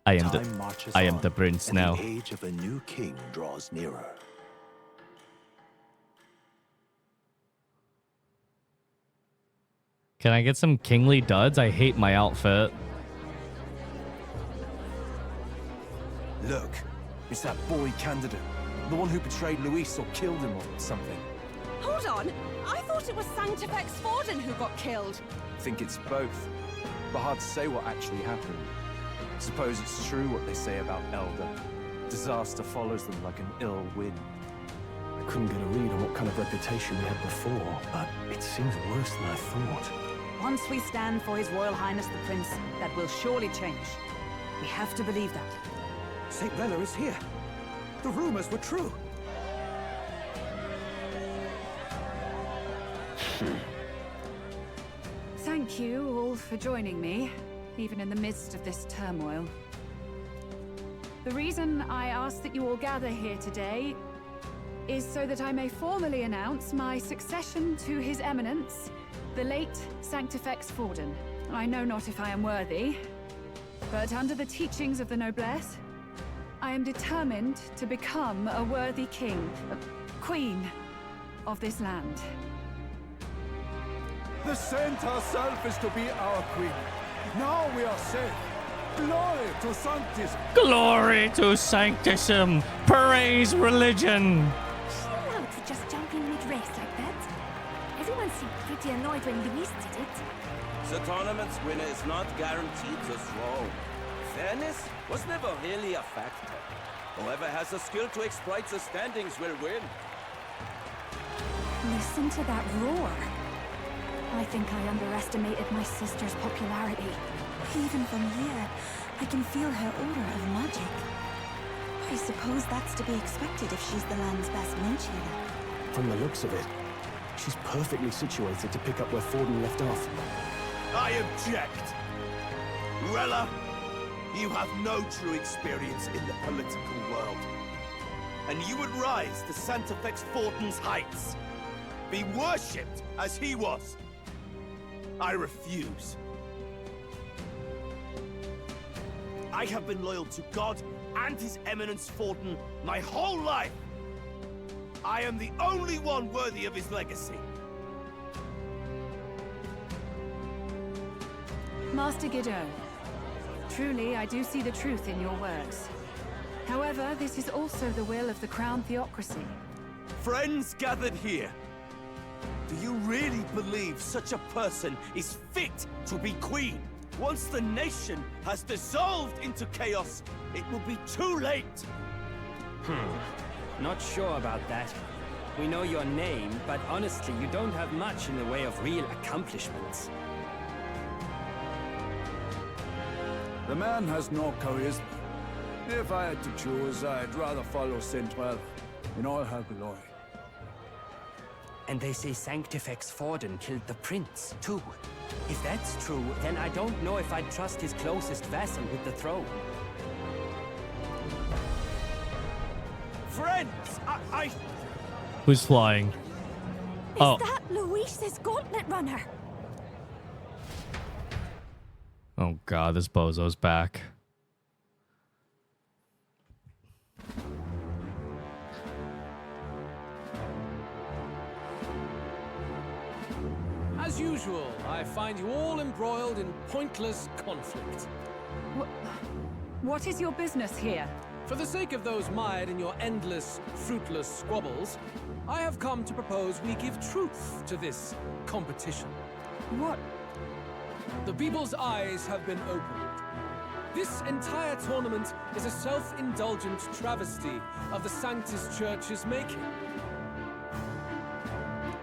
I am the prince now. The age of a new king draws nearer. Can I get some kingly duds? I hate my outfit. Look, it's that boy candidate. The one who betrayed Luis or killed him or something. Hold on! I thought it was Sanctifex Forden who got killed. I think it's both, but hard to say what actually happened. Suppose it's true what they say about Elder. Disaster follows them like an ill wind. I couldn't get a read on what kind of reputation we had before, but it seems worse than I thought. Once we stand for His Royal Highness the Prince, that will surely change. We have to believe that. St. Rella is here. The rumors were true. Thank you all for joining me, even in the midst of this turmoil. The reason I ask that you all gather here today is so that I may formally announce my succession to His Eminence, the late Sanctifex Forden. I know not if I am worthy, but under the teachings of the noblesse, I am determined to become a worthy king, queen of this land. The saint herself is to be our queen. Now we are safe. Glory to Sanctis. Glory to Sanctism. Praise religion. Allowed to just jump in mid-race like that? Everyone seemed pretty annoyed when Luis did it. The tournament's winner is not guaranteed the throne. Fairness was never really a factor. Whoever has the skill to exploit the standings will win. Listen to that roar. I think I underestimated my sister's popularity. Even from here, I can feel her aura of magic. I suppose that's to be expected if she's the land's best mage healer. From the looks of it, she's perfectly situated to pick up where Forden left off. I object. Rella, you have no true experience in the political world. And you would rise to Sanctifex Forden's heights. Be worshipped as he was. I refuse. I have been loyal to God and His Eminence Forden my whole life. I am the only one worthy of his legacy. Master Guido, truly I do see the truth in your words. However, this is also the will of the Crown Theocracy. Friends gathered here, do you really believe such a person is fit to be queen? Once the nation has dissolved into chaos, it will be too late. Not sure about that. We know your name, but honestly, you don't have much in the way of real accomplishments. The man has no charisma. If I had to choose, I'd rather follow Saint Rella in all her glory. And they say Sanctifex Forden killed the prince, too. If that's true, then I don't know if I'd trust his closest vassal with the throne. Friends, I... Who's flying? Is that Luis's gauntlet runner? Oh god, this bozo's back. As usual, I find you all embroiled in pointless conflict. What is your business here? For the sake of those mired in your endless, fruitless squabbles, I have come to propose we give truth to this competition. What? The people's eyes have been opened. This entire tournament is a self-indulgent travesty of the Sanctus Church's making.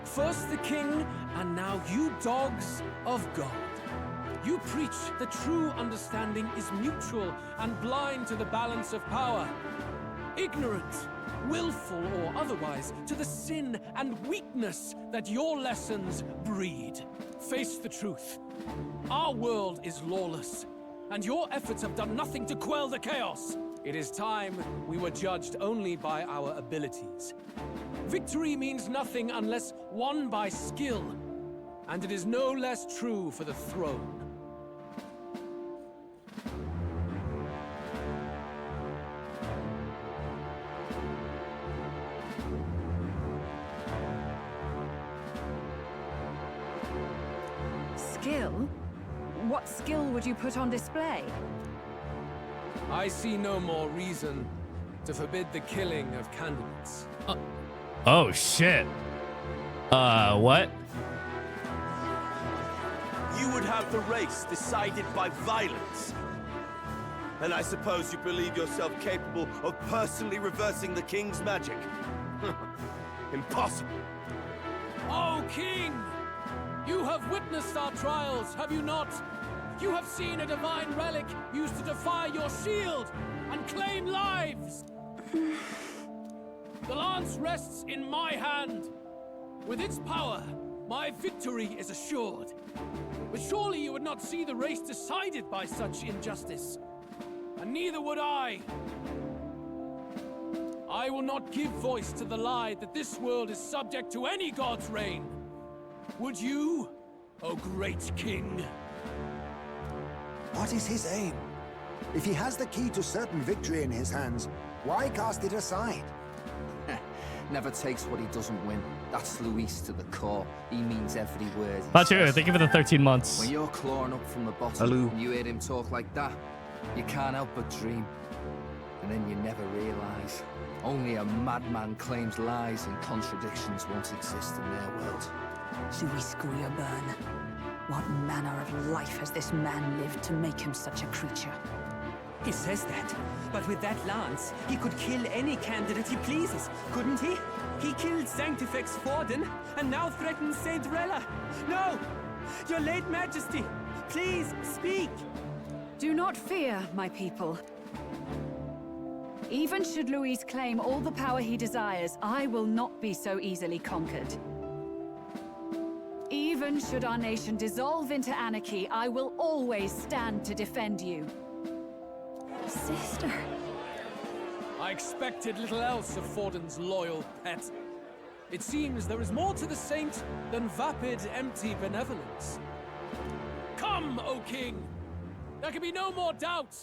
First the king, and now you dogs of God. You preach that true understanding is mutual and blind to the balance of power. Ignorant, willful or otherwise, to the sin and weakness that your lessons breed. Face the truth. Our world is lawless, and your efforts have done nothing to quell the chaos. It is time we were judged only by our abilities. Victory means nothing unless won by skill, and it is no less true for the throne. Skill? What skill would you put on display? I see no more reason to forbid the killing of candidates. Oh shit. What? You would have the race decided by violence. And I suppose you believe yourself capable of personally reversing the king's magic. Impossible. Oh, king! You have witnessed our trials, have you not? You have seen a divine relic used to defy your shield and claim lives. The lance rests in my hand. With its power, my victory is assured. But surely you would not see the race decided by such injustice. And neither would I. I will not give voice to the lie that this world is subject to any god's reign. Would you, O great king? What is his aim? If he has the key to certain victory in his hands, why cast it aside? Never takes what he doesn't win. That's Luis to the core. He means every word. Pachu, thank you for the 13 months. When you're clawing up from the bottom and you hear him talk like that, you can't help but dream. And then you never realize. Only a madman claims lies and contradictions won't exist in their world. Luis Guillerburn. What manner of life has this man lived to make him such a creature? He says that, but with that lance, he could kill any candidate he pleases, couldn't he? He killed Sanctifex Forden, and now threatens Saint Rella. No! Your late majesty, please, speak! Do not fear, my people. Even should Luis claim all the power he desires, I will not be so easily conquered. Even should our nation dissolve into anarchy, I will always stand to defend you. Sister. I expected little else of Forden's loyal pet. It seems there is more to the saint than vapid, empty benevolence. Come, O king! There can be no more doubt.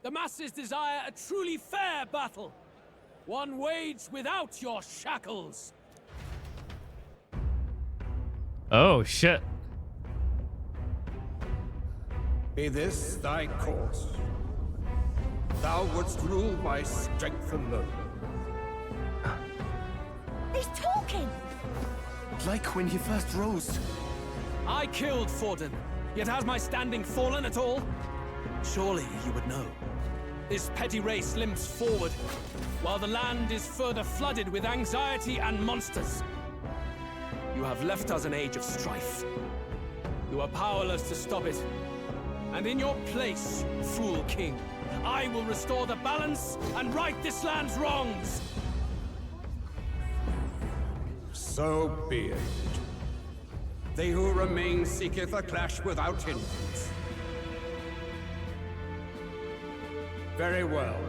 The masses desire a truly fair battle. One waged without your shackles. Oh, shit. Be this thy course. Thou wouldst rule by strength alone. He's talking! Like when you first rose. I killed Forden, yet has my standing fallen at all? Surely you would know. This petty race limps forward, while the land is further flooded with anxiety and monsters. You have left us an age of strife. You are powerless to stop it. And in your place, fool king, I will restore the balance and right this land's wrongs. So be it. They who remain seeketh a clash without hindrance. Very well.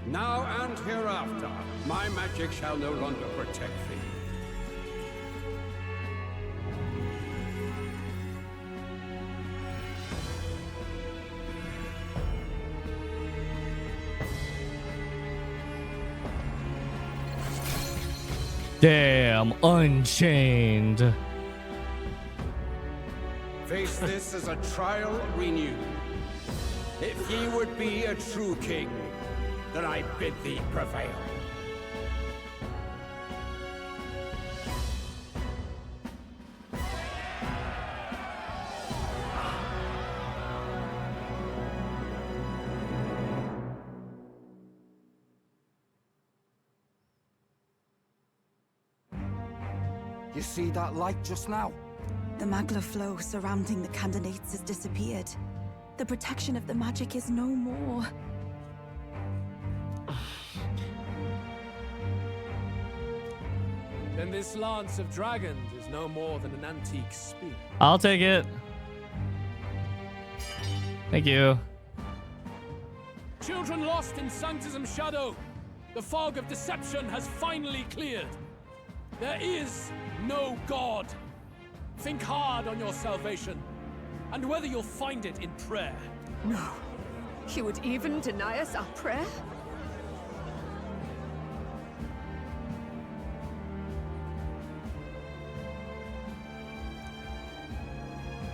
Now and hereafter, my magic shall no longer protect thee. Damn, Unchained. Face this as a trial renewed. If ye would be a true king, then I bid thee prevail. You see that light just now? The magla flow surrounding the candidates has disappeared. The protection of the magic is no more. Then this lance of dragons is no more than an antique spear. I'll take it. Thank you. Children lost in Sanctism's shadow. The fog of deception has finally cleared. There is no God. Think hard on your salvation, and whether you'll find it in prayer. No. He would even deny us our prayer?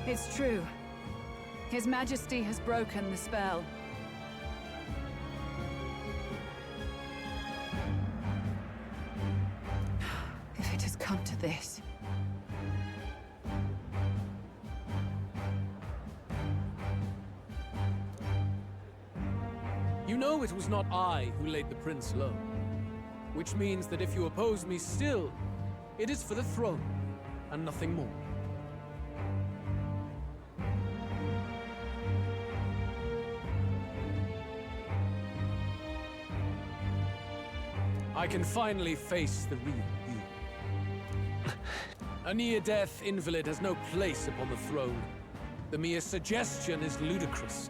It's true. His Majesty has broken the spell. If it has come to this. You know it was not I who laid the prince low. Which means that if you oppose me still, it is for the throne. and nothing more. I can finally face the real you. A near-death invalid has no place upon the throne. The mere suggestion is ludicrous.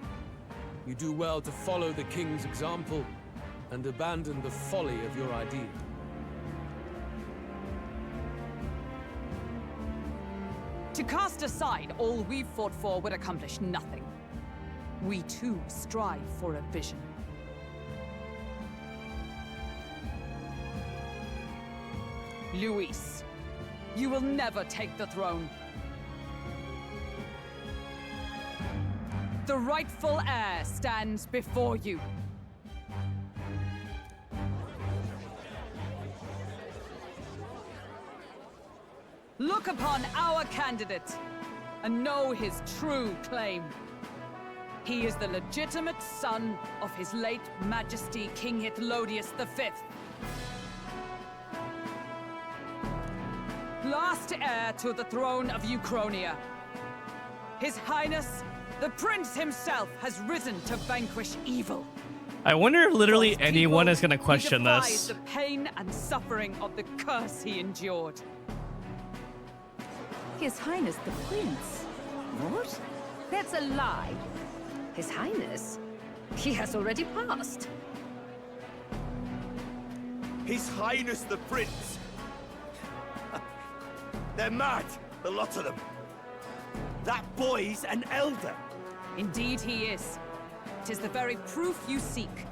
You do well to follow the king's example and abandon the folly of your ideal. To cast aside all we've fought for would accomplish nothing. We too strive for a vision. Luis, you will never take the throne. The rightful heir stands before you. Look upon our candidate and know his true claim. He is the legitimate son of his late Majesty King Hythlodius V. Last heir to the throne of Uchronia. His Highness, the Prince himself, has risen to vanquish evil. I wonder if literally anyone is going to question he defies this. The pain and suffering of the curse he endured. His Highness the Prince? What? That's a lie. His Highness? He has already passed. His Highness the Prince! They're mad, the lot of them. That boy's an elder. Indeed he is. 'Tis the very proof you seek.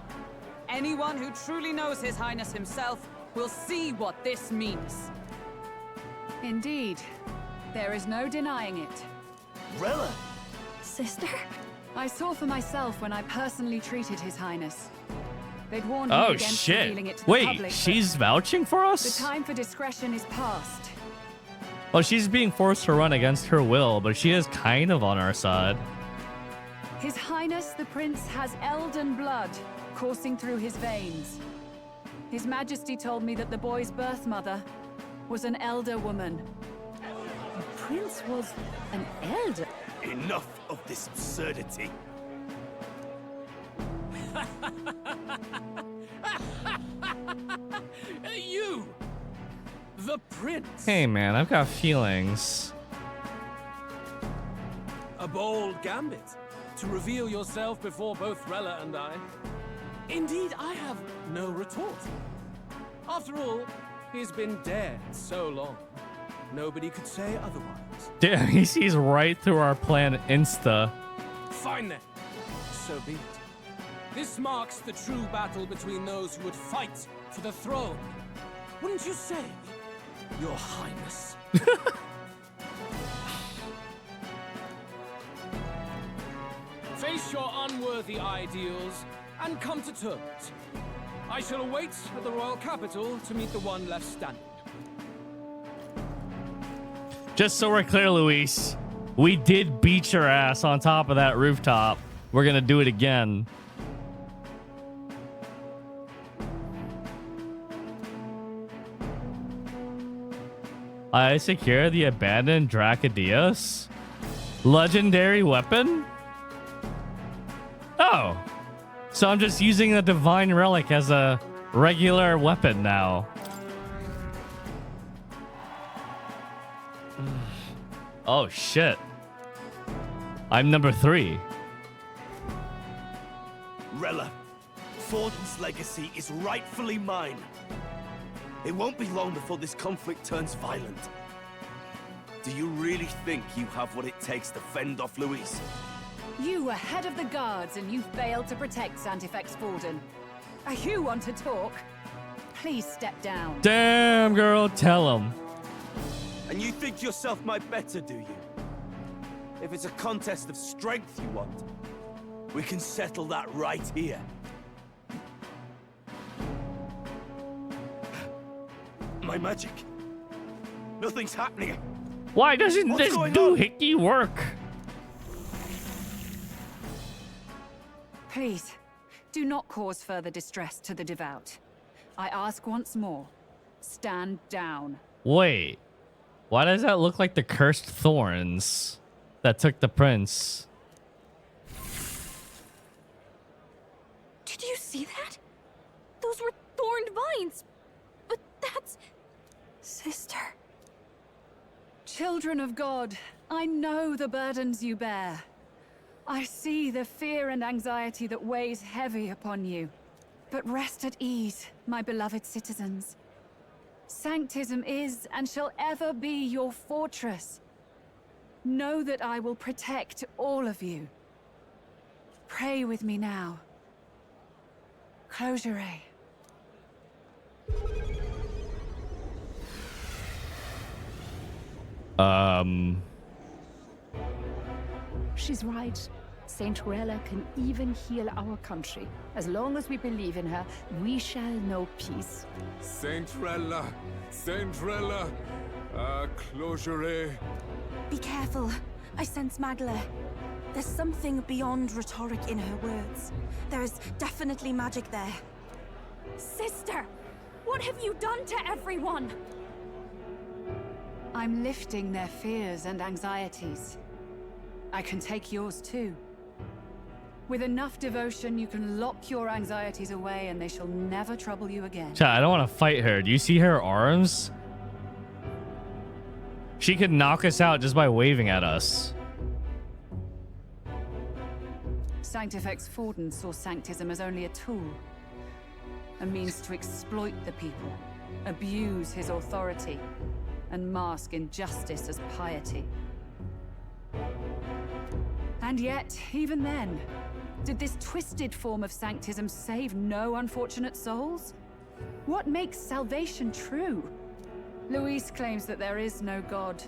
Anyone who truly knows His Highness himself will see what this means. Indeed. There is no denying it. Rella! Sister? I saw for myself when I personally treated His Highness. They'd warned me Oh against revealing shit. it to the Wait, public, she's but vouching for the us? time for discretion is past. Well, she's being forced to run against her will, but she is kind of on our side. His Highness the Prince has Elden blood coursing through his veins. His Majesty told me that the boy's birth mother was an elder woman. The Prince was an elder? Enough of this absurdity. You! The Prince! Hey man, I've got feelings. A bold gambit to reveal yourself before both Rella and I. Indeed, I have no retort. After all, he's been dead so long. Nobody could say otherwise. Damn, he sees right through our plan insta. Fine then. So be it. This marks the true battle between those who would fight for the throne. Wouldn't you say, Your Highness? Face your unworthy ideals and come to terms. I shall await at the royal capital to meet the one left standing. Just so we're clear, Luis, we did beat your ass on top of that rooftop. We're gonna do it again. I secure the abandoned Dracodius. Legendary weapon? Oh. So I'm just using the divine relic as a regular weapon now. Oh shit. I'm number 3. Rella, Forden's legacy is rightfully mine. It won't be long before this conflict turns violent. Do you really think you have what it takes to fend off Luis? You were head of the guards and you failed to protect Santifex Forden. You want to talk? Please step down. Damn, girl, tell him. And you think yourself my better, do you? If it's a contest of strength you want, we can settle that right here. My magic. Nothing's happening. Why doesn't What's this going on? doohickey work? Please, do not cause further distress to the devout. I ask once more, stand down. Wait. Why does that look like the cursed thorns that took the prince? Did you see that? Those were thorned vines. But that's... Sister. Children of God, I know the burdens you bear. I see the fear and anxiety that weighs heavy upon you. But rest at ease, my beloved citizens. Sanctism is and shall ever be your fortress. Know that I will protect all of you. Pray with me now. Close your eyes. She's right. Saint Rella can even heal our country. As long as we believe in her, we shall know peace. Saint Rella! Saint Rella! Closure. Be careful. I sense Magla. There's something beyond rhetoric in her words. There is definitely magic there. Sister, what have you done to everyone? I'm lifting their fears and anxieties. I can take yours too. With enough devotion, you can lock your anxieties away and they shall never trouble you again. Chat, I don't want to fight her. Do you see her arms? She could knock us out just by waving at us. Sanctifex Forden saw Sanctism as only a tool. A means to exploit the people, abuse his authority, and mask injustice as piety. And yet, even then, did this twisted form of Sanctism save no unfortunate souls? What makes salvation true? Luis claims that there is no God.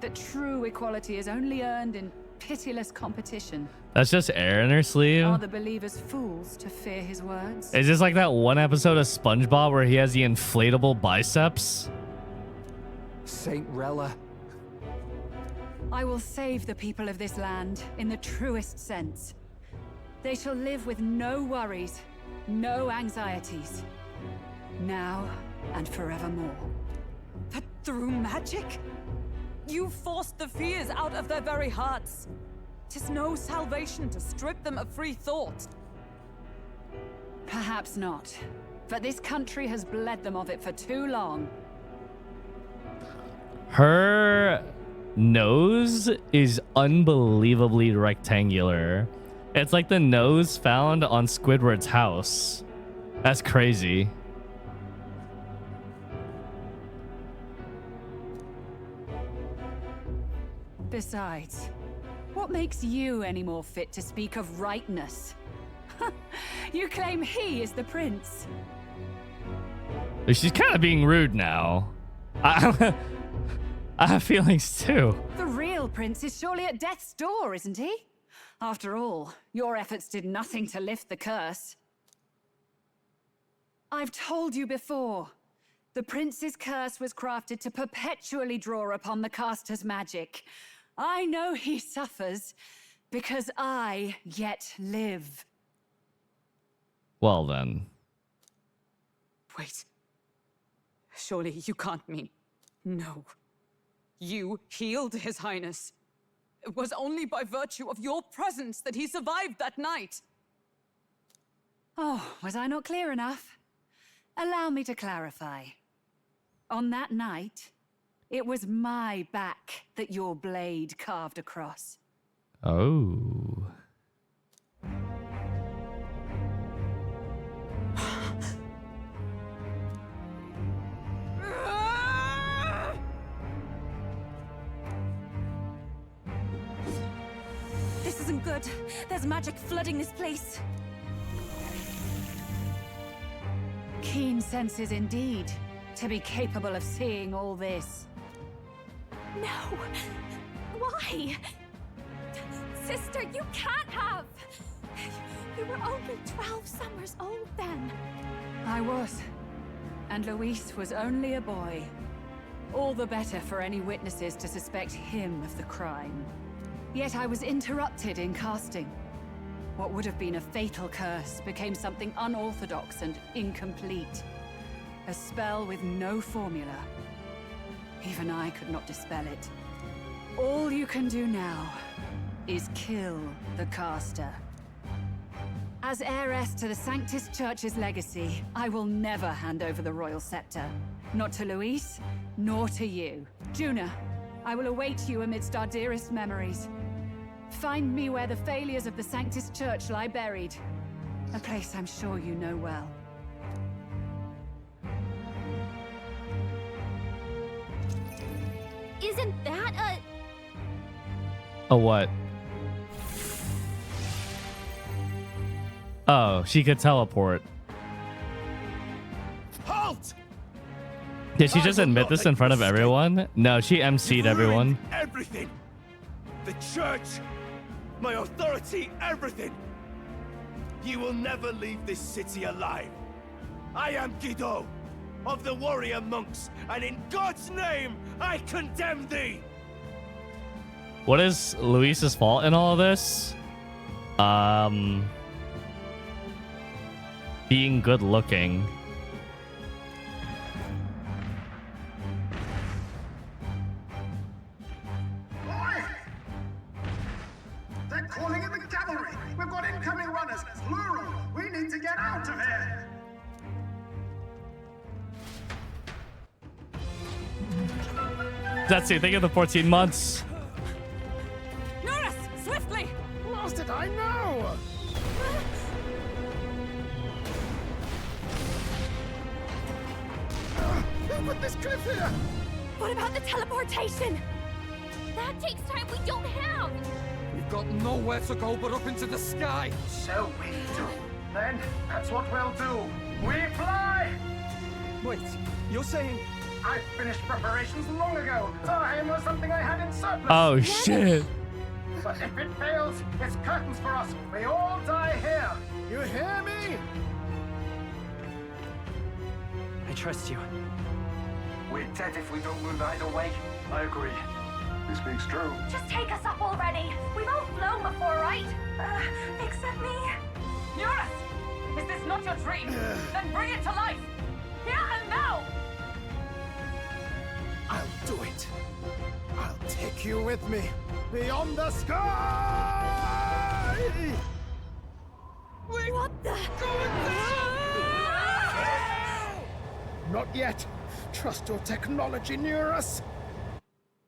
That true equality is only earned in pitiless competition. That's just air in her sleeve. Are the believers fools to fear his words? Is this like that one episode of SpongeBob where he has the inflatable biceps? Saint Rella. I will save the people of this land in the truest sense. They shall live with no worries, no anxieties. Now and forevermore. But through magic? You forced the fears out of their very hearts. 'Tis no salvation to strip them of free thought. Perhaps not. But this country has bled them of it for too long. Her nose is unbelievably rectangular. It's like the nose found on Squidward's house. That's crazy. Besides, what makes you any more fit to speak of rightness? You claim he is the prince. She's kind of being rude now. I have feelings too. The real prince is surely at death's door, isn't he? After all, your efforts did nothing to lift the curse. I've told you before. The prince's curse was crafted to perpetually draw upon the caster's magic. I know he suffers because I yet live. Well then. Wait. Surely you can't mean... No. You healed His Highness. It was only by virtue of your presence that he survived that night. Oh, was I not clear enough? Allow me to clarify. On that night, it was my back that your blade carved across. Oh. This isn't good. There's magic flooding this place. Keen senses indeed, to be capable of seeing all this. No! Why? Sister, you can't have! You were only 12 summers old then. I was. And Luis was only a boy. All the better for any witnesses to suspect him of the crime. Yet I was interrupted in casting. What would have been a fatal curse became something unorthodox and incomplete. A spell with no formula. Even I could not dispel it. All you can do now is kill the caster. As heiress to the Sanctus Church's legacy, I will never hand over the royal scepter. Not to Luis, nor to you. Juna, I will await you amidst our dearest memories. Find me where the failures of the Sanctus Church lie buried. A place I'm sure you know well. Isn't that A what? Oh, she could teleport. Halt! Did she just admit this in front of everyone? No, she MC'd everyone. Everything! The church! My authority, everything! You will never leave this city alive. I am Guido, of the warrior monks, and in God's name, I condemn thee! What is Luis's fault in all of this? Being good looking. They're calling in the cavalry! We've got incoming runners, plural! We need to get out of here! That's it. Think of the 14 months. Norris, swiftly! Lost did I know? Who put this cliff here? What about the teleportation? That takes time we don't have. We've got nowhere to go but up into the sky. So we do. Then, that's what we'll do. We fly! Wait, you're saying... I finished preparations long ago. Time was something I had in surplus. Oh, shit. But if it fails, it's curtains for us. We all die here. You hear me? I trust you. We're dead if we don't move either way. I agree. This speaks true. Just take us up already. We've all flown before, right? Except me. Norris! Is this not your dream? Then bring it to life! Here and now! I'll do it. I'll take you with me. Beyond the sky! What the? Not yet. Trust your technology, Neurus.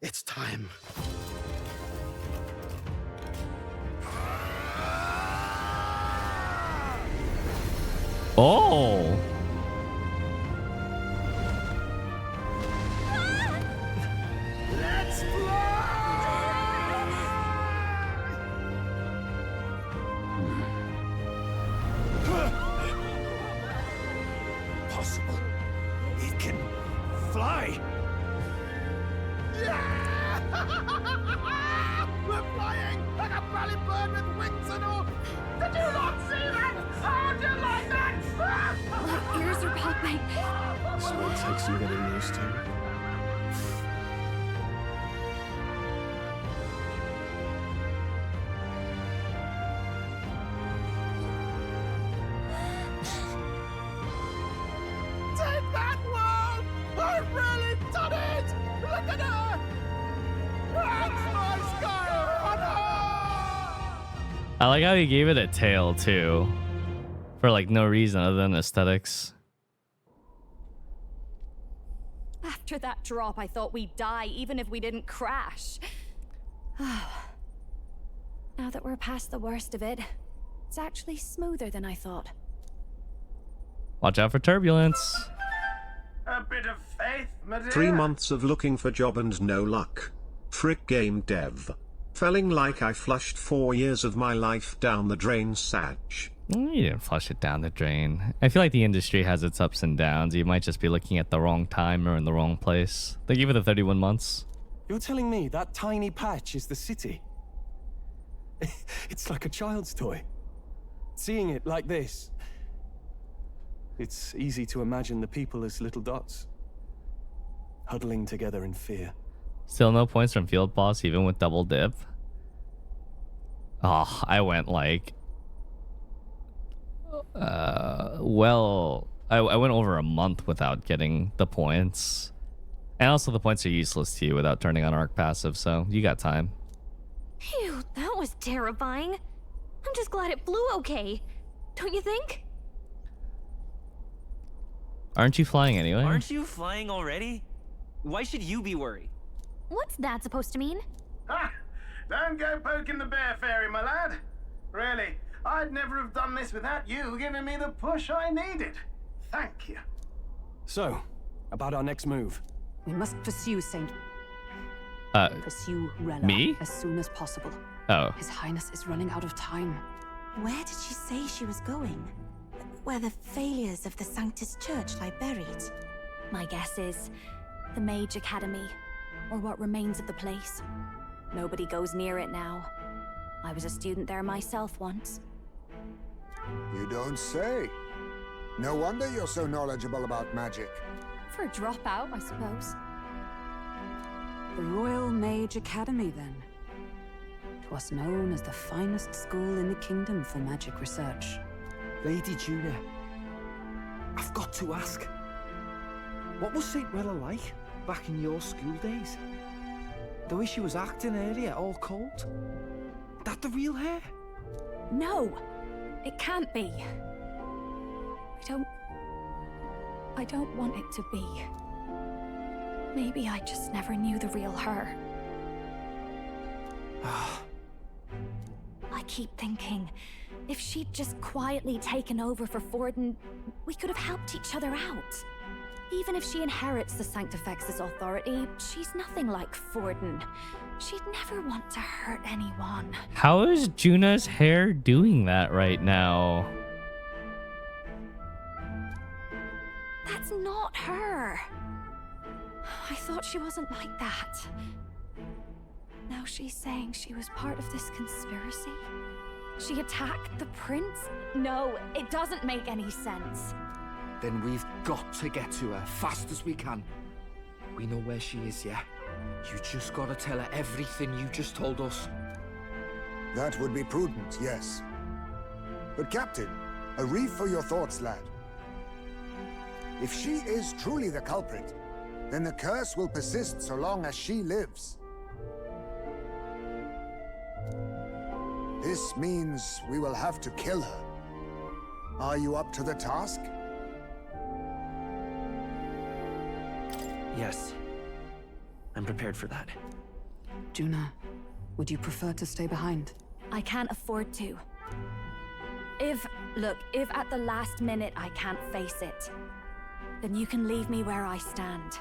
It's time. Oh. Let's Possible. He can fly! Yeah! We're flying like a bally bird with wings and all. Did you not see that? How do you like that? My ears are popping. So it takes some getting used to. Take that, world! I've really done it! Look at her! That's my sky runner! I like how he gave it a tail too. For like no reason other than aesthetics. After that drop, I thought we'd die even if we didn't crash. Now that we're past the worst of it, it's actually smoother than I thought. Watch out for turbulence. A bit of faith, my dear. 3 months of looking for job and no luck. Frick game dev. Feeling like I flushed 4 years of my life down the drain, Sag. You didn't flush it down the drain. I feel like the industry has its ups and downs. You might just be looking at the wrong time or in the wrong place. They give it the 31 months. You're telling me that tiny patch is the city? It's like a child's toy. Seeing it like this, it's easy to imagine the people as little dots, huddling together in fear. Still no points from Field Boss, even with double dip. Oh, I went like... I went over a month without getting the points. And also the points are useless to you without turning on arc passive, so you got time. Phew, that was terrifying. I'm just glad it flew okay. Don't you think? Aren't you flying anyway? Aren't you flying already? Why should you be worried? What's that supposed to mean? Ah, don't go poking the bear fairy, my lad. Really, I'd never have done this without you giving me the push I needed. Thank you. So, about our next move. We must pursue Pursue Rella me? as soon as possible. Oh. His Highness is running out of time. Where did she say she was going? Where the failures of the Sanctus Church lie buried? My guess is the Mage Academy, or what remains of the place. Nobody goes near it now. I was a student there myself once. You don't say. No wonder you're so knowledgeable about magic. For a dropout, I suppose. The Royal Mage Academy, then. 'Twas known as the finest school in the kingdom for magic research. Lady Juna, I've got to ask. What was St. Rella like back in your school days? The way she was acting earlier, all cold? That the real hair? No! It can't be. I don't want it to be. Maybe I just never knew the real her. I keep thinking, if she'd just quietly taken over for Forden, we could have helped each other out. Even if she inherits the Sanctifex's authority, she's nothing like Forden. She'd never want to hurt anyone. How is Juna's hair doing that right now? That's not her. I thought she wasn't like that. Now she's saying she was part of this conspiracy? She attacked the prince? No, it doesn't make any sense. Then we've got to get to her fast as we can. We know where she is, yeah? You just gotta tell her everything you just told us. That would be prudent, yes. But Captain, a reef for your thoughts, lad. If she is truly the culprit, then the curse will persist so long as she lives. This means we will have to kill her. Are you up to the task? Yes. I'm prepared for that. Juna, would you prefer to stay behind? I can't afford to. If at the last minute I can't face it, then you can leave me where I stand.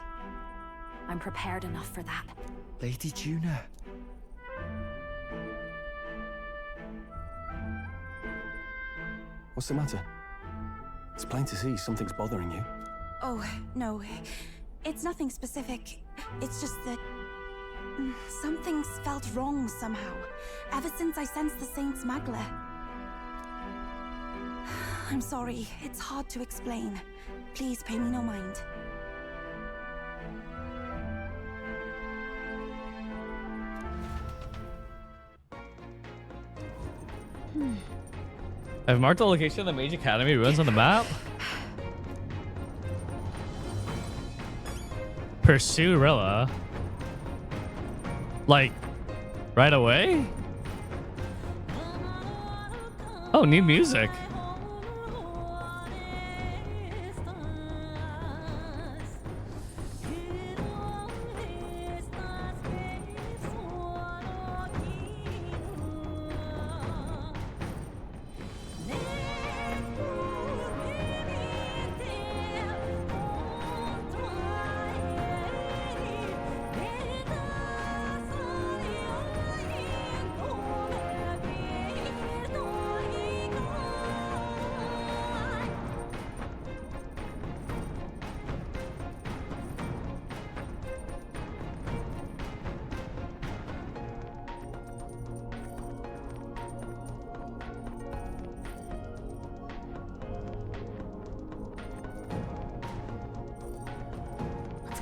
I'm prepared enough for that. Lady Juna. What's the matter? It's plain to see something's bothering you. Oh, no. It's nothing specific. It's just that something's felt wrong somehow, ever since I sensed the Saint's Magla. I'm sorry, it's hard to explain. Please pay me no mind. I've marked the location of the Mage Academy ruins on the map. Pursue Rilla. Like, right away? Oh, new music.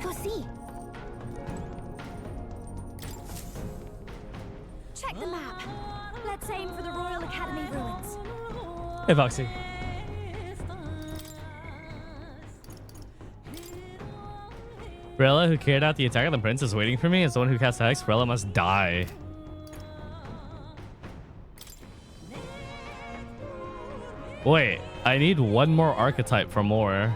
Let's go see. Check the map. Let's aim for the Royal Academy ruins. Hey, Foxy. Rella, who carried out the attack on the prince, is waiting for me. As the one who cast the hex, Rella must die. Wait, I need one more archetype for more.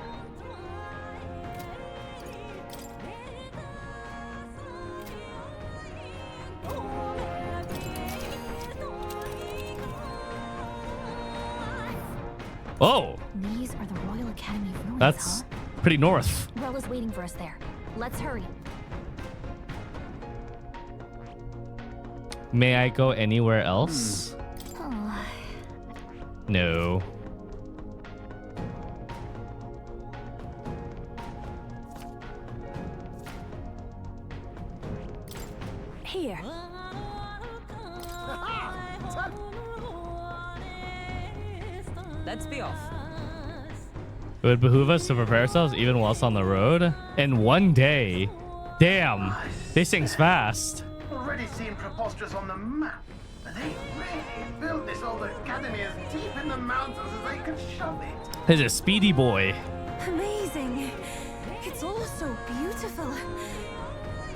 Oh, These are the Royal Academy ruins, that's pretty north. Rella's waiting for us there. Let's hurry. May I go anywhere else? No. Here. Let's be off. It would behoove us to prepare ourselves even whilst on the road. In one day. Damn. This thing's fast. Already seen preposterous on the map. They really built this old academy as deep in the mountains as they could shove it. He's a speedy boy. Amazing. It's all so beautiful.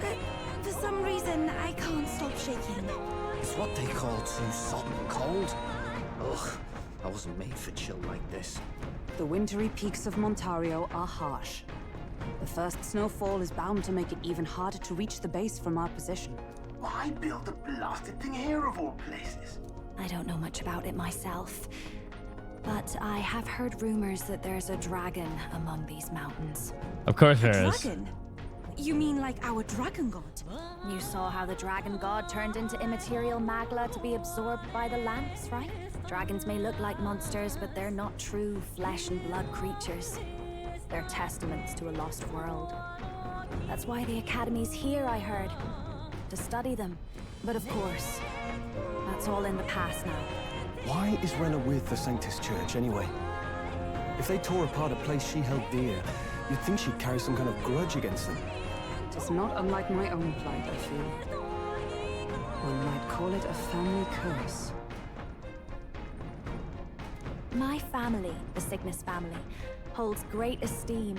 But for some reason, I can't stop shaking. It's what they call too sodden cold. Ugh, I wasn't made for chill like this. The wintry peaks of Montario are harsh. The first snowfall is bound to make it even harder to reach the base from our position. Why build a blasted thing here of all places? I don't know much about it myself, but I have heard rumors that there's a dragon among these mountains. Of course there is. Dragon? You mean like our dragon god? You saw how the dragon god turned into immaterial magla to be absorbed by the lamps, right? Dragons may look like monsters, but they're not true flesh and blood creatures. They're testaments to a lost world. That's why the Academy's here, I heard. To study them. But of course, that's all in the past now. Why is Rella with the Sanctus Church, anyway? If they tore apart a place she held dear, you'd think she'd carry some kind of grudge against them. It is not unlike my own plight, I feel. One might call it a family curse. My family, the Cygnus family, holds great esteem.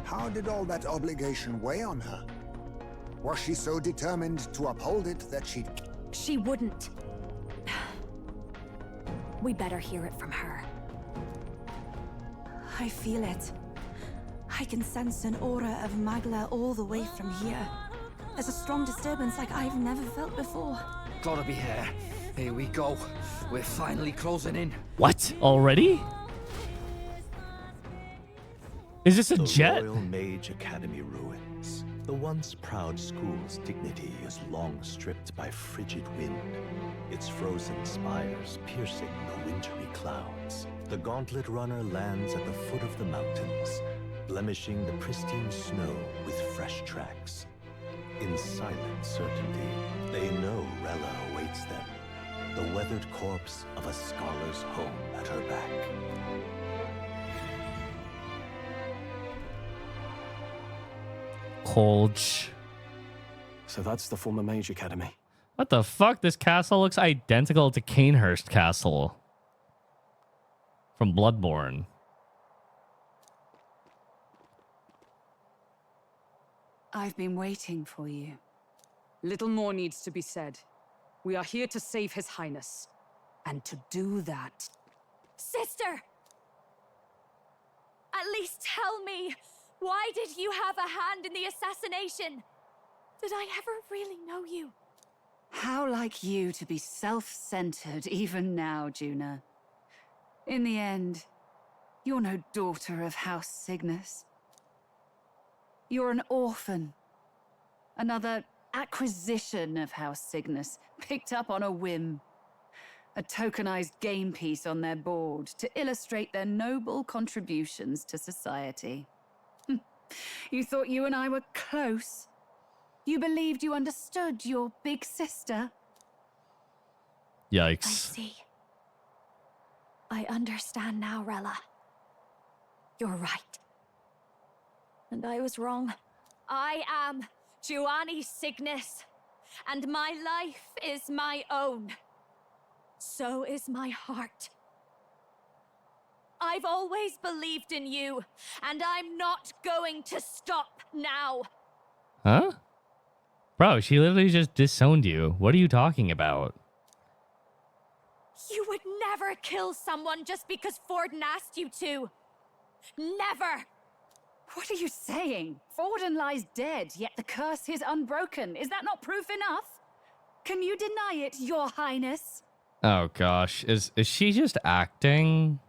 How did all that obligation weigh on her? Was she so determined to uphold it that she'd... She wouldn't. We better hear it from her. I feel it. I can sense an aura of Magla all the way from here. There's a strong disturbance like I've never felt before. Gotta be here. Here we go. We're finally closing in. What? Already? Is this a jet? The Royal Mage Academy ruins. The once proud school's dignity is long stripped by frigid wind, its frozen spires piercing the wintry clouds. The gauntlet runner lands at the foot of the mountains, blemishing the pristine snow with fresh tracks. In silent certainty, they know Rella awaits them, the weathered corpse of a scholar's home at her back. Colge. So that's the former Mage Academy. What the fuck? This castle looks identical to Canehurst Castle from Bloodborne. I've been waiting for you. Little more needs to be said. We are here to save His Highness. And to do that... Sister! At least tell me, why did you have a hand in the assassination? Did I ever really know you? How like you to be self-centered even now, Juna. In the end, you're no daughter of House Cygnus. You're an orphan. Another acquisition of House Cygnus, picked up on a whim. A tokenized game piece on their board to illustrate their noble contributions to society. You thought you and I were close? You believed you understood your big sister? Yikes. I see. I understand now, Rella. You're right. And I was wrong. I am Giovanni Cygnus, and my life is my own. So is my heart. I've always believed in you, and I'm not going to stop now. Huh? Bro, she literally just disowned you. What are you talking about? You would never kill someone just because Forden asked you to. Never! What are you saying? Forden lies dead, yet the curse is unbroken. Is that not proof enough? Can you deny it, Your Highness? Oh gosh, is she just acting?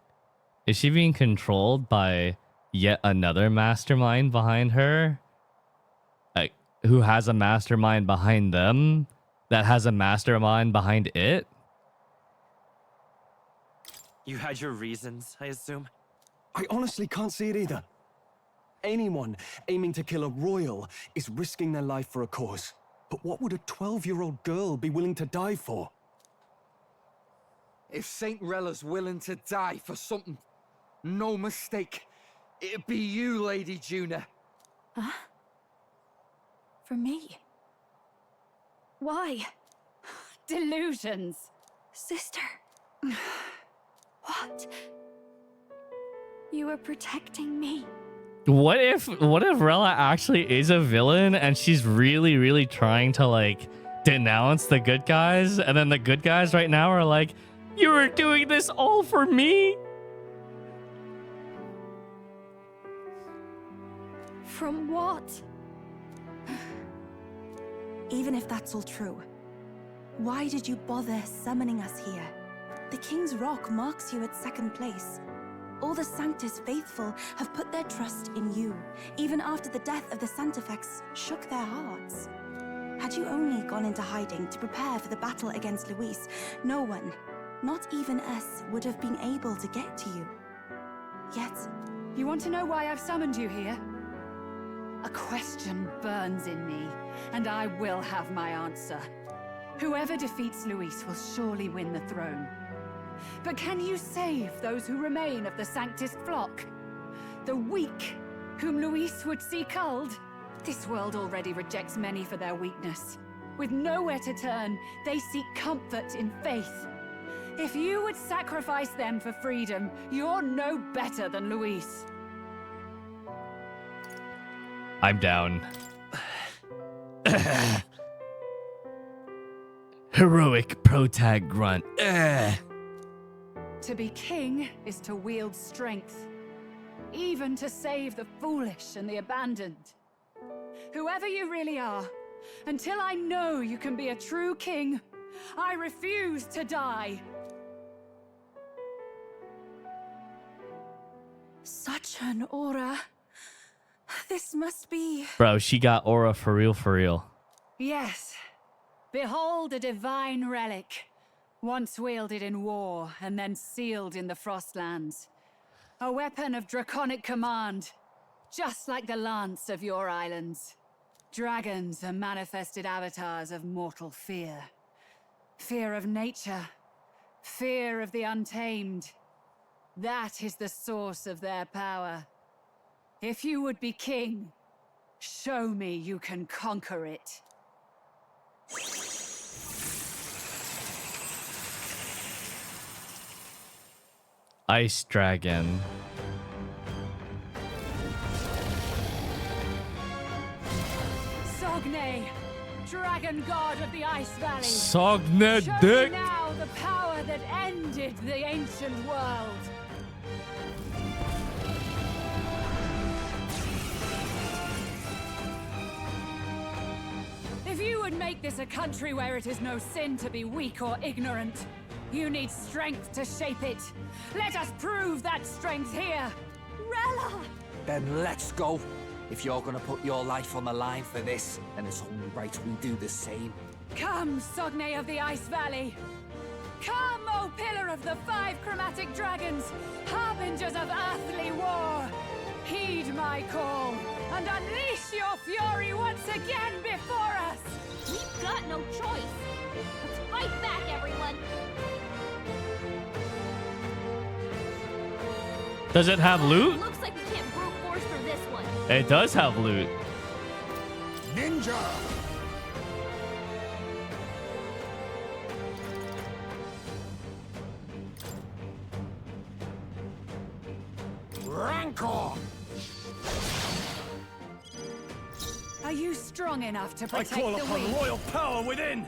Is she being controlled by yet another mastermind behind her? Like, who has a mastermind behind them that has a mastermind behind it? You had your reasons, I assume? I honestly can't see it either. Anyone aiming to kill a royal is risking their life for a cause. But what would a 12-year-old girl be willing to die for? If Saint Rella's willing to die for something, no mistake, it'd be you, Lady Juna. Huh? For me? Why? Delusions. Sister. What? You were protecting me. What if Rella actually is a villain and she's really, really trying to like denounce the good guys, and then the good guys right now are like, you were doing this all for me? From what? Even if that's all true, why did you bother summoning us here? The King's Rock marks you at second place. All the Sanctus faithful have put their trust in you, even after the death of the Santafex shook their hearts. Had you only gone into hiding to prepare for the battle against Luis, no one, not even us, would have been able to get to you. Yet... You want to know why I've summoned you here? A question burns in me, and I will have my answer. Whoever defeats Luis will surely win the throne. But can you save those who remain of the Sanctus flock? The weak, whom Luis would see culled? This world already rejects many for their weakness. With nowhere to turn, they seek comfort in faith. If you would sacrifice them for freedom, you're no better than Luis. I'm down. Heroic protag grunt. To be king is to wield strength, even to save the foolish and the abandoned. Whoever you really are, until I know you can be a true king, I refuse to die. Such an aura. This must be... Bro, she got aura for real, for real. Yes. Behold a divine relic. Once wielded in war, and then sealed in the Frostlands. A weapon of draconic command, just like the lance of your islands. Dragons are manifested avatars of mortal fear. Fear of nature. Fear of the untamed. That is the source of their power. If you would be king, show me you can conquer it. Ice dragon. Sogne, dragon god of the Ice Valley. Sogne Show dick. me now the power that ended the ancient world. If you would make this a country where it is no sin to be weak or ignorant, you need strength to shape it. Let us prove that strength here. Rella! Then let's go. If you're gonna put your life on the line for this, then it's only right we do the same. Come, Sogne of the Ice Valley. Come, O Pillar of the 5 Chromatic Dragons, harbingers of earthly war. Heed my call, and unleash your fury once again before us. We've got no choice. Let's fight back, everyone. Does it have loot? Looks like we can't brute force through this one. It does have loot. Ninja! Rancor! Are you strong enough to protect I call the upon weak? royal power within!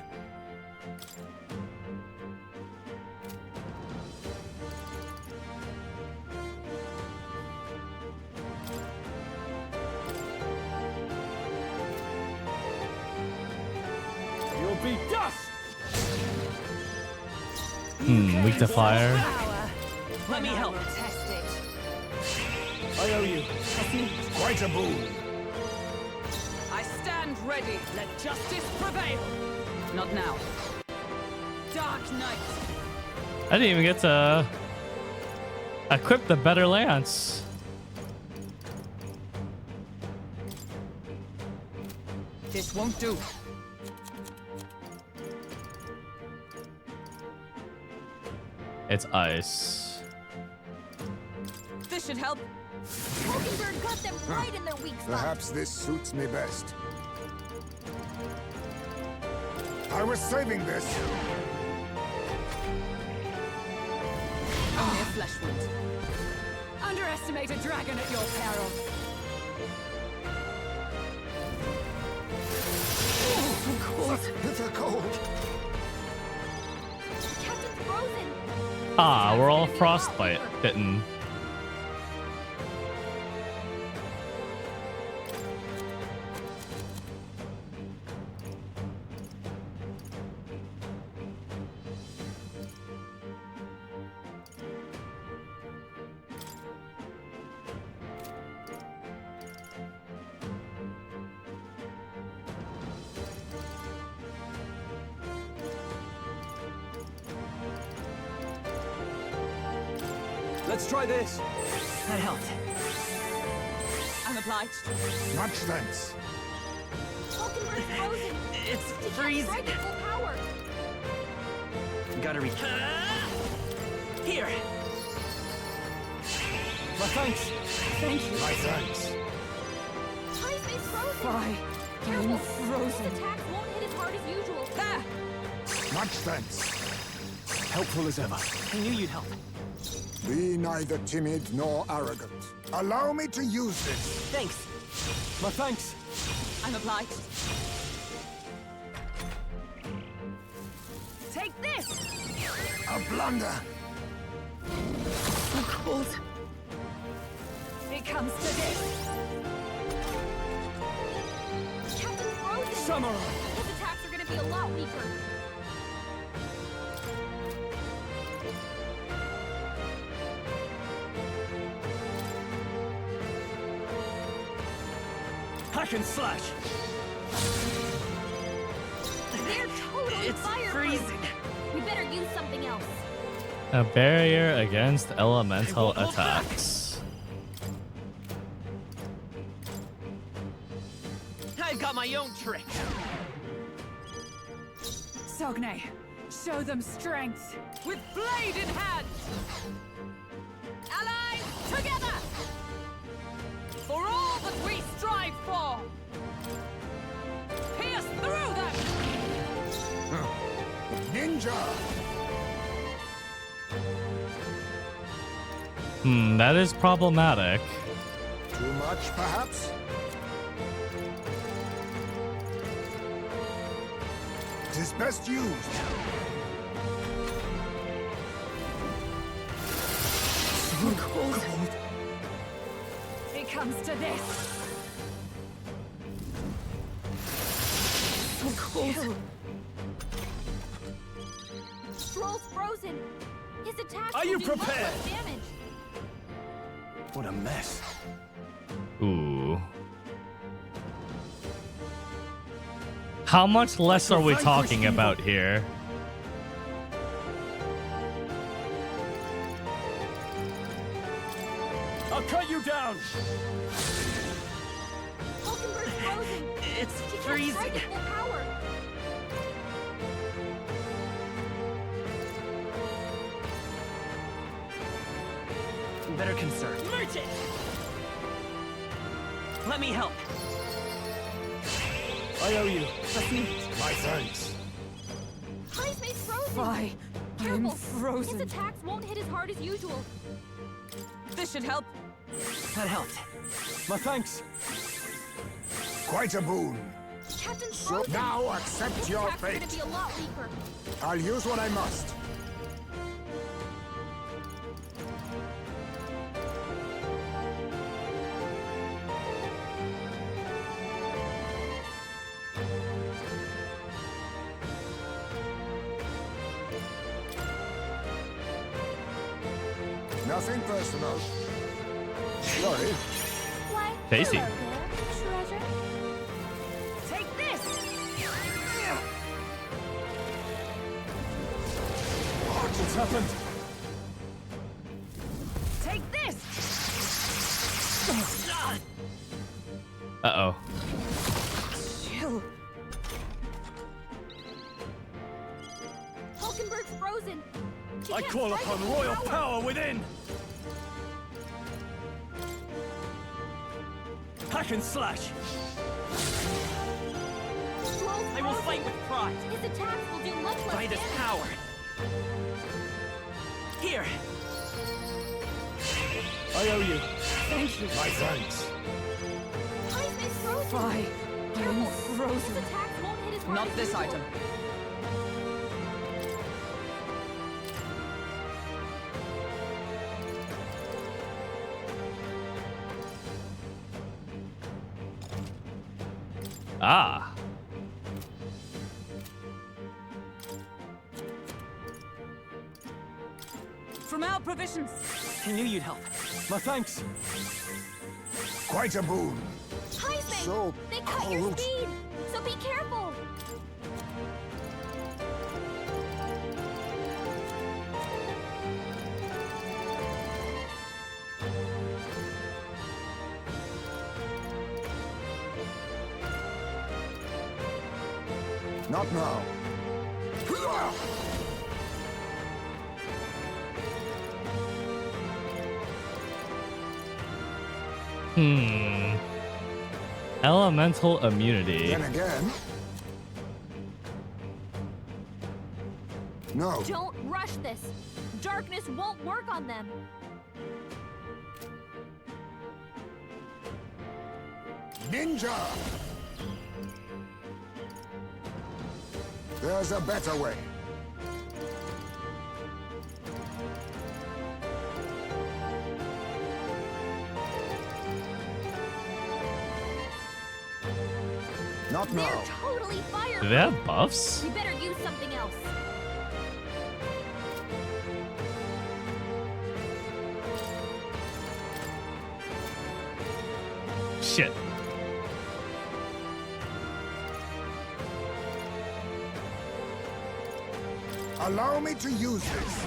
You'll be dust! Weak to fire. Let me help. Test it. I owe you. Quite a boon. I stand ready. Let justice prevail. Not now. Dark Knight. I didn't even get to equip the better lance. This won't do. It's ice. This should help. Mockingbird got them right in their weak spot. Perhaps this suits me best. I was saving this. Only a flesh wound. Underestimate a dragon at your peril. Bitter cold. Captain's frozen. Ah, we're all frostbite bitten. Let's try this. That helped. I'm obliged. Much thanks. Mockingbird frozen. It's She can't freezing. strike at full power. Gotta reach. Here. My thanks. Thank you. My thanks. Heirs frozen. Why? Careful. I'm frozen. His attacks won't hit as hard as usual. Ah! Much thanks. Helpful as ever. I knew you'd help. Be neither timid nor arrogant. Allow me to use this. Thanks. My thanks. I'm obliged. Take this! A blunder. So cold. It comes to this. Captain's frozen. Samurai. His attacks are gonna be a lot weaker. Hack and slash. They're totally It's fireproof. freezing. We better use something else. A barrier against elemental attacks. I've got my own trick. Sogne, show them strength. With blade in hand! Allies, together! For all that we strive for! Pierce through them! Ninja! That is problematic. Too much, perhaps? It is best used. So cold. It comes to this. So cold. Stroll's frozen. His attacks Are will you do much prepared? less damage. What a mess. Ooh. How much less are we talking about here? I'll cut you down. Mockingbird frozen. It's She can't freezing. strike at full power. Better conserve. Merchant. Let me help. I owe you. My thanks. Heirs frozen. Why? I'm Careful. frozen. His attacks won't hit as hard as usual. This should help. That helped. My thanks. Quite a boon. Captain So Frozen. now accept His your attacks are fate. gonna be a lot weaker. I'll use what I must. Nothing personal. Sorry. Why, Tasty. hello there, treasure. Take this! What's happened? Take this! Uh-oh. Chill. Hulkenberg's frozen. He I can't call strike upon at full royal power within! Hack and slash! Stroll's I will frozen. fight with pride. His attacks will do much less By this damage. power. Here. I owe you. Thank you. My thanks. Heisman's frozen. Fine. I am Careful. frozen. His attacks won't hit as hard Not as this usual. item. Ah. From our provisions. I knew you'd help. My thanks. Quite a boon. Heisman, So they cut your cold. speed, so be careful. Not now. Elemental immunity. Then again. No. Don't rush this. Darkness won't work on them. Ninja! There's a better way. Not They're now. totally fireproof. Do they have buffs? We better use something else. Shit. Allow me to use this.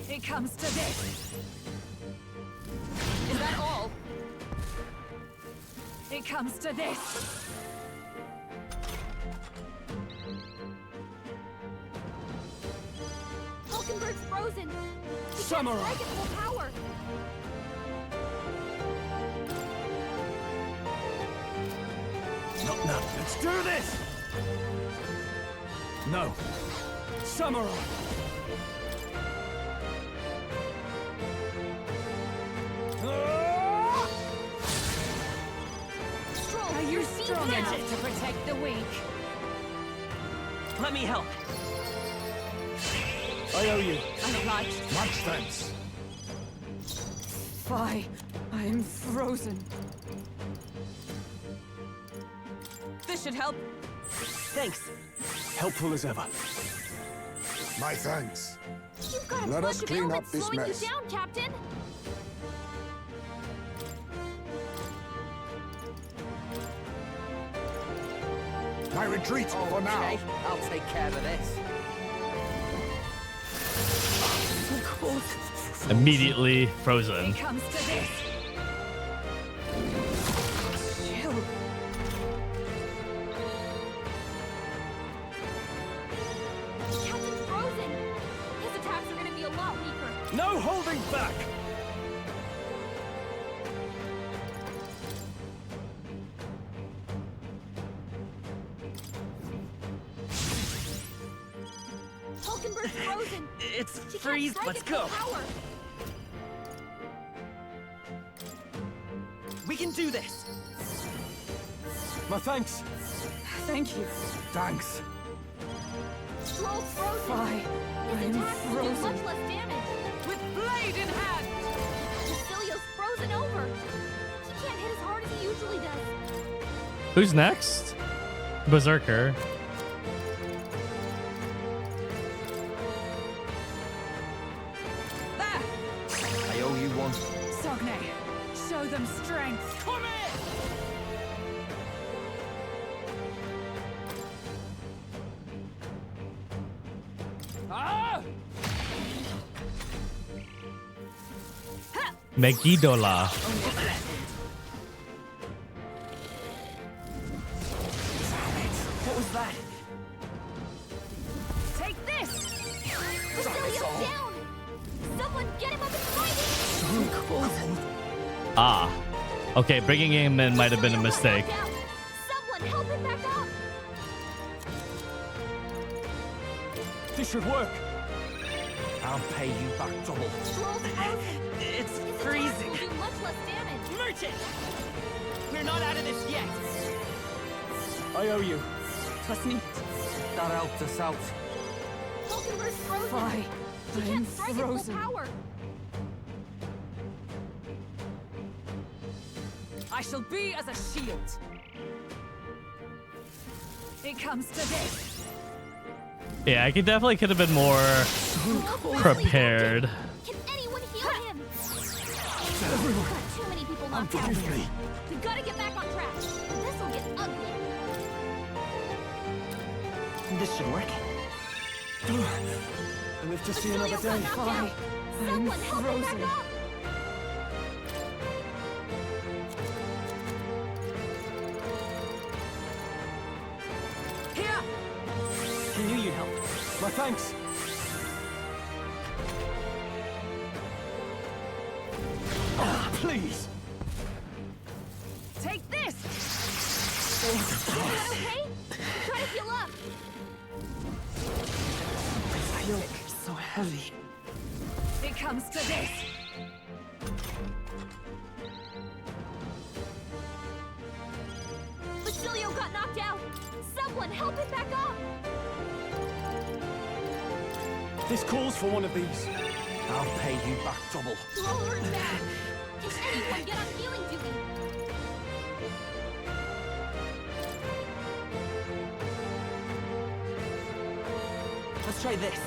It comes to this. Is that all? It comes to this. Hulkenberg's frozen. He Samurai. can't strike at full power. Not now. Let's do this! No. Samurai! Stroll, Are you your speed strong matches. enough to protect the weak? Let me help. I owe you. I'm obliged. Much thanks. Fie. I am frozen. This should help. Thanks. Helpful as ever. My thanks. You've got a Let bunch us of clean up ailments this slowing mess. you down, Captain. I retreat for now. Okay, I'll take care of this. Immediately frozen. It comes to this. Chill. Captain's frozen. His attacks are going to be a lot weaker. No holding back! Hulkenberg's frozen. It's She can't freeze. strike Let's at full go. power. We We can do this. My thanks. Thank you. Thanks. Stroll's frozen. Fly. His attacks will do much less damage. With blade in hand. Basilio's frozen over. He can't hit as hard as he usually does. Who's next? Berserker. There. I owe you one. Sogne, show them strength. Come in. Ah! Megidola. What was that? Take this. Basilio's down. Someone get him up and fight. Ah. Okay, bringing him in might have been a mistake. Someone help him back up. This should work. I'll pay you back double. Stroll's frozen. It's His freezing. attacks will do much less damage. Merchant! We're not out of this yet. I owe you. Trust me. That helped us out. Vulcanver's frozen. Fly. She I'm can't strike at full frozen. power. I shall be as a shield. It comes to this. Yeah, I could have been more prepared. Can anyone heal him? Got too many people knocked out. We've got to get back on track. Or this will get ugly. This should work. I live to see another Basilio got day. knocked out. Someone help him back up. Here. I knew you'd help. My thanks. Please. Take this. Okay? Try to heal up. I feel so heavy. It comes to this. Basilio got knocked out. Someone help him back up. This calls for one of these. I'll pay you back double. Roll her down. Can anyone get on healing duty? Let's try this.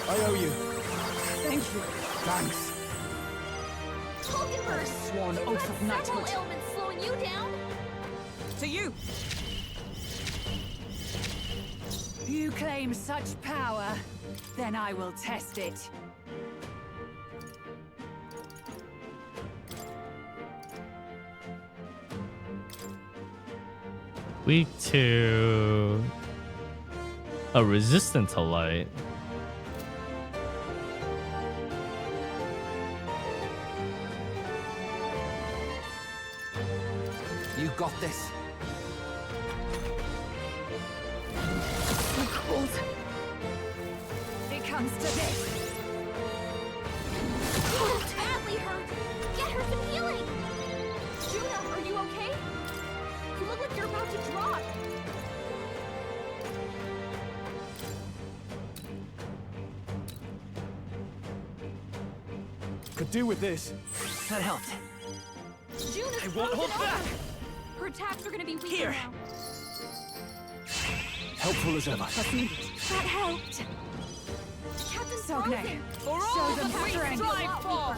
I owe you. Thank you. Thanks. Vulcanverse. Sworn You've oath got of knighthood. several ailments slowing you down. To you. You claim such power, then I will test it. Weak to a resistant to light. You got this. Cold. It comes to this. Juna's badly hurt. Get her some healing. Juna, are you okay? You look like you're about to drop. Could do with this. That helped. Juna's I won't hold frozen back. over. Her attacks are gonna be weaker Here. now. Helpful as ever. That helped. Captain Sogne, Frozen. for all Show the them we strength. strive for.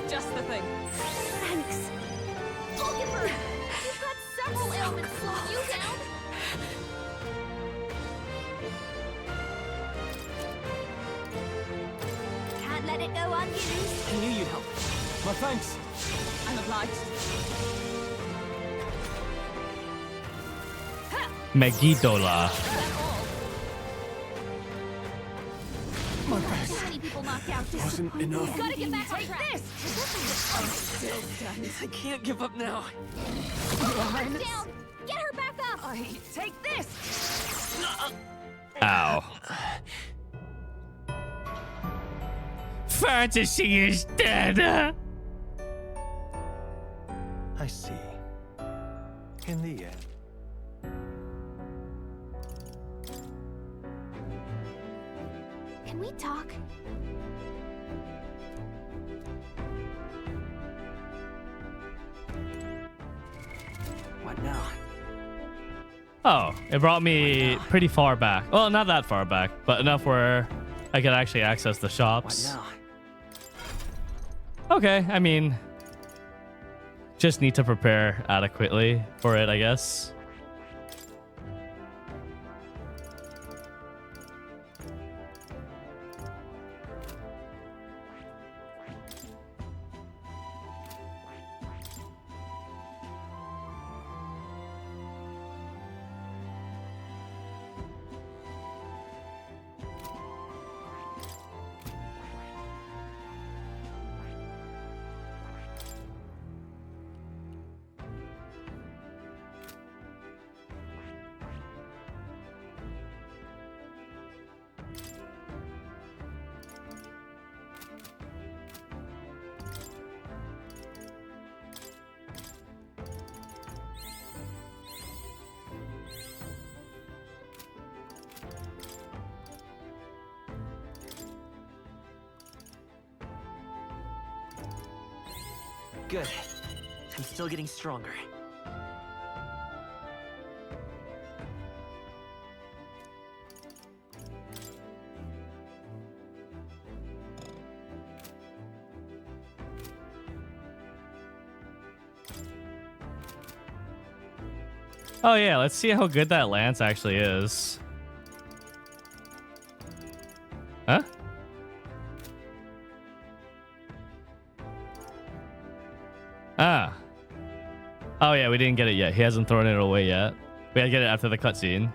Just the thing. Thanks. Vulcanverse, you've got several ailments slowing you down. Can't let it go unused. I knew you'd help. My thanks. I'm obliged. Megidola. My Too best. many people knocked out. Wasn't enough. Gotta get back on track. I can't give up now. Her down. Get her back up. Take this. Ow. fantasy is dead. I see. In the end. Can we talk? What now? Oh, it brought me pretty far back. Well, not that far back, but enough where I could actually access the shops. What now? Okay, I mean, just need to prepare adequately for it, I guess. Good. I'm still getting stronger. Oh yeah, let's see how good that lance actually is. Huh? Ah. Oh yeah, we didn't get it yet. He hasn't thrown it away yet. We gotta get it after the cutscene.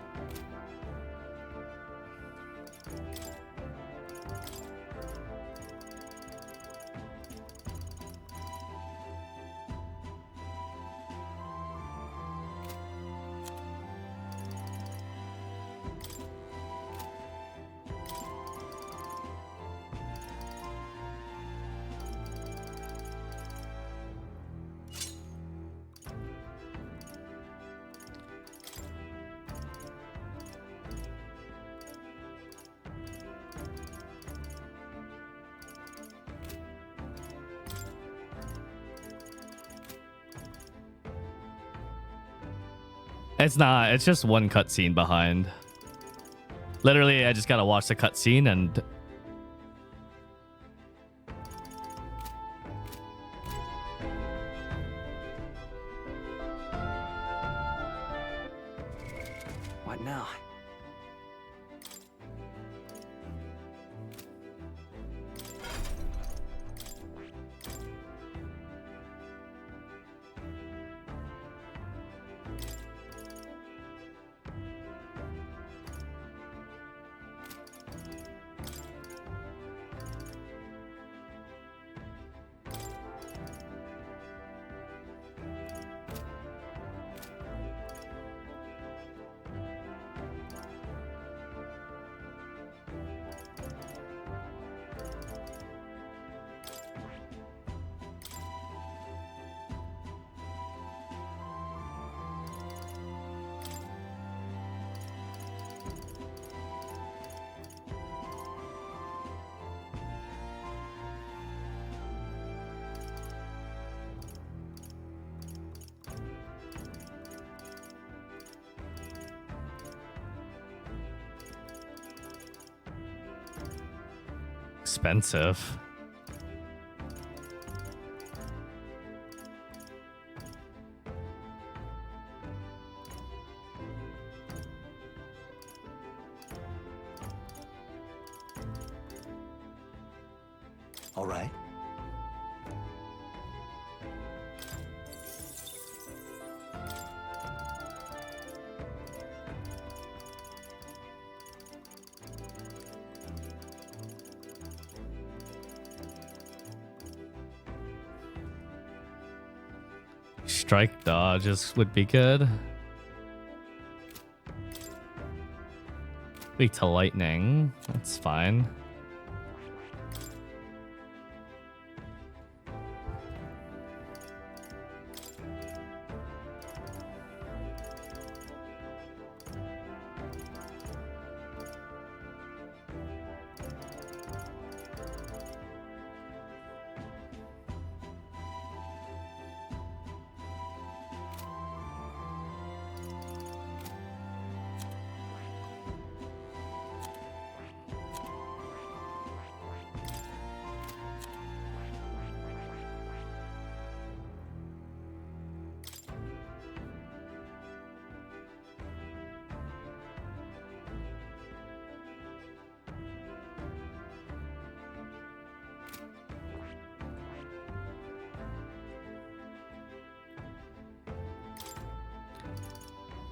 It's not. It's just one cutscene behind. Literally, I just gotta watch the cutscene and... What now? Expensive. All right. Strike dodges would be good. Weak to lightning. That's fine.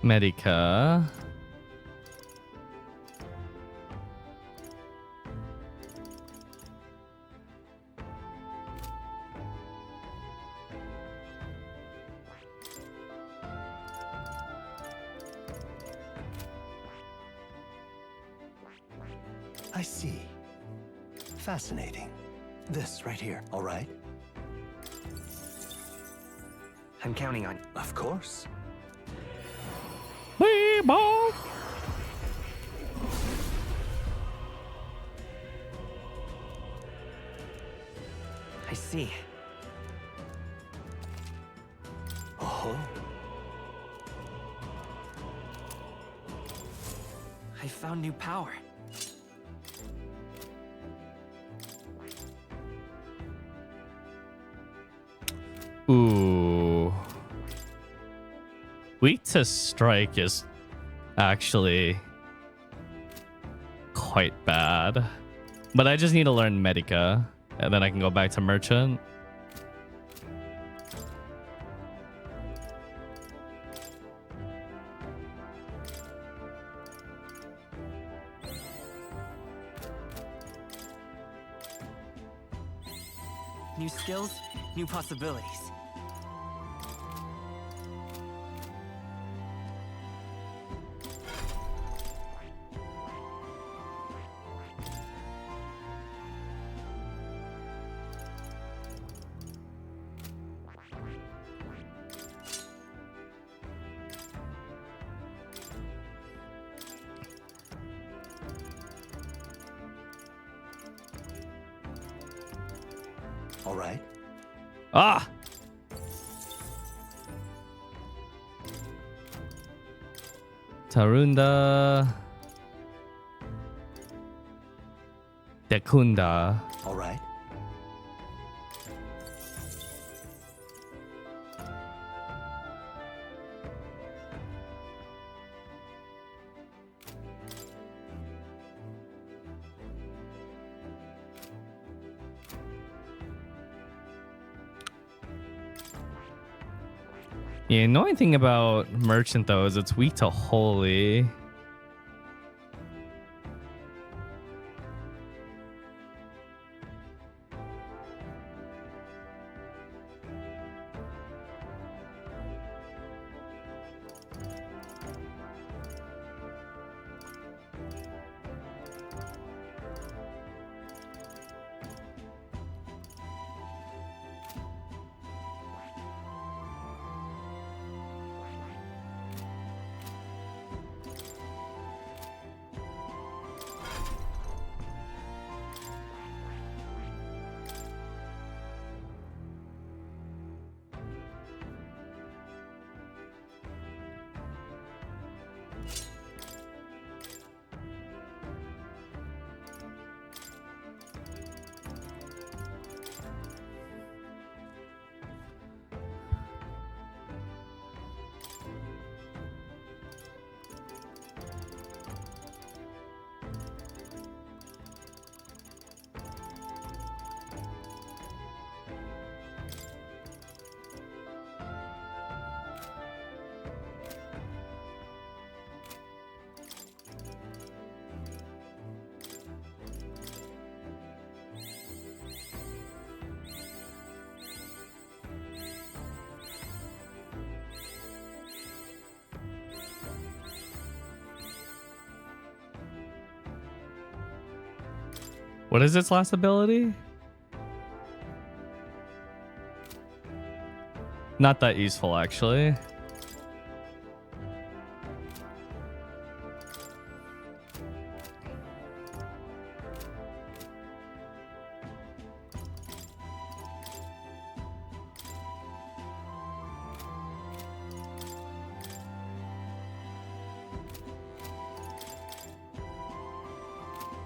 Medica. I see. Fascinating. This right here, all right? I'm counting on you. Of course. I see. Oh. I found new power. Ooh. Weak to strike is actually quite bad. But I just need to learn Medica, and then I can go back to Merchant. New skills, new possibilities. All right. Ah! Tarunda. Dekunda. All right. The annoying thing about Merchant, though, is it's weak to Holy. What is its last ability? Not that useful, actually.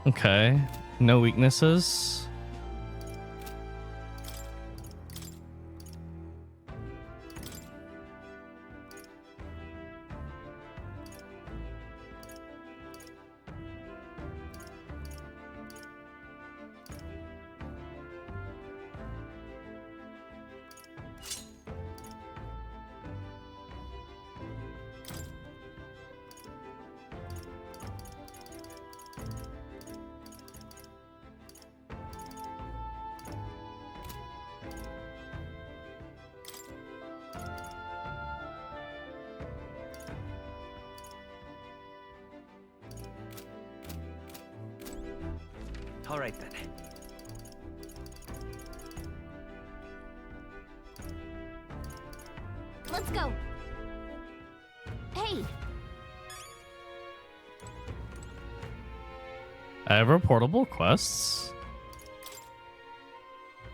Okay. No weaknesses. All right then. Let's go. Hey, Ever portable quests?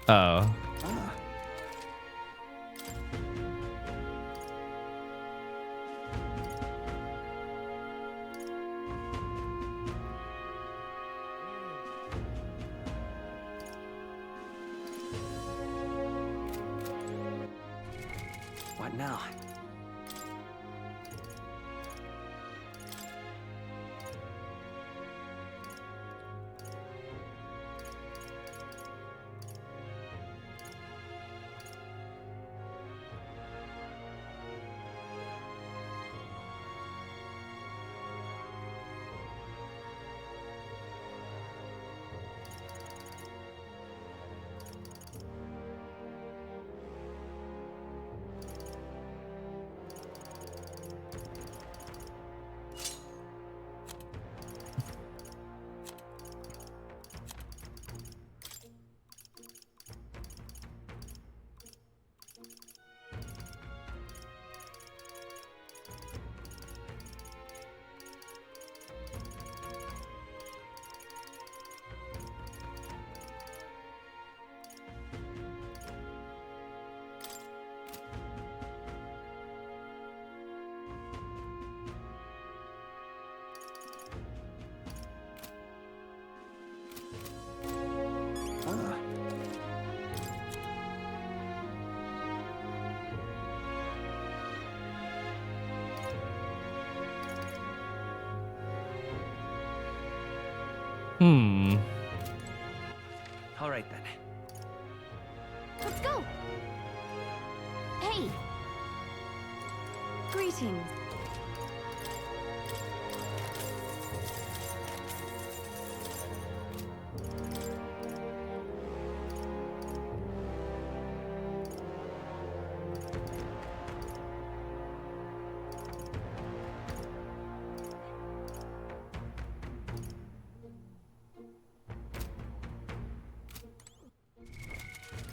Oh. What now? All right then. let's go. Hey, Greetings.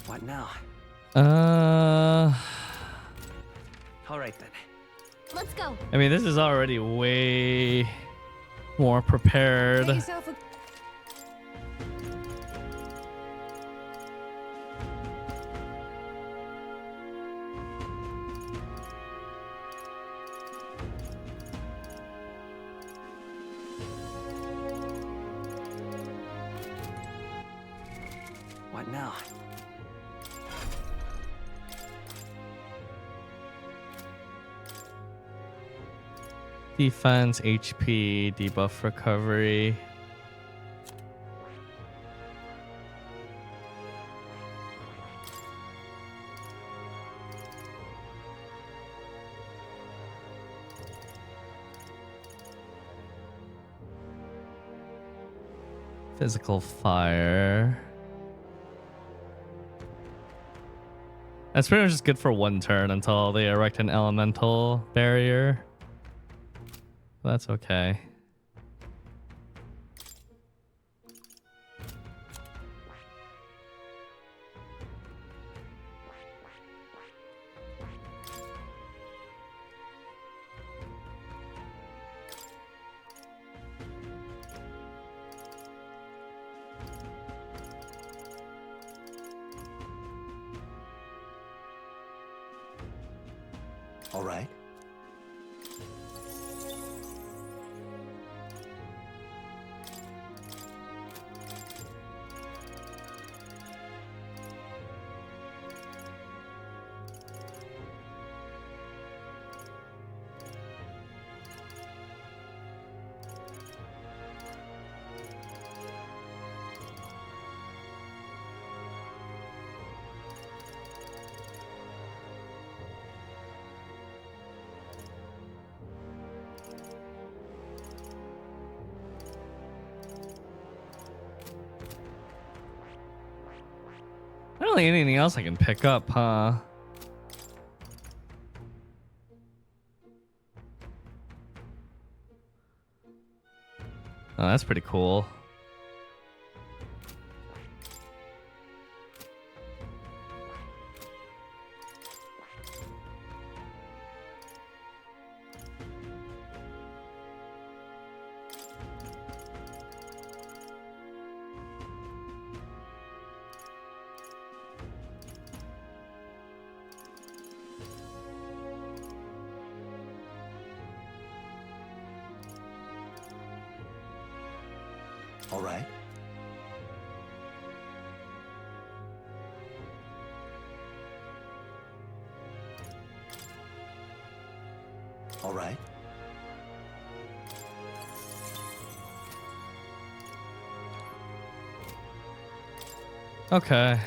What now? All right then. let's go. I mean, this is already way more prepared. Get yourself a What now? Defense, HP, debuff recovery. Physical fire. That's pretty much just good for one turn until they erect an elemental barrier. That's okay. All right. Not really anything else I can pick up, huh? Oh, that's pretty cool. All right. All right. Okay.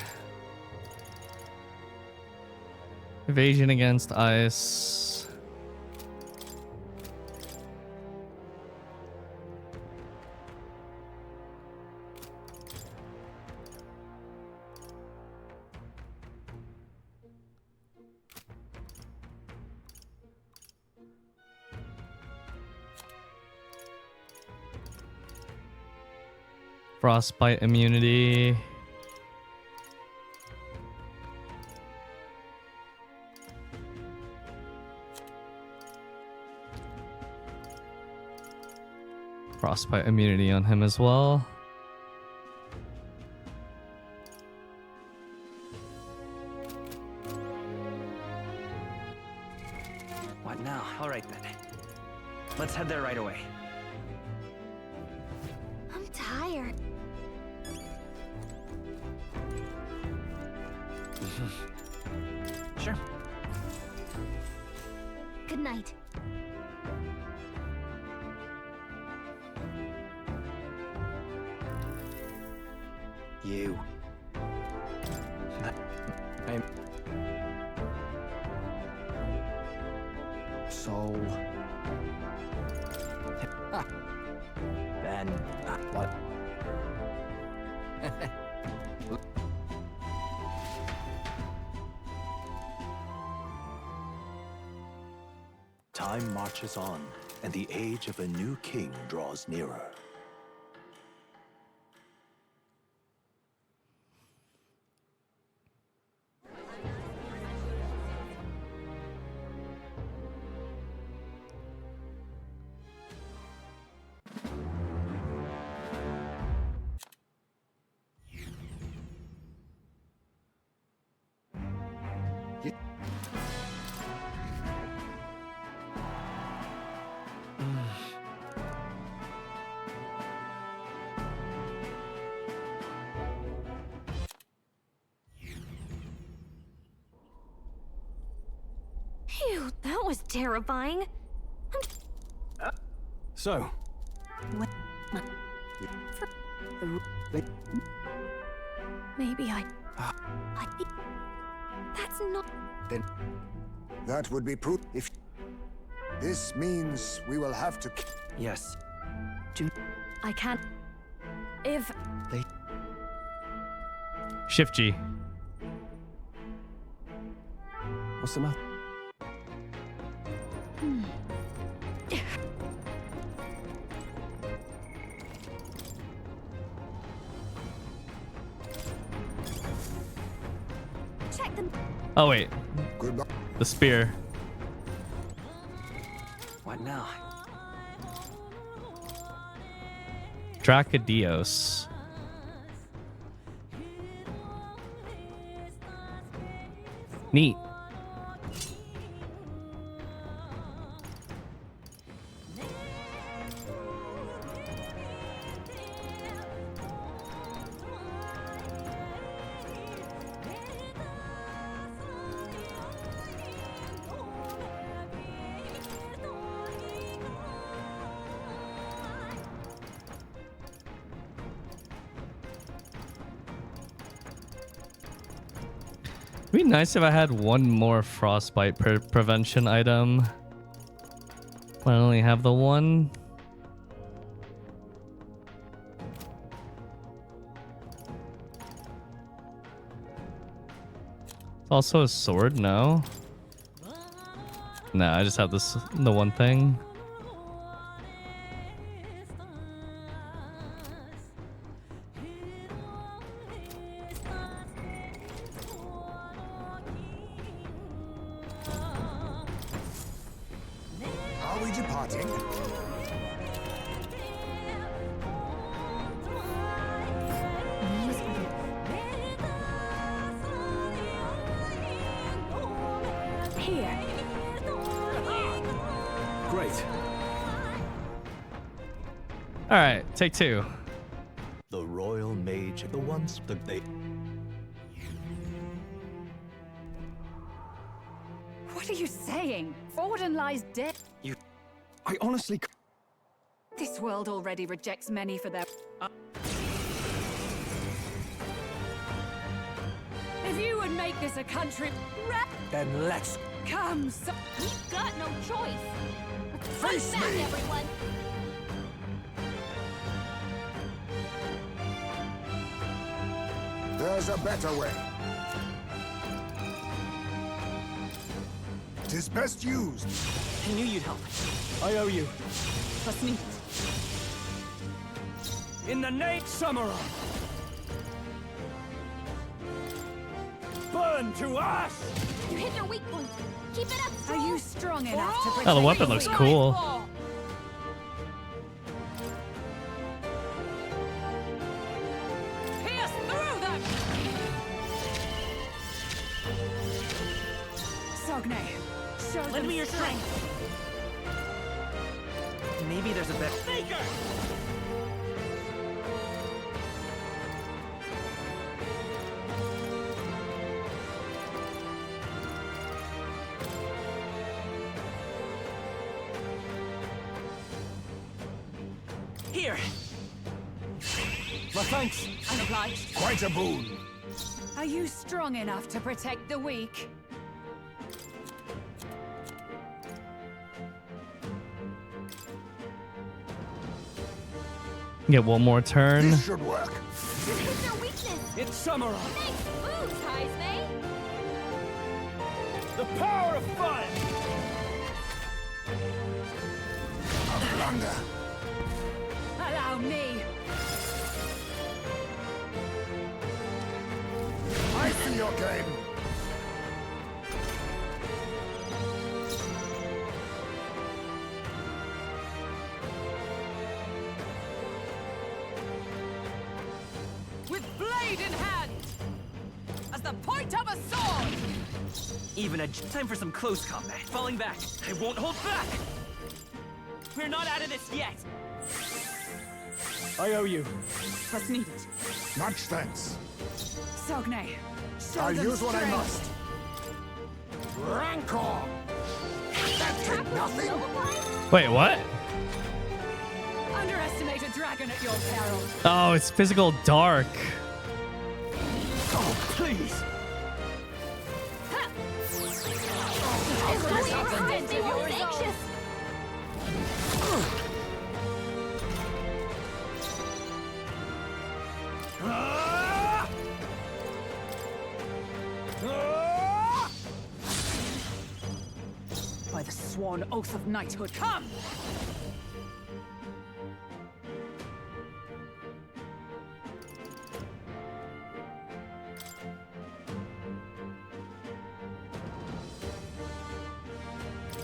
Evasion against ice. Frostbite immunity. Frostbite immunity on him as well. What now? All right then. Let's head there right away. I'm tired. Sure. Good night. You. I'm... So... Then... what? Time marches on, and the age of a new king draws nearer. Phew, that was terrifying. So, Maybe that's not... Then that would be proof. If this means we will have to... Yes. I can't... If... Shift G. What's the matter? Check them. Oh wait. Goodbye. The spear. What now? Dracodios. Neat. It'd be nice if I had one more frostbite prevention item. I only have the one. Also a sword? No. No, I just have this, the one thing. Are we departing? Here. Great. All right, take two. The royal mage, the once the they. What are you saying? Forden lies dead. I honestly... This world already rejects many for their... If you would make this a country... Then let's... Come, so... We've got no choice. Face Fight back, me! everyone. There's a better way. 'Tis best used. I knew you'd help. I owe you. Trust me. In the name Samurai! Burn to ash! You hit their weak point. Keep it up, Stroll. Are you strong enough to protect... Oh, the weapon looks cool. Pierce through them! Sogne, show Lend them me your strength. Maybe there's a better... Faker! Here! My thanks! I'm obliged. Quite a boon. Are you strong enough to protect the weak? Get one more turn. This should work. You hit their weakness. It's Samurai! Nice moves, Heisme. The power of fire! A blunder. Allow me. I see your game. With blade in hand! As the point of a sword! Even a time for some close combat. Falling back. I won't hold back! We're not out of this yet! I owe you. Trust me. Much thanks. Sogne, show I'll them use what I strength. must. Rancor! That did nothing. Wait, what? Underestimate a dragon at your peril. Oh, it's physical dark. Oh, please! As though we were anxious. By the sworn oath of knighthood, come!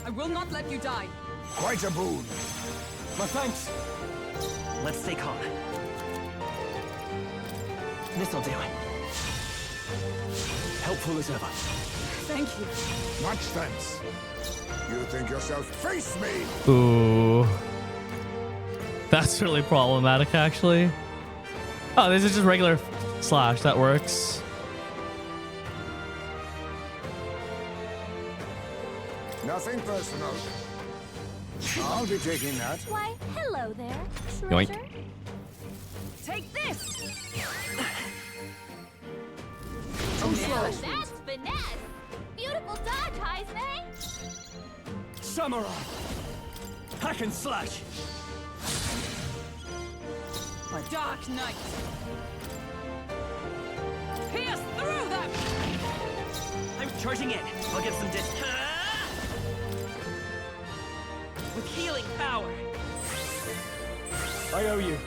I will not let you die. Quite a boon. My thanks! Let's stay calm. This'll do. Helpful as ever. Thank you. Much thanks. You think yourself, face me! Ooh. That's really problematic, actually. Oh, this is just regular slash. That works. Nothing personal. I'll be taking that. Why, hello there, Yoink. treasure. Take this! Now that's finesse. Beautiful dodge, Heisme. Samurai! Hack and slash! A dark night! Pierce through them! I'm charging in. I'll give some distance. With healing power. I owe you.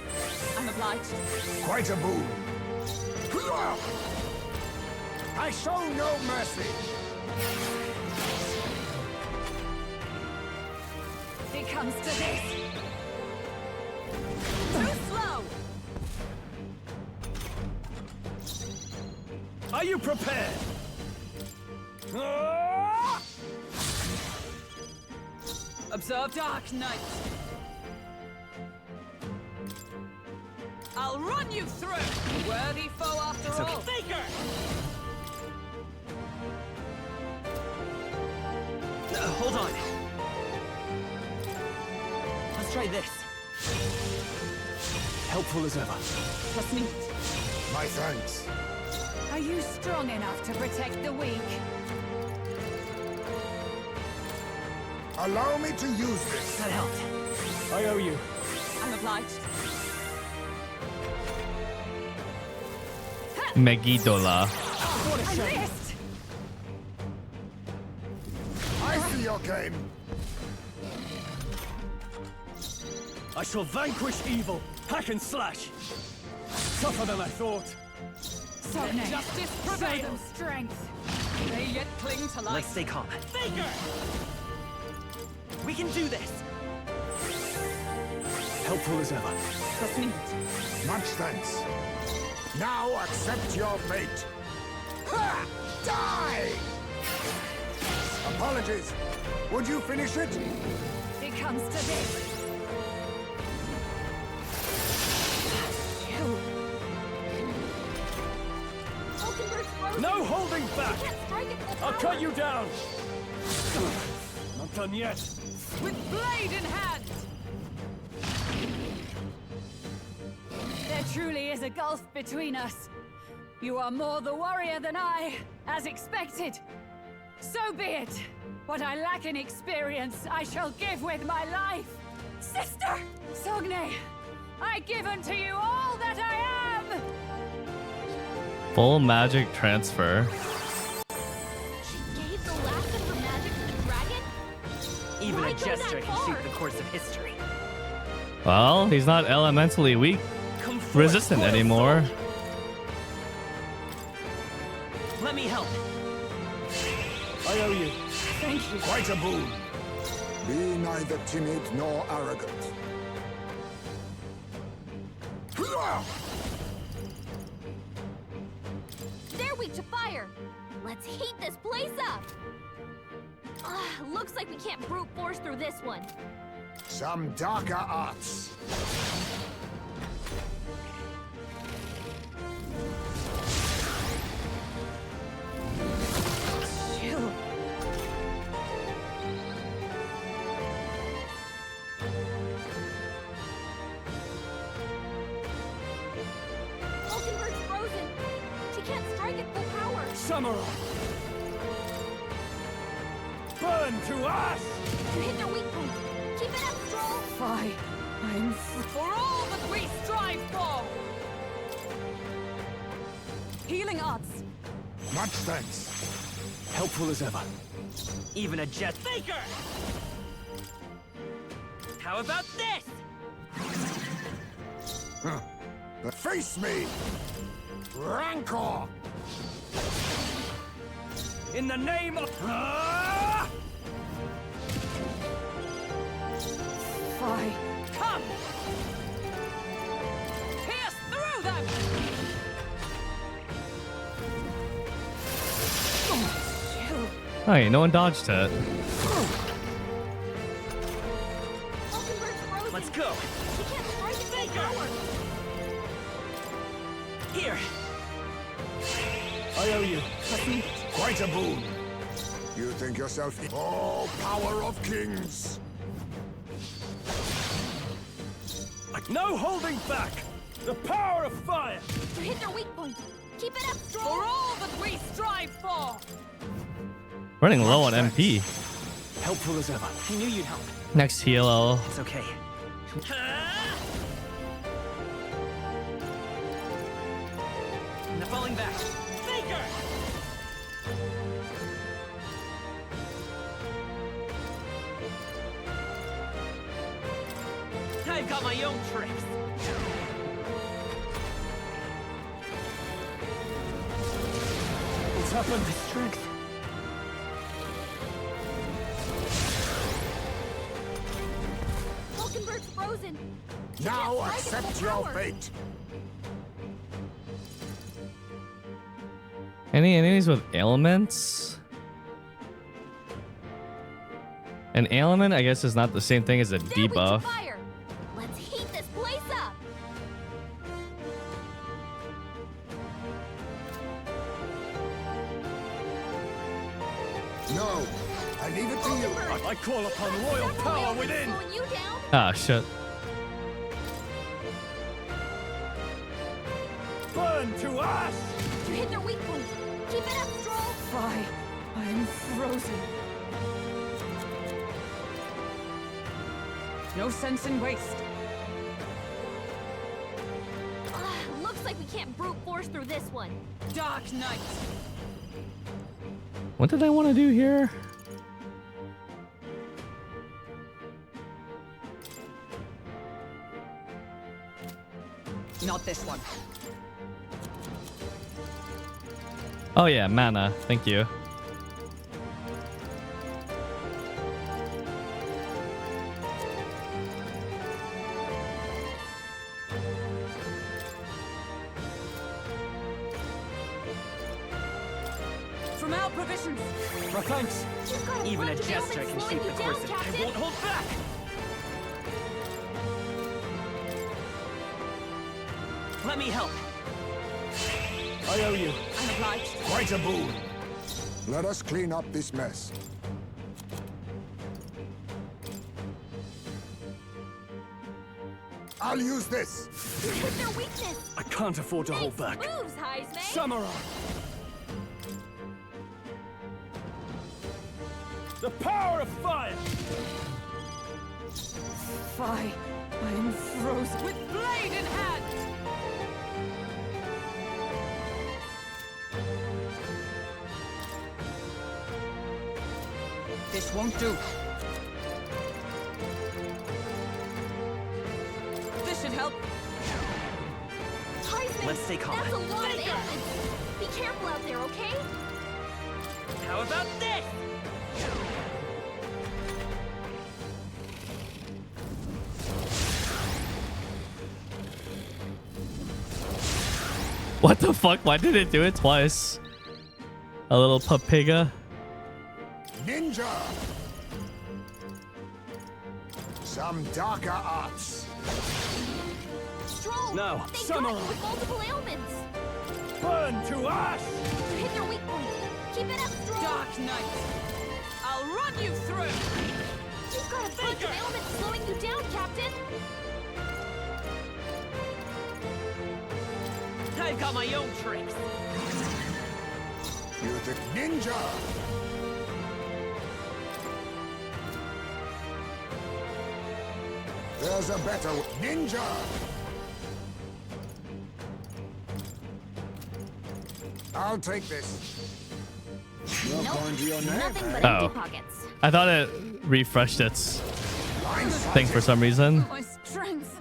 I'm obliged. Quite a boon. I show no mercy. It comes to this. Too slow! Are you prepared? Observe dark night. I'll run you through. Worthy foe after It's okay. all. Faker! Hold on. Let's try this. Helpful as ever. Trust me. My thanks. Are you strong enough to protect the weak? Allow me to use this. That helped. I owe you. I'm obliged. Megidola. What a shame. I see your game. I shall vanquish evil. Hack and slash. Tougher than I thought. Let justice show prevail. them strength. They yet cling to life. Let's stay calm. Faker! We can do this. Helpful as ever. Trust me. Much thanks. Now accept your fate. Ha! Die! Apologies. Would you finish it? It comes to this. No holding back! I'll cut you down! Not done yet. With blade in hand! There truly is a gulf between us. You are more the warrior than I, as expected. So be it. What I lack in experience, I shall give with my life. Sister! Sogne, I give unto you all that I am! Full magic transfer. She gave the last of her magic to the dragon? Even Why a go gesture that can far? shape the course of history. Well, he's not elementally weak, Come forth, resistant royal anymore. soul. Let me help. I owe you. Thank you. Quite a boon. Be neither timid nor arrogant. They're weak to fire. Let's heat this place up. Looks like we can't brute force through this one. Some darker arts. Vulcanberg's frozen. She can't strike at full power. Samurai! Burn to ash! You hit their weak point. Keep it up, Stroll. Fie. I'm for all that we strive for! Healing arts. Much thanks. Helpful as ever. Even a jet faker. How about this? Face me! Rancor! In the name of... Fie. Come! Pierce through them! Hey, no one dodged it. Let's go. She can't strike at full power. Here. I owe you. Quite a boon. You think yourself... Oh, power of kings! No holding back! The power of fire! You hit their weak point. Keep it up, Stroll. For all that we strive for! Running low on MP. Helpful as ever. I knew you'd help. Next heal. It's okay. Now falling back. Faker! I've got my own tricks. What's happened? Strength. Vulcanberg's frozen. She Now can't strike at accept full your power. fate. Any enemies with ailments? An ailment, I guess, is not the same thing as a They're weak to debuff. fire. Let's heat this place up. you! I call upon royal power within! Slowing you down. Ah, shit. Burn to ash! You hit their weak point. Keep it up, Stroll. Fry, I am frozen. No sense in waste. Looks like we can't brute force through this one. Dark Knight. What did I want to do here? Not this one. Oh yeah, mana. Thank you. From our provisions. My thanks. Even a jester can shape the course of I won't hold back! Let me help. I owe you. I'm obliged. Quite a boon. Let us clean up this mess. I'll use this. You hit their weakness. I can't afford to hold back. Moves, Heisman. Samurai! The power of fire! Fry, I am frozen with blade in hand. This won't do. This should help. Heisman, Let's stay calm. that's a lot of ailments. Be careful out there, okay? How about this? What the fuck? Why did it do it twice? A little papiga. Ninja! Some darker arts. Stroll. Now, they Samurai. got you with multiple ailments. Burn to ash! You hit their weak point. Keep it up, Stroll. Dark Knight. I'll run you through. You've got a bunch of ailments slowing you down, Captain. I've got my own tricks. You the ninja! There's a better ninja! I'll take this. You're going to your name. Nothing but Oh. empty pockets. I thought it refreshed its thing for some reason. My strength.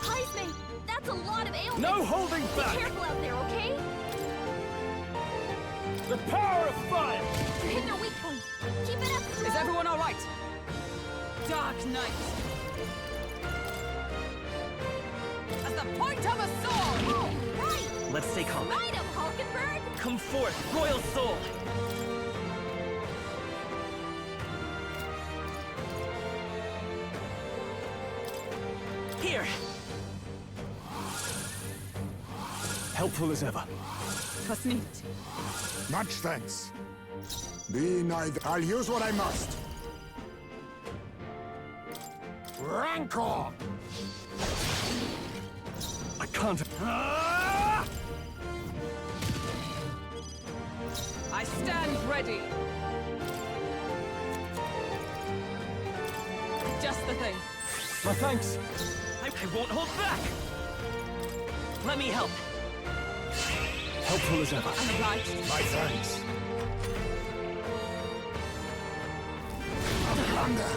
Heisman, that's a lot of ailments. No holding back! Be careful out there, okay? The power of fire! You hit their weak point. Keep it up, Stroll. Is everyone all right? Dark Knight. As the point of a sword. Oh, right. Let's stay calm. Smite him, Hulkenberg. Come forth, royal soul. Here. Helpful as ever. Was neat. Much thanks. Be neither. I'll use what I must. Rancor! I can't. I stand ready. Just the thing. My thanks. I won't hold back. Let me help. Helpful as ever. I'm obliged. My thanks. Thunder.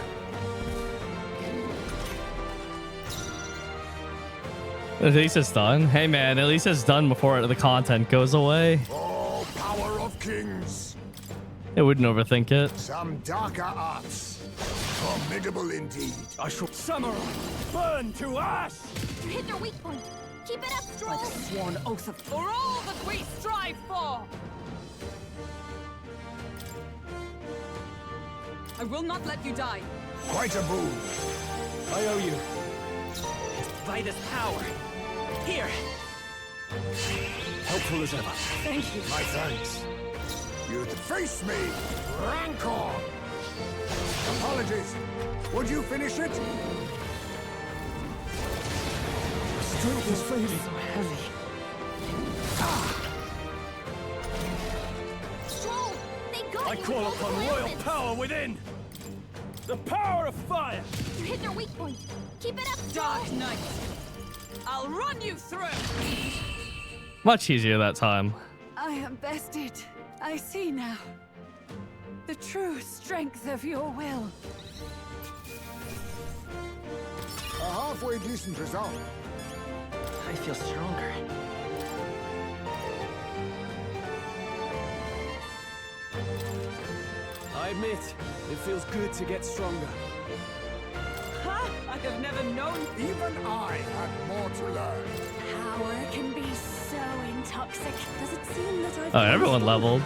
At least it's done. Hey man, at least it's done before the content goes away. Oh, power of kings. It wouldn't overthink it. Some darker arts. Formidable indeed. I shall. Samurai! Burn to ash! You hit their weak point. Keep it up, Stroll. By the sworn oath of for all that we strive for. I will not let you die. Quite a boon. I owe you. By this power. Here. Helpful as ever. Thank you. My thanks. You'd face me, Rancor! Apologies. Would you finish it? Strength is fading. So heavy. Stroll, they got I you call with upon multiple royal elements. power within! The power of fire! You hit their weak point. Keep it up, Stroll. Dark Knight. I'll run you through. Much easier that time. I am bested. I see now. The true strength of your will. A halfway decent result. I feel stronger. I admit, it feels good to get stronger. Ha! I have never known. Even I had more to learn. Power can be so intoxicating. Does it seem that I've Oh, everyone leveled.